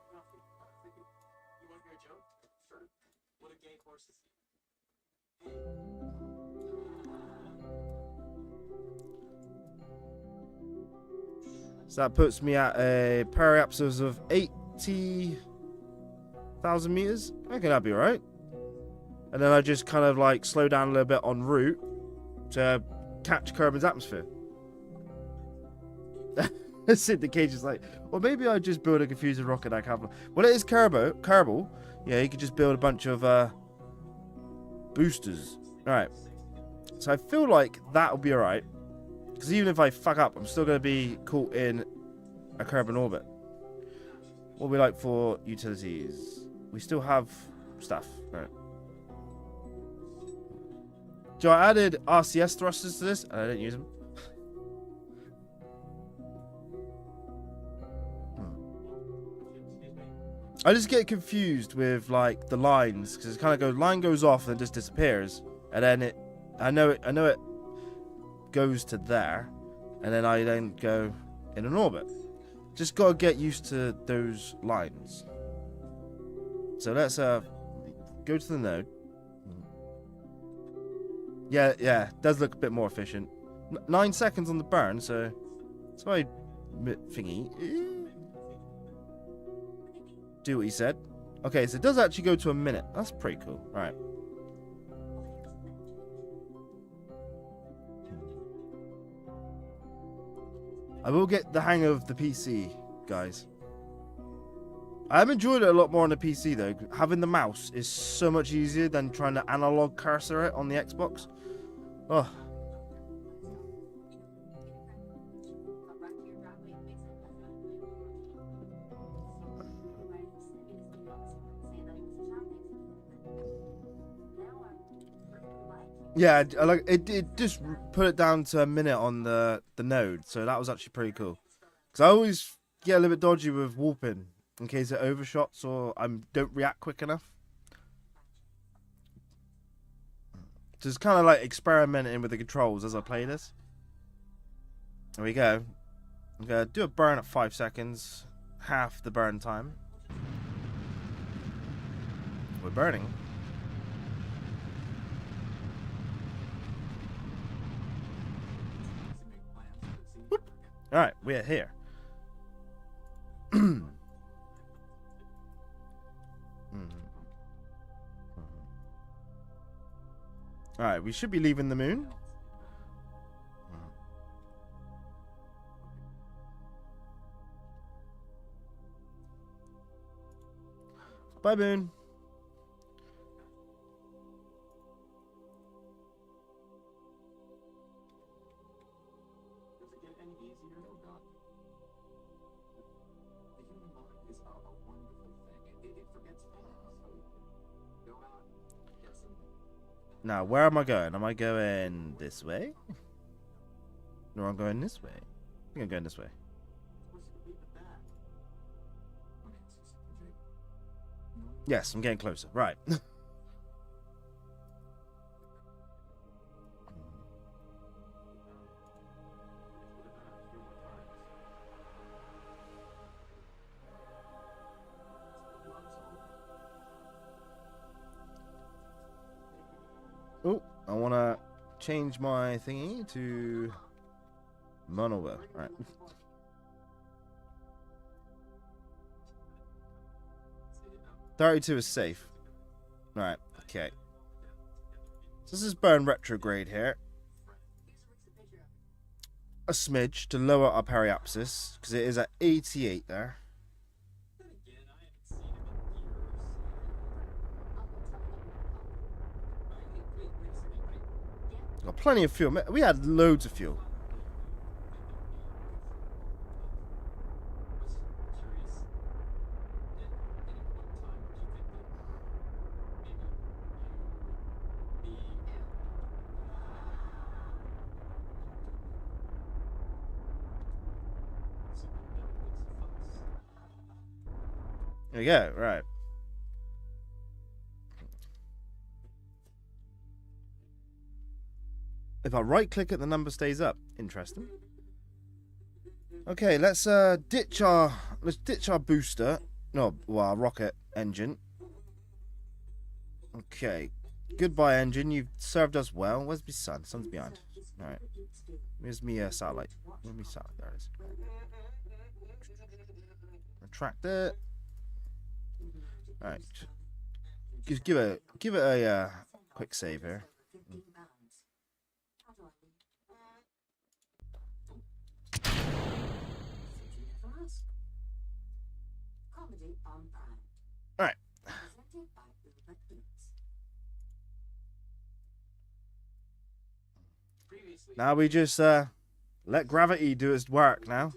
So that puts me at a periapsis of 80,000 meters. I think that'd be alright. And then I just kind of like slow down a little bit en route to catch Kerbal's atmosphere. Sid the Cage is like, well, maybe I just build a confusing rocket I can. Well, it is Kerbal. Yeah, you could just build a bunch of boosters. Alright. So I feel like that'll be alright. Because even if I fuck up, I'm still going to be caught in a Kerbal orbit. What we like for utilities? We still have stuff. Right. So I added RCS thrusters to this, and I didn't use them. I just get confused with like the lines because it kind of goes, line goes off and it just disappears, and then I know it goes to there, and then I then go in an orbit. Just gotta get used to those lines. So let's go to the node. Yeah, does look a bit more efficient. 9 seconds on the burn, so it's my thingy. Do what he said. Okay, so it does actually go to a minute. That's pretty cool. Right. I will get the hang of the PC, guys. I have enjoyed it a lot more on the PC though. Having the mouse is so much easier than trying to analog cursor it on the Xbox. Oh. Yeah, I like it. It just put it down to a minute on the node, so that was actually pretty cool. Because I always get a little bit dodgy with warping in case it overshots or I don't react quick enough. Just kind of like experimenting with the controls as I play this. There we go. I'm gonna do a burn at 5 seconds, half the burn time. We're burning. Alright, we're here. Alright, we should be leaving the moon. Bye, moon. Now, where am I going? Am I going this way? No, I'm going this way. I think I'm going this way. Yes, I'm getting closer. Right. Oh, I want to change my thingy to monover. Right. $32 is safe. Right, okay. So this is burn retrograde here. A smidge to lower our periapsis, because it is at 88 there. Got plenty of fuel. We had loads of fuel. There we go, right. If I right click it, the number stays up. Interesting. Okay, let's ditch our booster. No, well, our rocket engine. Okay. Goodbye, engine. You've served us well. Where's my sun? Sun's behind. Alright. Where's me satellite? Where's me satellite? There it is. Retract it. Alright. Just give it a quick save here. Alright. Now we just let gravity do its work now.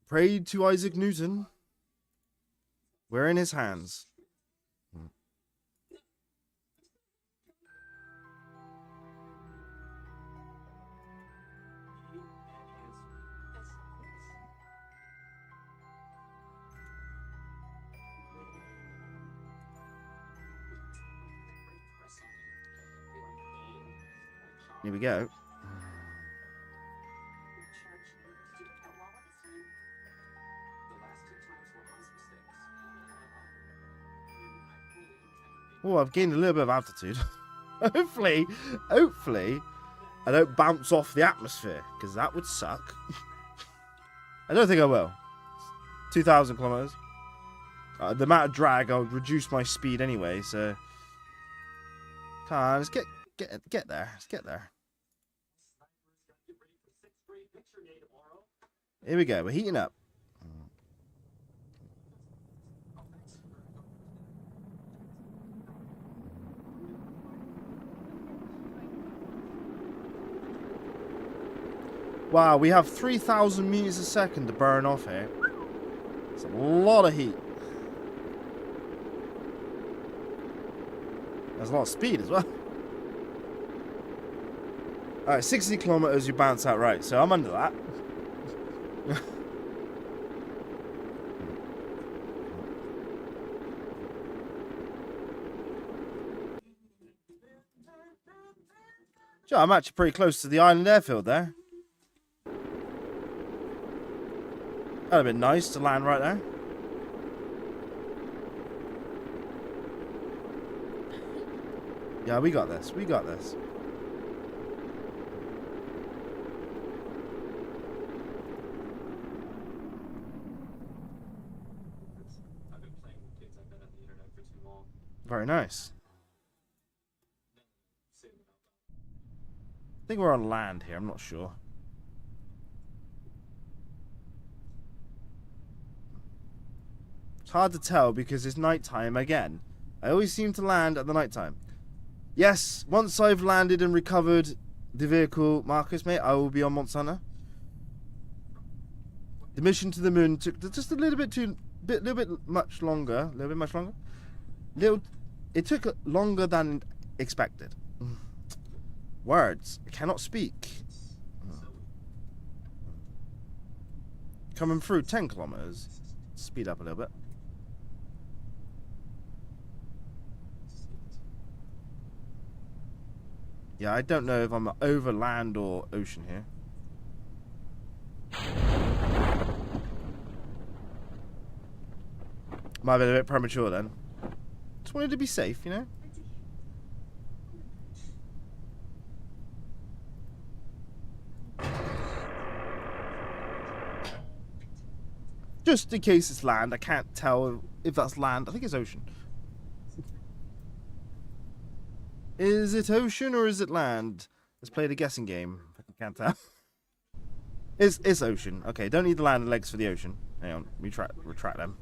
Pray to Isaac Newton. We're in his hands. Here we go. Church, did you look at Wawa this time? The last two times were honest mistakes. I fully intend Oh, I've gained a little bit of altitude. hopefully, I don't bounce off the atmosphere, because that would suck. I don't think I will. 2,000 kilometers. The amount of drag, I'll reduce my speed anyway, so... Come on, let's get there. Let's get there. Here we go, we're heating up. Wow, we have 3,000 meters a second to burn off here. It's a lot of heat. There's a lot of speed as well. Alright, 60 kilometers you bounce out right, so I'm under that. Sure, I'm actually pretty close to the island airfield there. That'd have been nice to land right there. Yeah, we got this. We got this. I've been playing with kids. I've been on the internet for too long. Very nice. Say them out loud. I think we're on land here. I'm not sure. It's hard to tell because it's nighttime again. I always seem to land at the nighttime. Yes, once I've landed and recovered the vehicle, Marcus, mate, I will be on Monsanto. The mission to the moon took just a little bit much longer. It took longer than expected. Words. I cannot speak. Coming through 10 kilometers. Speed up a little bit. Yeah, I don't know if I'm over land or ocean here. Might have been a bit premature then. Just wanted to be safe, you know? Just in case it's land, I can't tell if that's land. I think it's ocean. Is it ocean or is it land? Let's play the guessing game. If I can't tell. It's ocean. Okay, don't need the land and legs for the ocean. Hang on, retract them.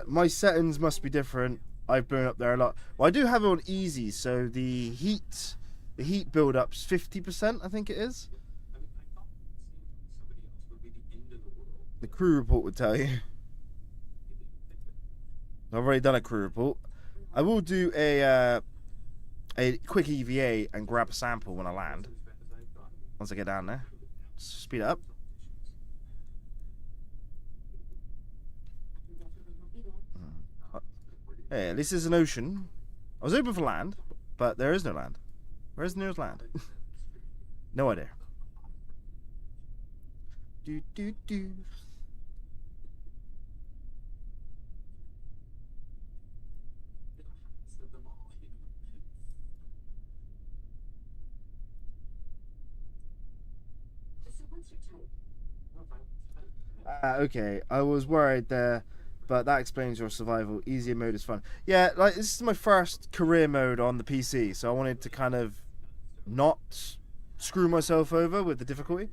My settings must be different. I've blown up there a lot. Well, I do have it on easy, so the heat build-up's 50%, I think it is. I mean, I thought seeing somebody else would be the end of the world. The crew report would tell you. I've already done a crew report. I will do a quick EVA and grab a sample when I land. Once I get down there. Speed it up. Hey, at least there's an ocean. I was hoping for land, but there is no land. Where's the nearest land? No idea. Do do do. So what's your type? Okay, I was worried there, but that explains your survival. Easier mode is fun. Yeah, like this is my first career mode on the PC, so I wanted to kind of not screw myself over with the difficulty.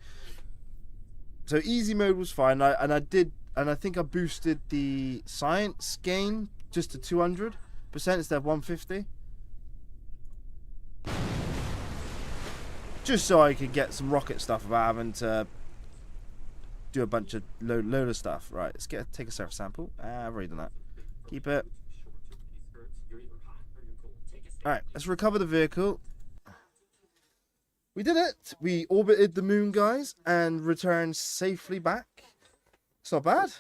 So easy mode was fine, and I think I boosted the science gain just to 200% instead of 150. Just so I could get some rocket stuff without having to do a bunch of load of stuff. Right, let's take a surface sample. I've already done that. Keep it. Alright, let's recover the vehicle. We did it. We orbited the moon, guys, and returned safely back. It's not bad.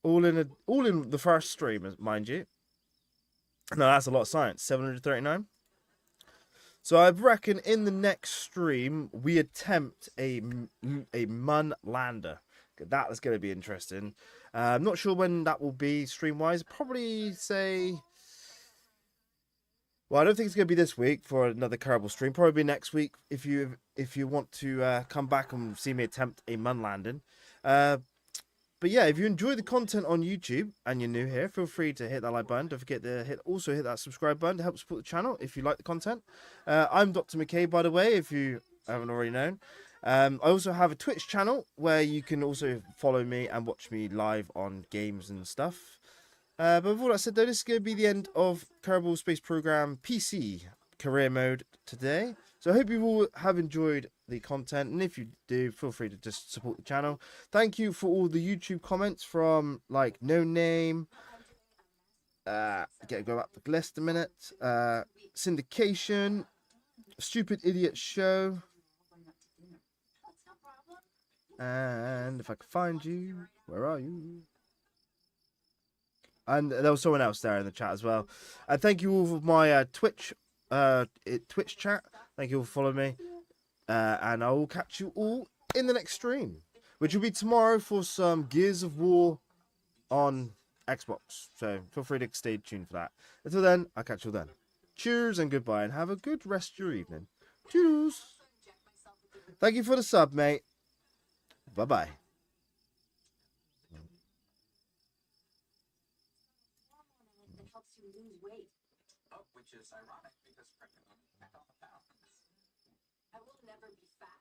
All in the first stream, mind you. No, that's a lot of science. 739. So I reckon in the next stream we attempt a Mun lander. That is going to be interesting. I'm not sure when that will be stream wise. Probably say. Well, I don't think it's going to be this week for another Kerbal stream. Probably next week if you want to come back and see me attempt a Mun landing. But yeah, if you enjoy the content on YouTube and you're new here, feel free to hit that like button. Don't forget to hit that subscribe button to help support the channel if you like the content. I'm Dr. McKay, by the way, if you haven't already known. I also have a Twitch channel where you can also follow me and watch me live on games and stuff. But with all that said, though, this is going to be the end of Kerbal Space Program PC career mode today. So I hope you all have enjoyed the content, and if you do, feel free to just support the channel. Thank you for all the YouTube comments from like No Name. Go back to the list a minute. Syndication, Stupid Idiot Show, and if I can find you, where are you? And there was someone else there in the chat as well. And thank you all for my Twitch chat. Thank you all for following me. And I will catch you all in the next stream, which will be tomorrow for some Gears of War on Xbox. So feel free to stay tuned for that. Until then, I'll catch you then. Cheers and goodbye, and have a good rest of your evening. Toodles. Thank you for the sub, mate. Bye-bye. That helps you lose weight. Oh, which is ironic because pregnant women pack on the pounds. I will never be fat.